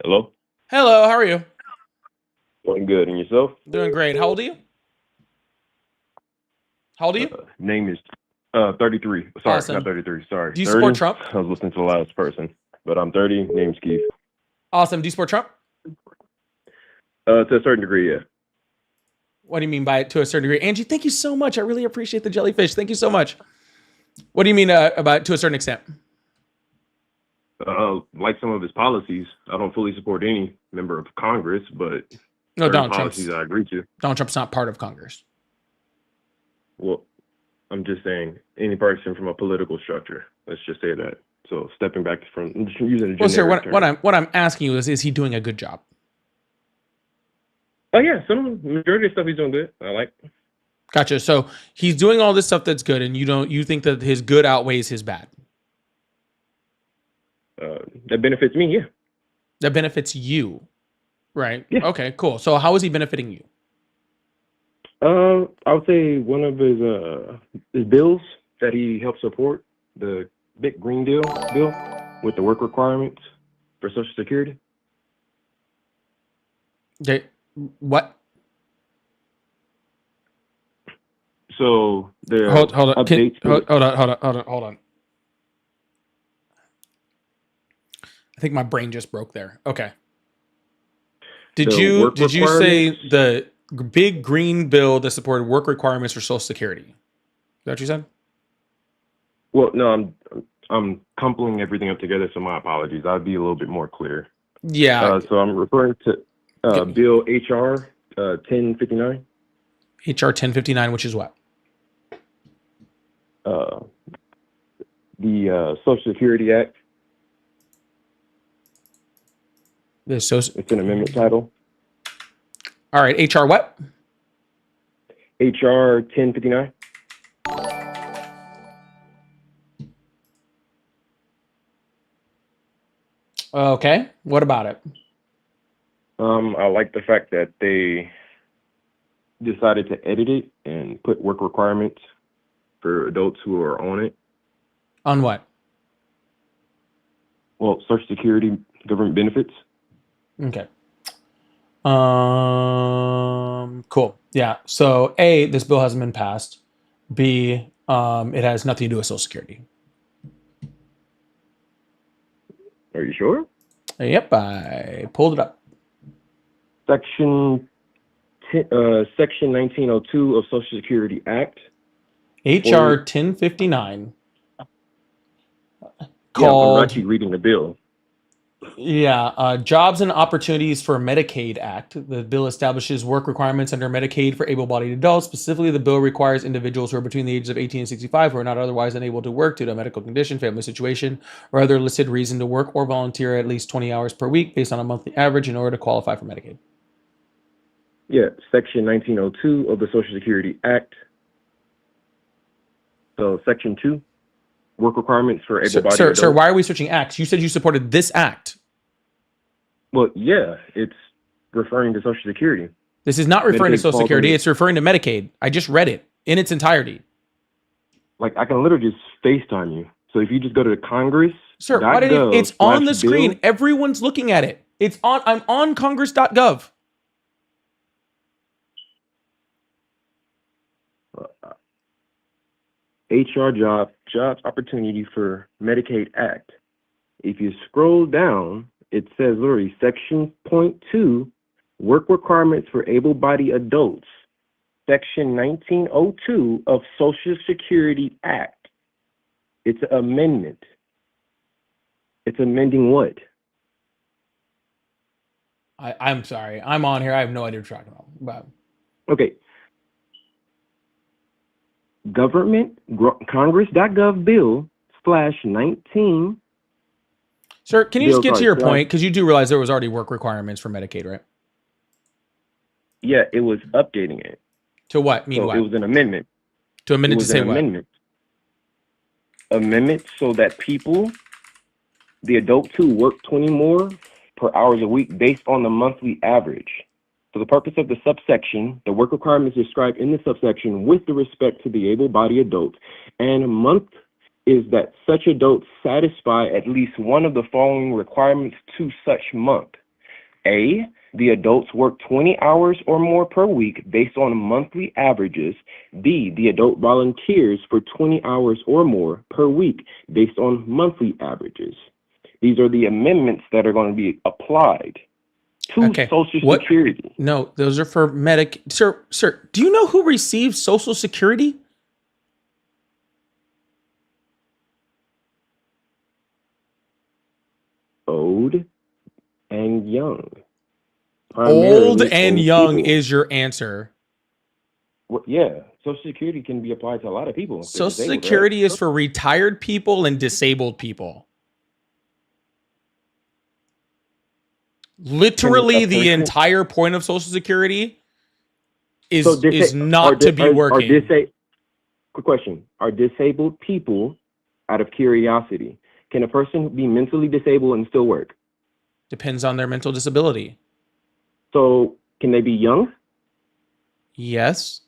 Hello? Hello, how are you? Doing good. And yourself? Doing great. How old are you? Name is 33. Sorry, Awesome. not 33. Sorry. Do you 30. support Trump? I was listening to the last person, but I'm 30. Name's Keith. Awesome. Do you support Trump? To a certain degree, yeah. What do you mean by it to a certain degree? Angie, thank you so much. I really appreciate the jellyfish. Thank you so much. What do you mean about to a certain extent? Like some of his policies, I don't fully support any member of Congress, but No, certain Donald policies Trump's I agree to. Donald Trump's not part of Congress. Well, I'm just saying any person from a political structure. Let's just say that. So stepping back from just using a generic Well, sir, term. what I'm asking you is he doing a good job? Oh yeah, some majority of stuff he's doing good. I like. Gotcha. So he's doing all this stuff that's good, and you think that his good outweighs his bad. That benefits me. Yeah. That benefits you, right? Yeah. Okay, cool. So how is he benefiting you? I would say one of his bills that he helped support, the big green bill with the work requirements for Social Security. Okay, what? So the Hold on. updates. Hold on. I think my brain just broke there. Okay. Did The you work say requirements? the big green bill that supported work requirements for Social Security? Is that what you said? Well, no, I'm coupling everything up together, so my apologies. I'll be a little bit more clear. Yeah. So I'm referring to Bill HR 1059. HR 1059, which is what? The Social Security Act. It's an amendment title. All right, HR what? HR 1059. Okay. What about it? I like the fact that they decided to edit it and put work requirements for adults who are on it. On what? Well, Social Security, government benefits. Okay. Cool. Yeah. So A, this bill hasn't been passed. B, it has nothing to do with Social Security. Are you sure? Yep, I pulled it up. Section 1902 of Social Security Act. HR 1059. I'm Called actually reading the bill. Jobs and Opportunities for Medicaid Act. The bill establishes work requirements under Medicaid for able-bodied adults. Specifically, the bill requires individuals who are between the ages of 18 and 65 who are not otherwise unable to work due to a medical condition, family situation, or other listed reason to work or volunteer at least 20 hours per week based on a monthly average in order to qualify for Medicaid. Yeah, Section 1902 of the Social Security Act. So Section 2, work requirements for able-bodied adults. Sir, why are we switching acts? You said you supported this act. Well, yeah, it's referring to Social Security. This is not referring to Medicaid Social falls Security. under- It's referring to Medicaid. I just read it in its entirety. Like, I can literally just FaceTime you. So if you just go to Congress. Sir, why did it's on the screen. Everyone's looking at it. I'm on congress.gov. HR Jobs Opportunity for Medicaid Act. If you scroll down, it says literally Section .2, work requirements for able-bodied adults. Section 1902 of Social Security Act. It's an amendment. It's amending what? I'm sorry. I'm on here. I have no idea what you're talking about. But Okay. Congress.gov bill /19. sir, can you just get to your Sorry. point? Because you do realize there was already work requirements for Medicaid, right? Yeah, it was updating it. To what? Mean So what? it was an amendment. To amend it to was say an what? Amendment so that people, the adults who work 20 more per hours a week based on the monthly average. For the purpose of the subsection, the work requirements described in the subsection with the respect to the able-bodied adult, and month is that such adults satisfy at least one of the following requirements to such month. A, the adults work 20 hours or more per week based on monthly averages. B, the adult volunteers for 20 hours or more per week based on monthly averages. These are the amendments that are going to be applied to Okay. Social What- Security. No, those are for Sir, do you know who receives Social Security? Old and young. Old Primarily and old young people. is your answer. Well, yeah, Social Security can be applied to a lot of people. if they're Social disabled, right? Security is for retired people and disabled people. Literally, a the person- entire point of Social Security is So disa- is not are to di- be are- are working. Quick question. Are disabled people, out of curiosity, can a person be mentally disabled and still work? Depends on their mental disability. So can they be young? Yes.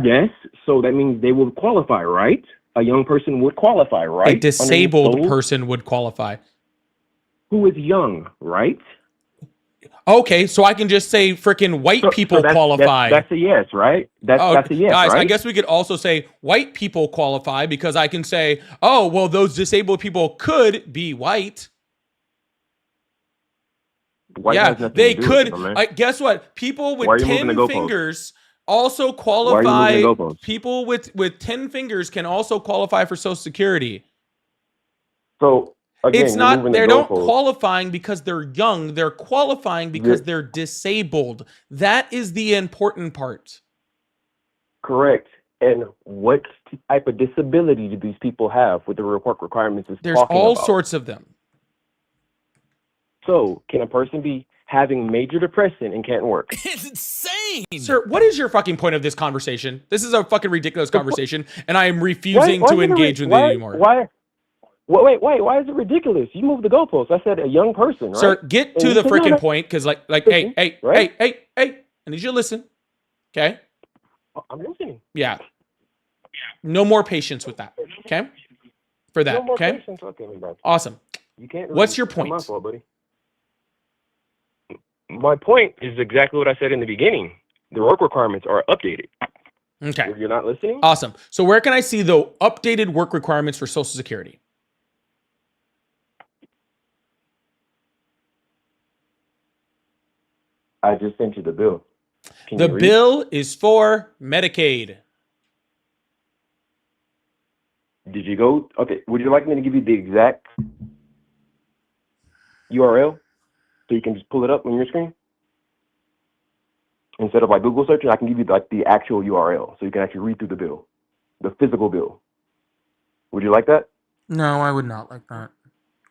Yes. So that means they will qualify, right? A young person would qualify, right? A disabled Underneath old, person would qualify. who is young, right? Okay, so I can just say freaking white So people that's- qualify. That's a yes, right? That's a yes, guys, right? I guess we could also say white people qualify because I can say, oh, well, those disabled people could be white. White yeah, has nothing they to do with could. it, my man. Guess what? People Why are with you moving 10 the goalposts? fingers also Why are you qualify. moving the goalposts? People with 10 fingers can also qualify for Social Security. So again, It's you're not, moving the they're not goalposts. qualifying because they're young. They're qualifying because You're- they're disabled. That is the important part. Correct. And what type of disability do these people have with the work requirements is There's talking all about? sorts of them. So can a person be having major depression and can't work? It's insane. Sir, what is your fucking point of this conversation? This is a fucking ridiculous conversation, and I am refusing Why to is it engage with it why, anymore. Wait, why is it ridiculous? You moved the goalposts. I said a young person, right? Sir, get And to you the said, no, freaking no. point, because hey, Listen, hey, right? hey, I need you to listen. Okay? I'm listening. Yeah. No more patience with that. Okay? For that. No more Okay? patience. Okay, bro. Awesome. You can't. What's read. your It's not my point? fault, buddy. My point is exactly what I said in the beginning. The work requirements are updated. Okay. If you're not listening, Awesome. So where can I see the updated work requirements for Social Security? I just sent you the bill. Can The you read? bill is for Medicaid. Did you go? Okay. Would you like me to give you the exact URL so you can just pull it up on your screen instead of like Google searching? I can give you like the actual URL so you can actually read through the bill, the physical bill. Would you like that? No, I would not like that.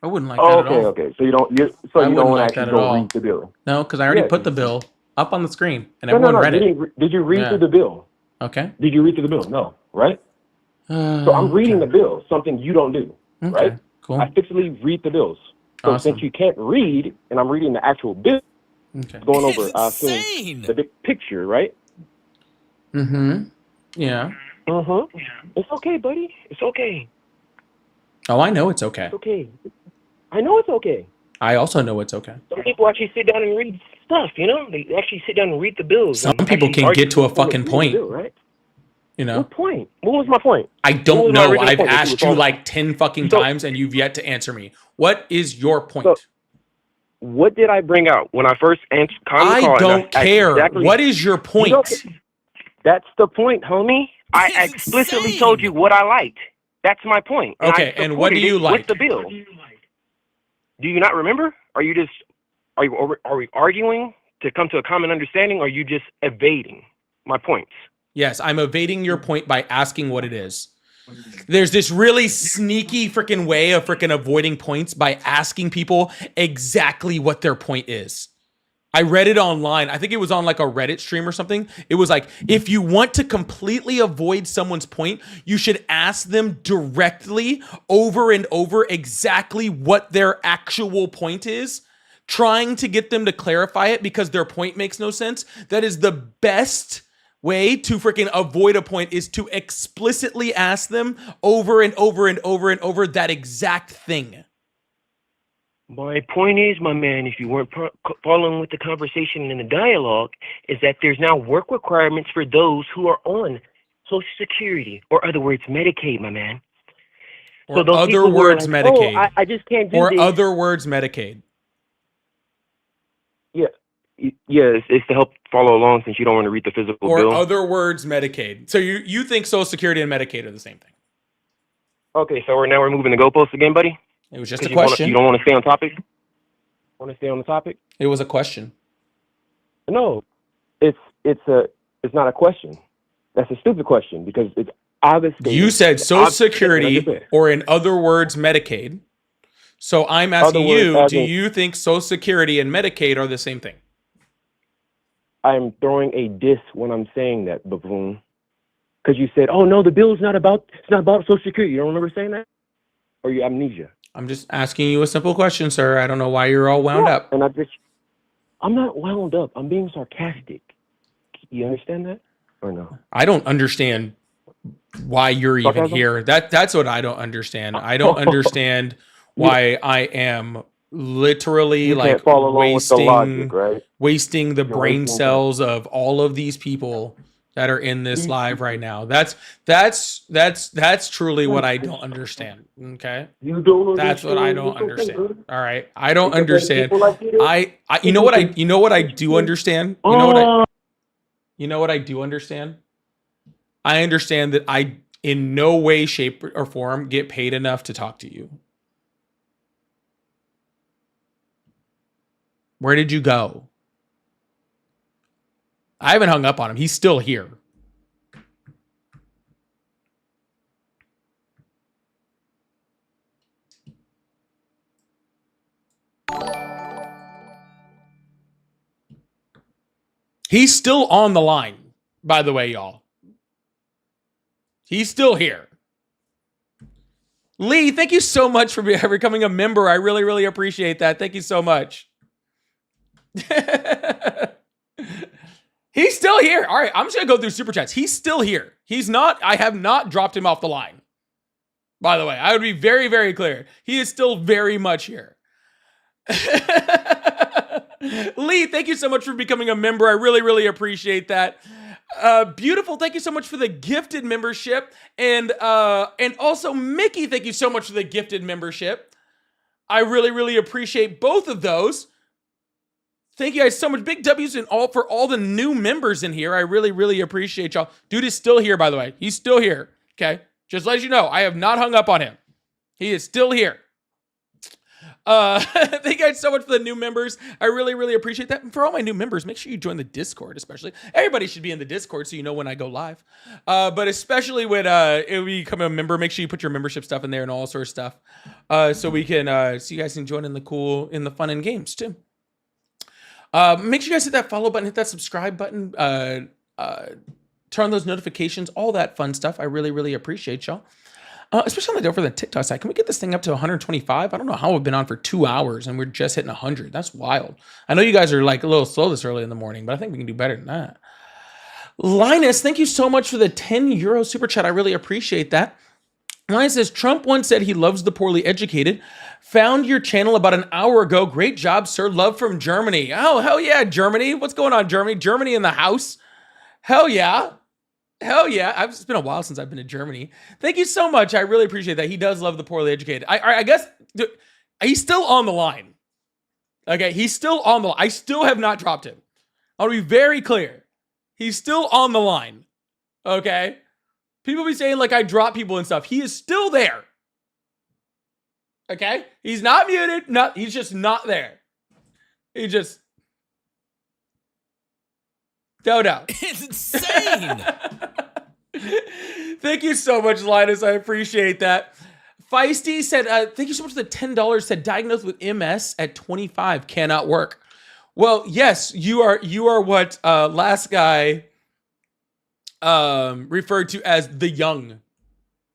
I wouldn't like Oh, that at okay, all. okay. So you don't. I You wouldn't don't like actually that at go all. read the bill. No, because I already Yeah, put the bill up on the screen and No, everyone no, no. read it. Did you read Yeah. through the bill? Okay. Did you read through the bill? No, right? So I'm reading the bill, something you don't do, Okay. right? Cool. I fixally read the bills. So Awesome. since you can't read, and I'm reading the actual bill, Okay. going over, It's I assume, insane. the big picture, right? Mm-hmm. Yeah. It's okay, buddy. It's okay. Oh, I know it's okay. It's okay. I know it's okay. I also know it's okay. Some people actually sit down and read stuff, you know? They actually sit down and read the bills. Some and people actually can argue get to a before they fucking read the point. bill, right? You know? What point? What was my point? I What don't was my know. original I've point that you asked were you talking- like 10 fucking So- times and you've yet to answer me. What is your point? So, what did I bring out when I first answered? I don't care. What is your point? That's the point, homie. I It's explicitly insane. told you what I liked. That's my point. I Okay, and what do supported you it like? With the bill. Do you not remember? Are we arguing to come to a common understanding, or are you just evading my points? Yes, I'm evading your point by asking what it is. There's this really sneaky freaking way of freaking avoiding points by asking people exactly what their point is. I read it online. I think it was on like a Reddit stream or something. It was like, if you want to completely avoid someone's point, you should ask them directly over and over exactly what their actual point is, trying to get them to clarify it because their point makes no sense. That is the best way to freaking avoid a point, is to explicitly ask them over and over and over and over that exact thing. My point is, my man, if you weren't following with the conversation and the dialogue, is that there's now work requirements for those who are on Social Security, or other words, Medicaid, my man. Or those other people who are words, like, Medicaid. Oh, I just can't do Or this. other words, Medicaid. Yeah, it's to help follow along since you don't want to read the physical Or bill. other words, Medicaid. So you think Social Security and Medicaid are the same thing? Okay, so we're moving the goalposts again, buddy. It was just a 'Cause you wanna- question. you don't want to stay on topic. Want to stay on the topic? It was a question. No, it's not a question. That's a stupid question because it's obvious. You said Social Like I Security, just said. or in other words, Medicaid. So I'm asking Other words, you, as do in- you think Social Security and Medicaid are the same thing? I'm throwing a diss when I'm saying that, buffoon. Because you said, "Oh no, the bill's not about. It's not about Social Security." You don't remember saying that, or you amnesia? I'm just asking you a simple question, sir. I don't know why you're all wound up. And I'm not wound up. I'm being sarcastic. You understand that, or no? I don't understand why you're even Sarcasm? here. That's what I don't understand. I don't understand why I am literally You like can't follow along with the logic, right? wasting the You're brain wasting cells of all of these people that are in this live right now. That's truly what I don't understand. Okay. You don't. That's what I don't It's okay, brother. understand. All right. I don't Because understand. people like you, I you know what I do understand? You know what I do understand? I understand that I in no way, shape, or form get paid enough to talk to you. Where did you go? I haven't hung up on him. He's still here. He's still on the line, by the way, y'all. He's still here. Lee, thank you so much for becoming a member. I really, really appreciate that. Thank you so much. He's still here. All right, I'm just going to go through super chats. He's still here. He's not, I have not dropped him off the line. By the way, I would be very, very clear. He is still very much here. Lee, thank you so much for becoming a member. I really, really appreciate that. Beautiful. Thank you so much for the gifted membership. And also Mickey, thank you so much for the gifted membership. I really, really appreciate both of those. Thank you guys so much. Big W's for all the new members in here. I really, really appreciate y'all. Dude is still here, by the way. He's still here. Okay. Just let you know, I have not hung up on him. He is still here. Thank you guys so much for the new members. I really, really appreciate that. And for all my new members, make sure you join the Discord, especially. Everybody should be in the Discord so you know when I go live. But especially when you become a member, make sure you put your membership stuff in there and all sorts of stuff. So we can so you guys can join in the fun and games too. Make sure you guys hit that follow button, hit that subscribe button, turn on those notifications, all that fun stuff. I really, really appreciate y'all. Especially on the over the TikTok side. Can we get this thing up to 125? I don't know how we've been on for 2 hours and we're just hitting 100. That's wild. I know you guys are like a little slow this early in the morning, but I think we can do better than that. Linus, thank you so much for the 10 euro super chat. I really appreciate that. Linus says, Trump once said he loves the poorly educated. Found your channel about an hour ago. Great job, sir. Love from Germany. Oh, hell yeah, Germany. What's going on, Germany? Germany in the house. Hell yeah. Hell yeah. It's been a while since I've been to Germany. Thank you so much. I really appreciate that. He does love the poorly educated. I guess he's still on the line. Okay, he's still on the line. I still have not dropped him. I'll be very clear. He's still on the line. Okay? People be saying like I drop people and stuff. He is still there. Okay? He's not muted. He's just not there. He just... Dodo. It's insane. Thank you so much, Linus. I appreciate that. Feisty said, thank you so much for the $10. Said diagnosed with MS at 25 cannot work. Well, yes, you are what last guy referred to as the young.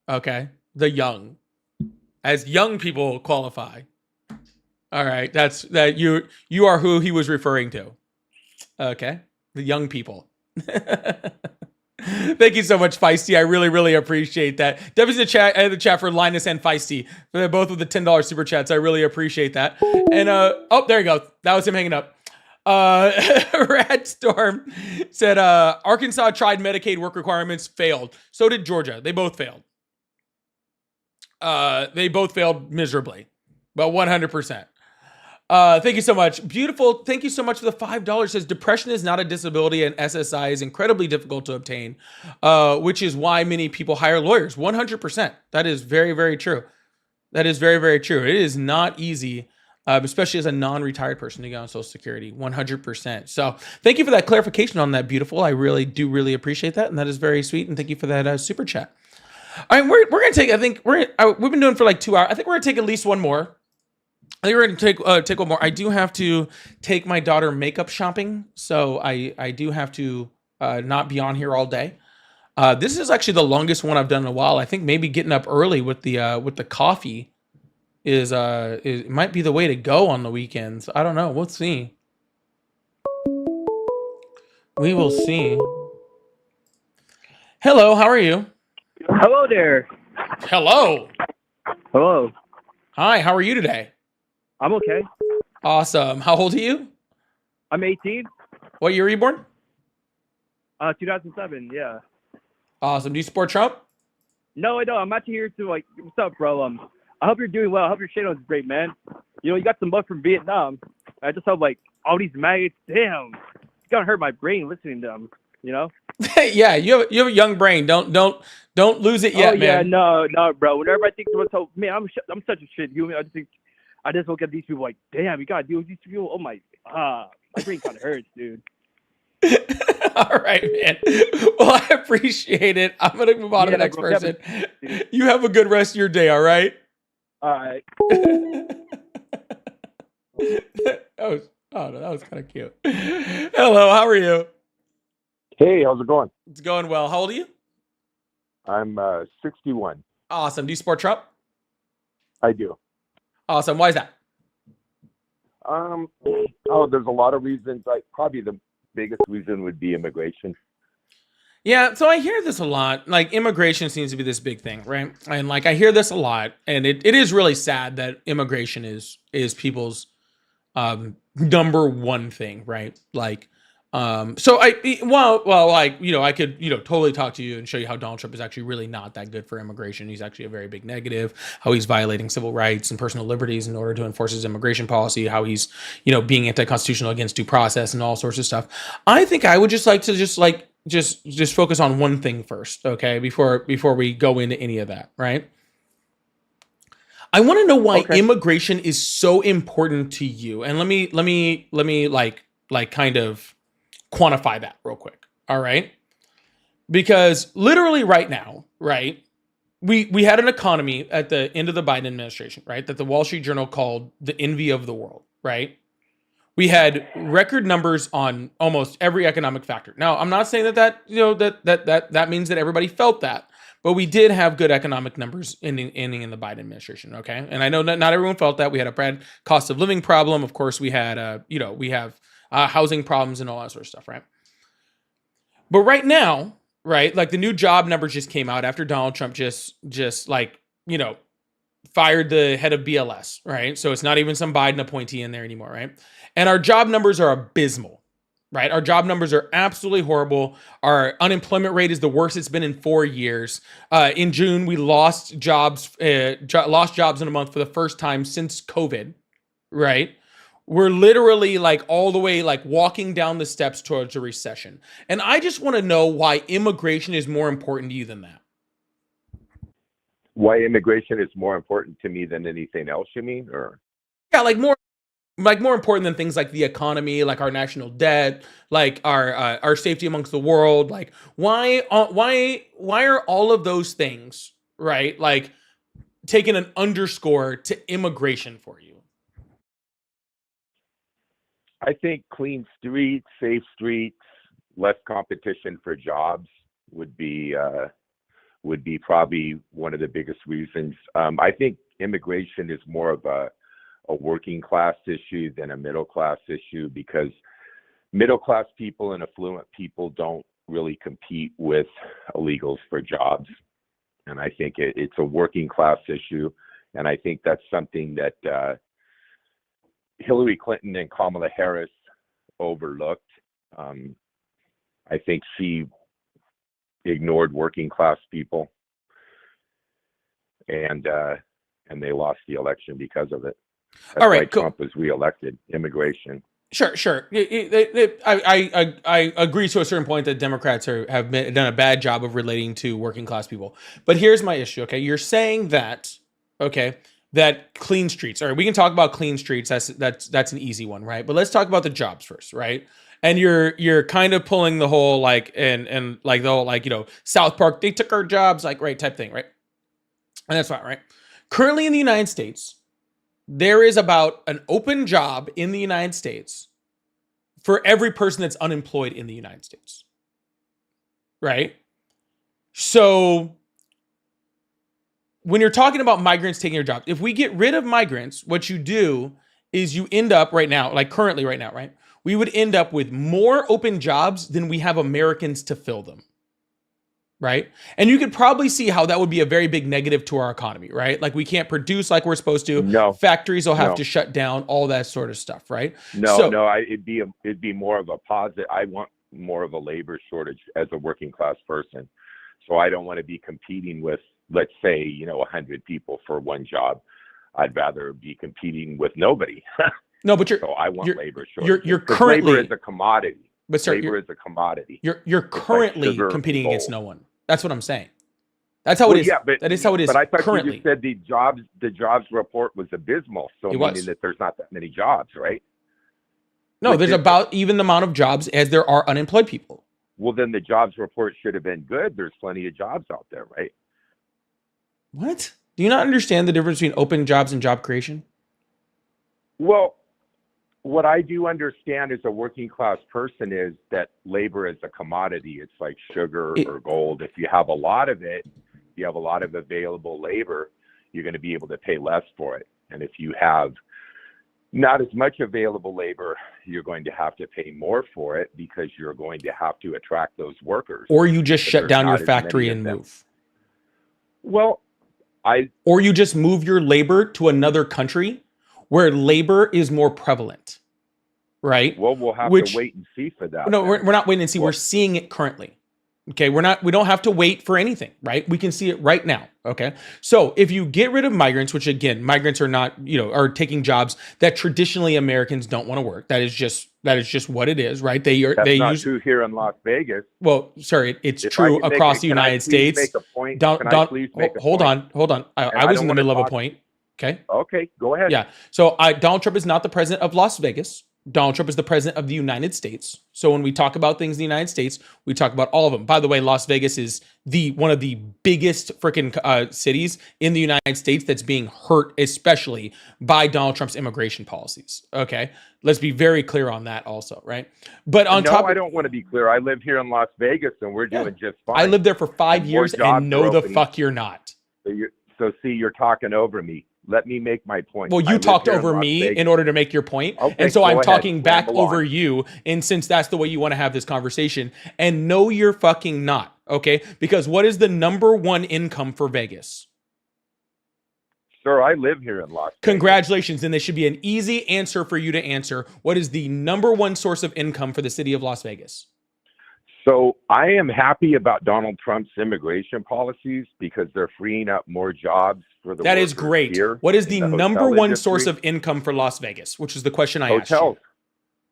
Okay, the young, as young people qualify. All right, that you are who he was referring to. Okay, the young people. Thank you so much, Feisty. I really, really appreciate that. W's in the chat for Linus and Feisty. They're both with the $10 super chats. I really appreciate that. And oh, there you go. That was him hanging up. Red Storm said Arkansas tried Medicaid work requirements, failed. So did Georgia. They both failed. They both failed miserably, but 100%. Thank you so much. Beautiful. Thank you so much for the $5. Says depression is not a disability and SSI is incredibly difficult to obtain, which is why many people hire lawyers. 100%. That is very, very true. That is very, very true. It is not easy, especially as a non-retired person to get on Social Security. 100%. So thank you for that clarification on that. Beautiful. I really do really appreciate that. And that is very sweet. And thank you for that super chat. All right. We're going to take, I think we've been doing for like 2 hours. I think we're going to take at least one more. I think we're going to take one more. I do have to take my daughter makeup shopping, so I do have to not be on here all day. This is actually the longest one I've done in a while. I think maybe getting up early with the coffee is might be the way to go on the weekends. I don't know. We'll see. We will see. Hello, how are you? Hello there. Hello. Hello. Hi, how are you today? I'm okay. Awesome. How old are you? I'm 18. What year were you born? 2007. Yeah. Awesome. Do you support Trump? No, I don't. I'm actually here to what's up, bro? I hope you're doing well. I hope your channel is great, man. You know, you got some love from Vietnam. I just hope all these maggots. Damn, it's gonna hurt my brain listening to them. You know? Yeah, you have a young brain. Don't lose it yet, oh yeah, man. no, bro. Whenever I think to myself, man, I'm such a shit human. I just look at these people like, damn, you gotta deal with these people. Oh my brain kind of hurts, dude. All right, man. Well, I appreciate it. I'm gonna move on to the next person. You have a good rest of your day. All right. All right. that was kind of cute. Hello, how are you? Hey, how's it going? It's going well. How old are you? I'm 61. Awesome. Do you support Trump? I do. Awesome. Why is that? There's a lot of reasons. Probably the biggest reason would be immigration. Yeah, so I hear this a lot. Like, immigration seems to be this big thing, right? And I hear this a lot, and it is really sad that immigration is people's number one thing, right? So I could, totally talk to you and show you how Donald Trump is actually really not that good for immigration. He's actually a very big negative, how he's violating civil rights and personal liberties in order to enforce his immigration policy, how he's, being anti-constitutional against due process and all sorts of stuff. I think I would just like to just focus on one thing first, okay? Before we go into any of that, right? I want to know why immigration is so important to you. And let me kind of quantify that real quick. All right. Because literally right now, right, we had an economy at the end of the Biden administration, right, that the Wall Street Journal called the envy of the world, right? We had record numbers on almost every economic factor. Now, I'm not saying that means that everybody felt that, but we did have good economic numbers ending in the Biden administration, okay? And I know that not everyone felt that. We had a bad cost of living problem. Of course, we had we have housing problems and all that sort of stuff, right? But right now, right, the new job numbers just came out after Donald Trump just fired the head of BLS, right? So it's not even some Biden appointee in there anymore, right? And our job numbers are abysmal, right? Our job numbers are absolutely horrible. Our unemployment rate is the worst it's been in 4 years. In June, we lost jobs in a month for the first time since COVID, right? We're literally all the way walking down the steps towards a recession. And I just want to know why immigration is more important to you than that. Why immigration is more important to me than anything else, you mean? Or yeah, more important than things like the economy, our national debt, our safety amongst the world. Why are all of those things, right, taking an underscore to immigration for you? I think clean streets, safe streets, less competition for jobs would be probably one of the biggest reasons. I think immigration is more of a working class issue than a middle class issue, because middle class people and affluent people don't really compete with illegals for jobs. And I think it's a working class issue. And I think that's something that Hillary Clinton and Kamala Harris overlooked. I think she ignored working class people, and they lost the election because of it. That's All right, why cool. Trump was reelected. Immigration. Sure. I agree to a certain point that Democrats have done a bad job of relating to working class people. But here's my issue. Okay, you're saying that that clean streets. All right, we can talk about clean streets. That's an easy one, right? But let's talk about the jobs first, right? And you're kind of pulling the whole like and like the whole like, you know, South Park, they took our jobs, like, right, type thing, right? And that's fine, right? Currently in the United States, there is about an open job in the United States for every person that's unemployed in the United States. Right? So when you're talking about migrants taking your jobs, if we get rid of migrants, what you do is you end up right now, like currently right now, right? We would end up with more open jobs than we have Americans to fill them. Right? And you could probably see how that would be a very big negative to our economy, right? Like we can't produce like we're supposed to. No. Factories will have No. to shut down, all that sort of stuff, right? It'd be more of a positive. I want more of a labor shortage as a working class person. So I don't want to be competing with, let's say, 100 people for one job. I'd rather be competing with nobody. No, but so I want labor shortage. You're 'Cause currently labor is a commodity. But sir, labor is a commodity. You're currently sugar competing and against gold. no one. That's what I'm saying. That's how it is. Yeah, but, that is how it is But I thought currently. you just said the jobs report was abysmal. So It meaning was. that there's not that many jobs, right? No, there's about even the amount of jobs as there are unemployed people. Well, then the jobs report should have been good. There's plenty of jobs out there, right? What? Do you not understand the difference between open jobs and job creation? Well, what I do understand as a working class person is that labor is a commodity. It's like sugar or gold. If you have a lot of it, you have a lot of available labor, you're going to be able to pay less for it. And if you have not as much available labor, you're going to have to pay more for it because you're going to have to attract those workers. Or you just But shut there's down your not as many factory of and them. move. Well, or you just move your labor to another country where labor is more prevalent, right? Well, we'll have Which- to wait and see for that. No, then. we're not waiting and see. We're seeing it currently. Okay, we don't have to wait for anything, right? We can see it right now. Okay. So if you get rid of migrants, which again, migrants are not, are taking jobs that traditionally Americans don't want to work. That is just what it is, right? That's not true here in Las Vegas. Well, sorry, it's If I true can make across a- the can I United please States. make a point? Don't, Can I don't, please make a hold point? on. I I was don't in the wanna middle of a talk- point. Okay. Okay, go ahead. Yeah. So Donald Trump is not the president of Las Vegas. Donald Trump is the president of the United States. So when we talk about things in the United States, we talk about all of them. By the way, Las Vegas is one of the biggest freaking cities in the United States that's being hurt, especially by Donald Trump's immigration policies. Okay. Let's be very clear on that also, right? But on No, top I don't want to be clear. I live here in Las Vegas and we're doing just fine. I lived there for 5 And more years jobs and no are the opening. fuck you're not. So see, you're talking over me. Let me make my point. Well, I you live talked here in over Las me Vegas. in order to make your point. Okay, And so go I'm ahead. talking back Ramble over on. you. And since that's the way you want to have this conversation, and no, you're fucking not. Okay. Because what is the number one income for Vegas? Sir, I live here in Las Vegas. Congratulations. And this should be an easy answer for you to answer. What is the number one source of income for the city of Las Vegas? So I am happy about Donald Trump's immigration policies because they're freeing up more jobs for the That is workers great. here What is in the hotel number one industry. source of income for Las Vegas? Which is the question I asked you. Hotels.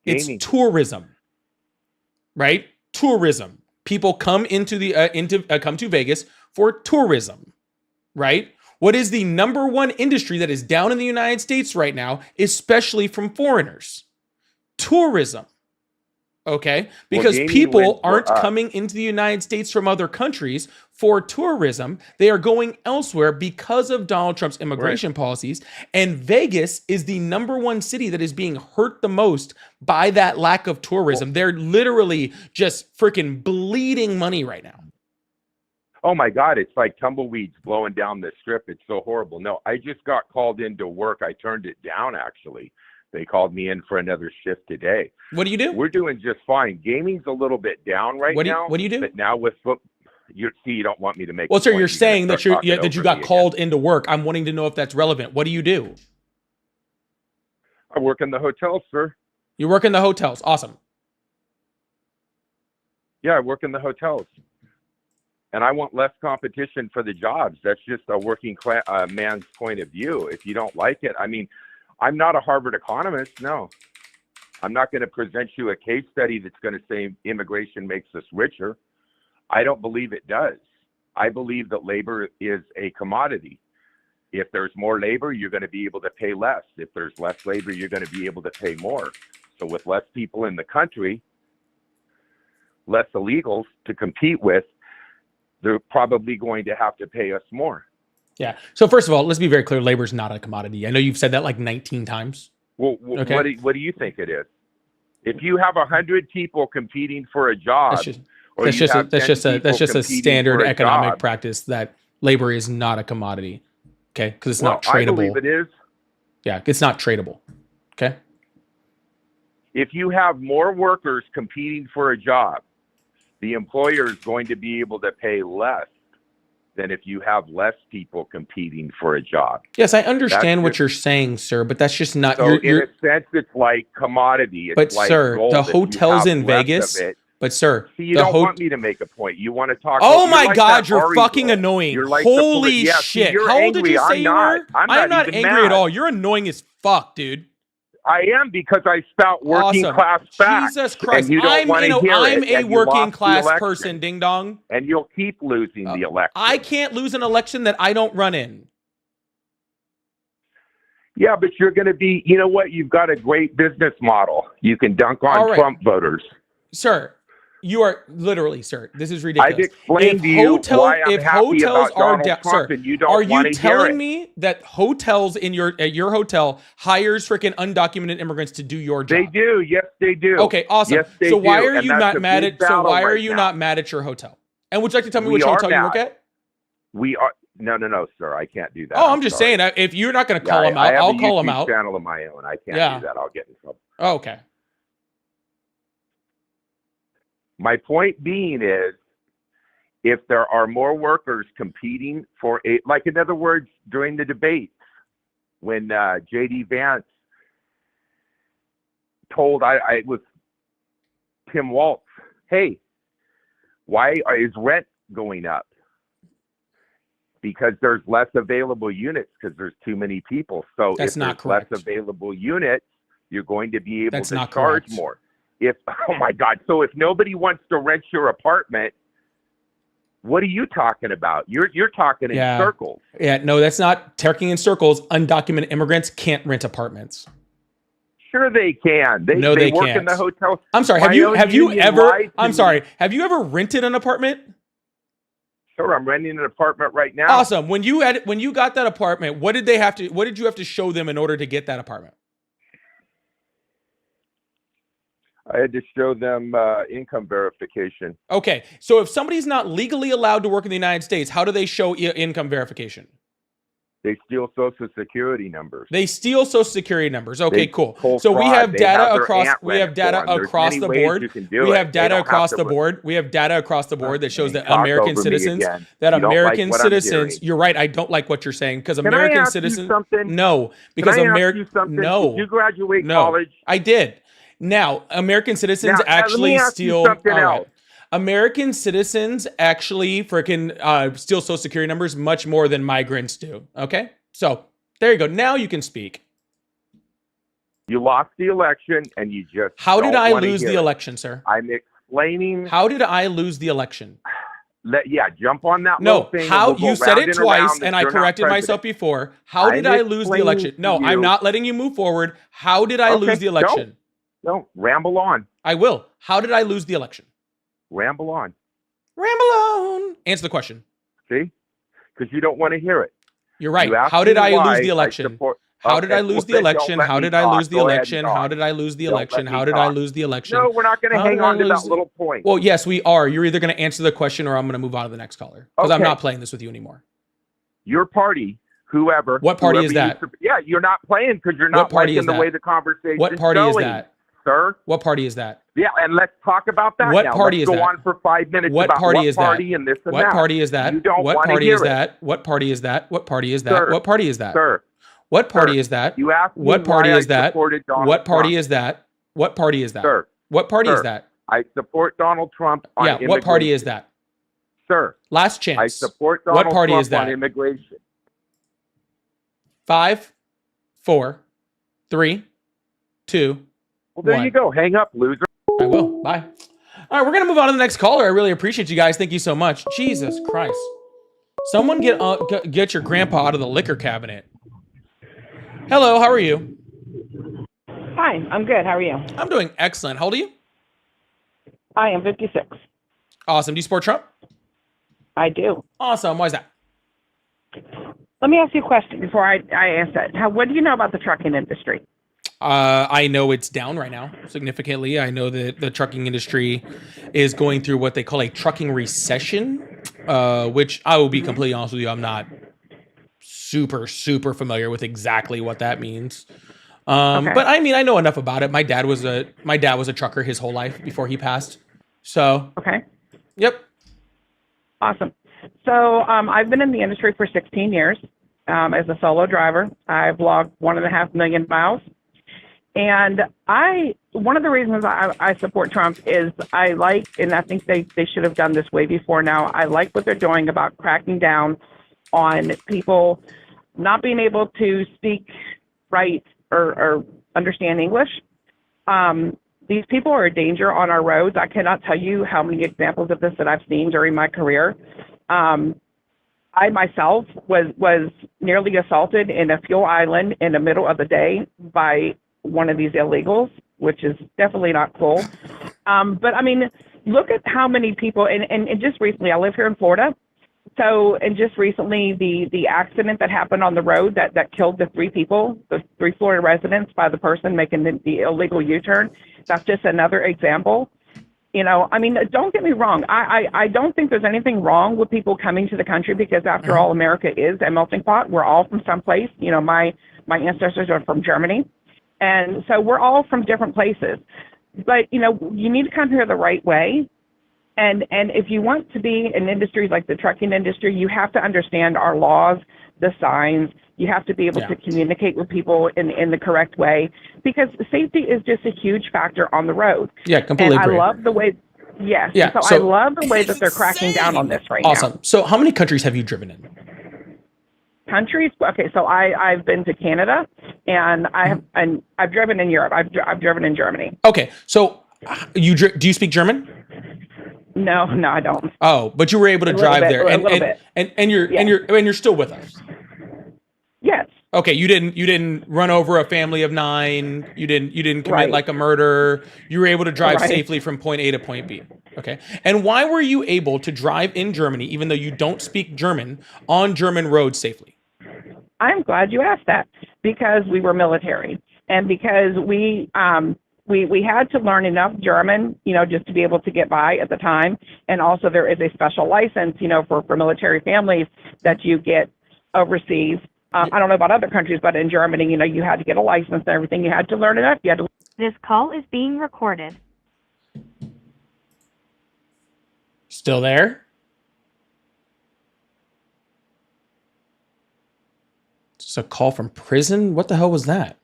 It's Gaming. tourism, right? Tourism. People come come to Vegas for tourism, right? What is the number one industry that is down in the United States right now, especially from foreigners? Tourism. Okay, because gaming people wins for aren't us. coming into the United States from other countries for tourism. They are going elsewhere because of Donald Trump's immigration policies. And Vegas is the number one city that is being hurt the most by that lack of tourism. They're literally just freaking bleeding money right now. Oh my God, it's like tumbleweeds blowing down the strip. It's so horrible. No, I just got called into work. I turned it down actually They called me in for another shift today. What do you do? We're doing just fine. Gaming's a little bit down right now. What do you do? But now with foot, you don't want me to make. Well, a sir, point. you're You're saying gonna that start you talking over got me called into work. I'm wanting to know if that's relevant. What do you do? again. I work in the hotel, sir. You work in the hotels. Awesome. Yeah, I work in the hotels. And I want less competition for the jobs. That's just a working man's point of view. If you don't like it, I mean, I'm not a Harvard economist. No, I'm not going to present you a case study that's going to say immigration makes us richer. I don't believe it does. I believe that labor is a commodity. If there's more labor, you're going to be able to pay less. If there's less labor, you're going to be able to pay more. So with less people in the country, less illegals to compete with, they're probably going to have to pay us more. Yeah. So first of all, let's be very clear. Labor is not a commodity. I know you've said that like 19 times. Well, Okay. what do you think it is? If you have 100 people competing for a job, That's just or that's you just a, have that's 10 just a that's people just a competing standard for a economic job, practice that labor is not a commodity. Okay, because it's well, not I tradable. believe it is. Yeah, it's not tradable. Okay. If you have more workers competing for a job, the employer is going to be able to pay less than if you have less people competing for a job. Yes, I understand That's what just- you're saying, sir, but that's just not. So you're, in a sense, it's like commodity. It's but like sir, gold. the If you hotels have in less of Vegas. it- But sir, See, you the don't want me to make a point. You want to talk. Oh you're my like God, that you're Ari fucking girl. annoying. You're like Holy yeah, see, shit. you're How old did angry. you say I'm you not. were? I'm not even angry at mad. all. You're annoying as fuck, dude. I am because I spout working Awesome. class facts. Jesus Christ. And you don't I'm want to hear I'm it, a and you working lost the class election. person, ding dong. And you'll keep losing the election. I can't lose an election that I don't run in. Yeah, but you're going to be, you know what? You've got a great business model. You can dunk on All right. Trump voters. Sir, you are literally, sir, this is ridiculous. I've explained to you why I'm if happy hotels about are Donald down, Trump, sir, and you don't are you want to hear telling it. me that hotels in at your hotel hires freaking undocumented immigrants to do your job? They do. Yes, they do. Okay, awesome. Yes, they so why do. are And you that's not a mad big at? So battle why are right you now. not mad at your hotel? And would you like to tell me We which are hotel you work mad. at? We are. No, sir. I can't do that. Oh, I'm just sorry. saying. If you're not going to Yeah, call them I out, have I'll a call them YouTube out. channel of my own. I can't Yeah. do that. I'll get in trouble. Oh, okay. My point being is, if there are more workers competing for a, like in other words, during the debates, when J.D. Vance told, it was Tim Walz, hey, why is rent going up? Because there's less available units because there's too many people. So That's if not there's correct. less available units, you're going to be able That's to not charge correct. more. Oh my God. So if nobody wants to rent your apartment, what are you talking about? You're talking in Yeah. circles. Yeah, no, that's not talking in circles. Undocumented immigrants can't rent apartments. Sure they can. They work in can't. the hotel. I'm sorry. My Have you own union ever? lied to I'm me. sorry. Have you ever rented an apartment? Sure, I'm renting an apartment right now. Awesome. When you got that apartment, what did you have to show them in order to get that apartment? I had to show them income verification. Okay. So if somebody's not legally allowed to work in the United States, how do they show income verification? They steal Social Security numbers. They steal Social Security numbers. Okay, They cool. pull So we fraud. have They data have their across. aunt We have rent data for them. There's across many the ways board. you can do We it. have They data don't have across to the re- board. We have data across the board that shows that Talk American over me citizens. again. That You don't like American what I'm citizens. hearing. You're right. I don't like what you're saying because Can I American ask you citizens. something? No, because Can I ask American. you something? No. Did you graduate No, college? I did. Now, American citizens Now, let me actually ask you steal. something all right. else. American citizens actually freaking steal Social Security numbers much more than migrants do. Okay, so there you go. Now you can speak. You lost the election, and you just How did don't I wanna lose hear the it. election, sir? I'm explaining. How did I lose the election? Jump on that No, little thing. and how we'll go you said round it and twice, around and that I you're not corrected myself president. before. How did I lose the explaining election? to No, I'm you- not letting you move forward. How did I Okay, lose the election? Don't ramble on. I will. How did I lose the election? Ramble on. Ramble on. Answer the question. See? Because you don't want to hear it. You're right. You asked How did me I why lose the election? support- How did I Okay, lose well, the then don't election? let How me did I talk. lose the Go ahead and election? talk. How did I lose the Don't let election? me How did I talk. lose the election? No, we're not going to How hang did I on to lose that the- little point. Well, yes, we are. You're either going to answer the question or I'm going to move on to the next caller because I'm Okay. not playing this with you anymore. Your party whoever. What party whoever is you that? Yeah, you're not playing because you're not What party liking is the that? way the conversation What party is going, that? sir. What party is that? Yeah, and let's talk about that What now. party Let's is go that? on for 5 minutes What about party what is that? party and this and What that. party is that? You don't What want to party hear is it. that? What party is that? What party is that? Sir. What party is that? Sir, What party Sir, is that? you asked me What party why is I that? supported Donald What party Trump. is that? What party is that? Sir, What party is sir, that? I support Donald Trump on Yeah, immigration. what party is that? Sir, Last chance. I support Donald What party Trump is that? on immigration. 5, 4, 3, 2. Well, there 1. you go. Hang up, loser. I will. Bye. All right, we're gonna move on to the next caller. I really appreciate you guys. Thank you so much. Jesus Christ! Someone get your grandpa out of the liquor cabinet. Hello, how are you? Hi, I'm good. How are you? I'm doing excellent. How old are you? I am 56. Awesome. Do you support Trump? I do. Awesome. Why is that? Let me ask you a question before I ask that. What do you know about the trucking industry? I know it's down right now significantly. I know that the trucking industry is going through what they call a trucking recession, which I will be completely honest with you, I'm not super familiar with exactly what that means. Okay. But I mean, I know enough about it. My dad was a trucker his whole life before he passed. So Okay. Yep. Awesome. So I've been in the industry for 16 years as a solo driver. I've logged 1.5 million miles. And one of the reasons I support Trump is I like, and I think they should have done this way before now, I like what they're doing about cracking down on people not being able to speak right or understand English. These people are a danger on our roads. I cannot tell you how many examples of this that I've seen during my career. I myself was nearly assaulted in a fuel island in the middle of the day by one of these illegals, which is definitely not cool. But I mean, look at how many people, and just recently, I live here in Florida. So, and just recently, the accident that happened on the road that killed the 3 people, the 3 Florida residents, by the person making the illegal U-turn, that's just another example. You know, I mean, don't get me wrong. I don't think there's anything wrong with people coming to the country because, after all, America is a melting pot. We're all from someplace. You know, my ancestors are from Germany. And so we're all from different places. But, you know, you need to come here the right way. And if you want to be in industries like the trucking industry, you have to understand our laws, the signs. You have to be able to communicate with people in the correct way, because safety is just a huge factor on the road. Yeah, completely and agree. I love the way, yes. Yeah, So, so- I love the way that they're cracking down on this right now. Awesome. So how many countries have you driven in? Countries. Okay, so I've been to Canada, and I've driven in Europe. I've driven in Germany. Okay. So do you speak German? No, I don't. Oh, but you were able to A little drive bit, there, a little bit. and you're still with us. Yes. Okay, you didn't run over a family of 9. You didn't commit Right. like a murder. You were able to drive Right. safely from point A to point B. Okay. And why were you able to drive in Germany, even though you don't speak German, on German roads safely? I'm glad you asked that, because we were military, and because we had to learn enough German, you know, just to be able to get by at the time. And also, there is a special license, you know, for military families that you get overseas. I don't know about other countries, but in Germany, you know, you had to get a license and everything. You had to learn enough. You had to. This call is being recorded. Still there? It's a call from prison? What the hell was that?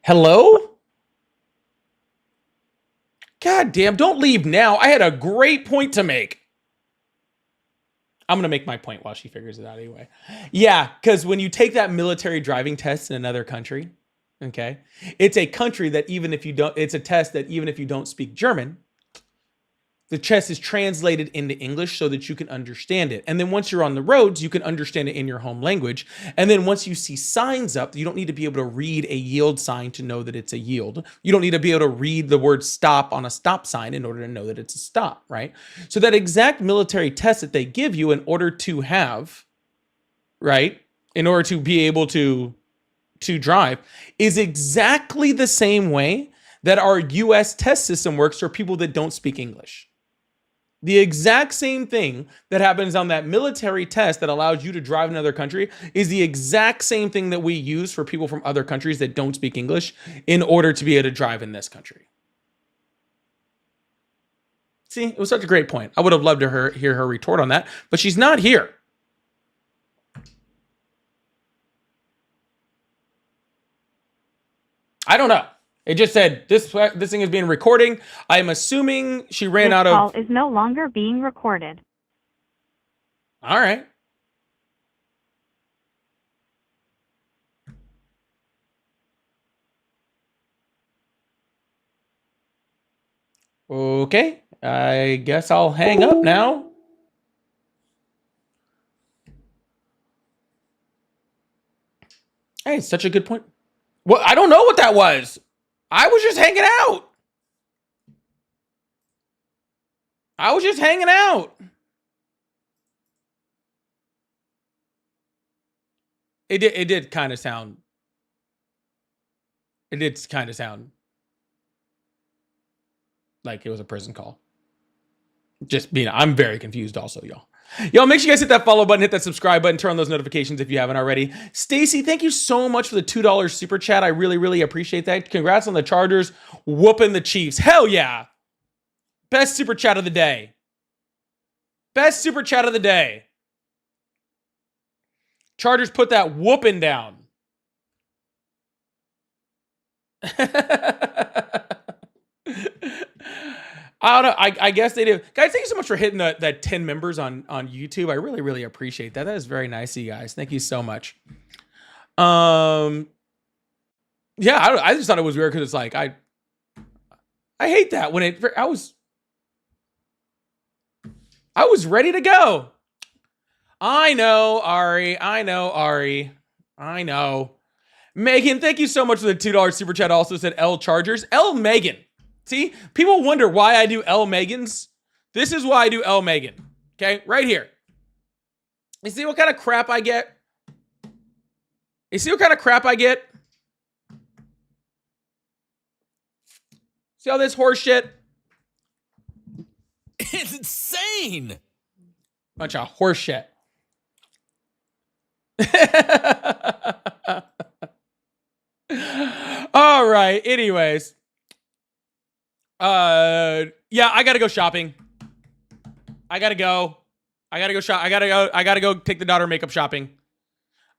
Hello? God damn, don't leave now. I had a great point to make. I'm going to make my point while she figures it out anyway. Yeah, because when you take that military driving test in another country, okay, it's a country that even if you don't, it's a test that even if you don't speak German, the test is translated into English so that you can understand it. And then once you're on the roads, you can understand it in your home language. And then once you see signs up, you don't need to be able to read a yield sign to know that it's a yield. You don't need to be able to read the word stop on a stop sign in order to know that it's a stop, right? So that exact military test that they give you in order to have, right, in order to be able to drive is exactly the same way that our US test system works for people that don't speak English. The exact same thing that happens on that military test that allows you to drive in another country is the exact same thing that we use for people from other countries that don't speak English in order to be able to drive in this country. See, it was such a great point. I would have loved to hear her retort on that, but she's not here. I don't know. It just said this thing is being recording. I'm assuming she ran out of. This call is no longer being recorded. All right. Okay. I guess I'll hang up now. Hey, it's such a good point. Well, I don't know what that was. I was just hanging out. It did kind of sound. It did kind of sound like it was a prison call. Just being, I'm very confused also, y'all. Y'all, make sure you guys hit that follow button, hit that subscribe button, turn on those notifications if you haven't already. Stacy, thank you so much for the $2 super chat. I really, really appreciate that. Congrats on the Chargers whooping the Chiefs. Hell yeah. Best super chat of the day. Best super chat of the day. Chargers put that whooping down. I don't know. I guess they do. Guys, thank you so much for hitting that 10 members on YouTube. I really, really appreciate that. That is very nice of you guys. Thank you so much. Yeah, I just thought it was weird because it's like I hate that when I was ready to go. I know, Ari. I know. Megan, thank you so much for the $2 super chat. Also said L Chargers. L Megan. See, people wonder why I do L Megans. This is why I do L Megan. Okay, right here. You see what kind of crap I get? See all this horse shit? It's insane. Bunch of horse shit. All right. Anyways. Yeah, I gotta go shopping. I gotta go take the daughter makeup shopping.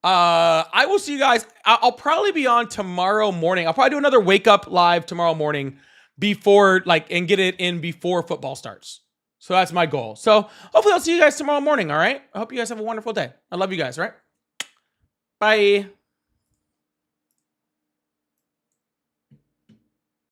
I will see you guys. I'll probably be on tomorrow morning. I'll probably do another wake up live tomorrow morning before and get it in before football starts. So that's my goal. So hopefully I'll see you guys tomorrow morning. All right. I hope you guys have a wonderful day. I love you guys. All right. Bye.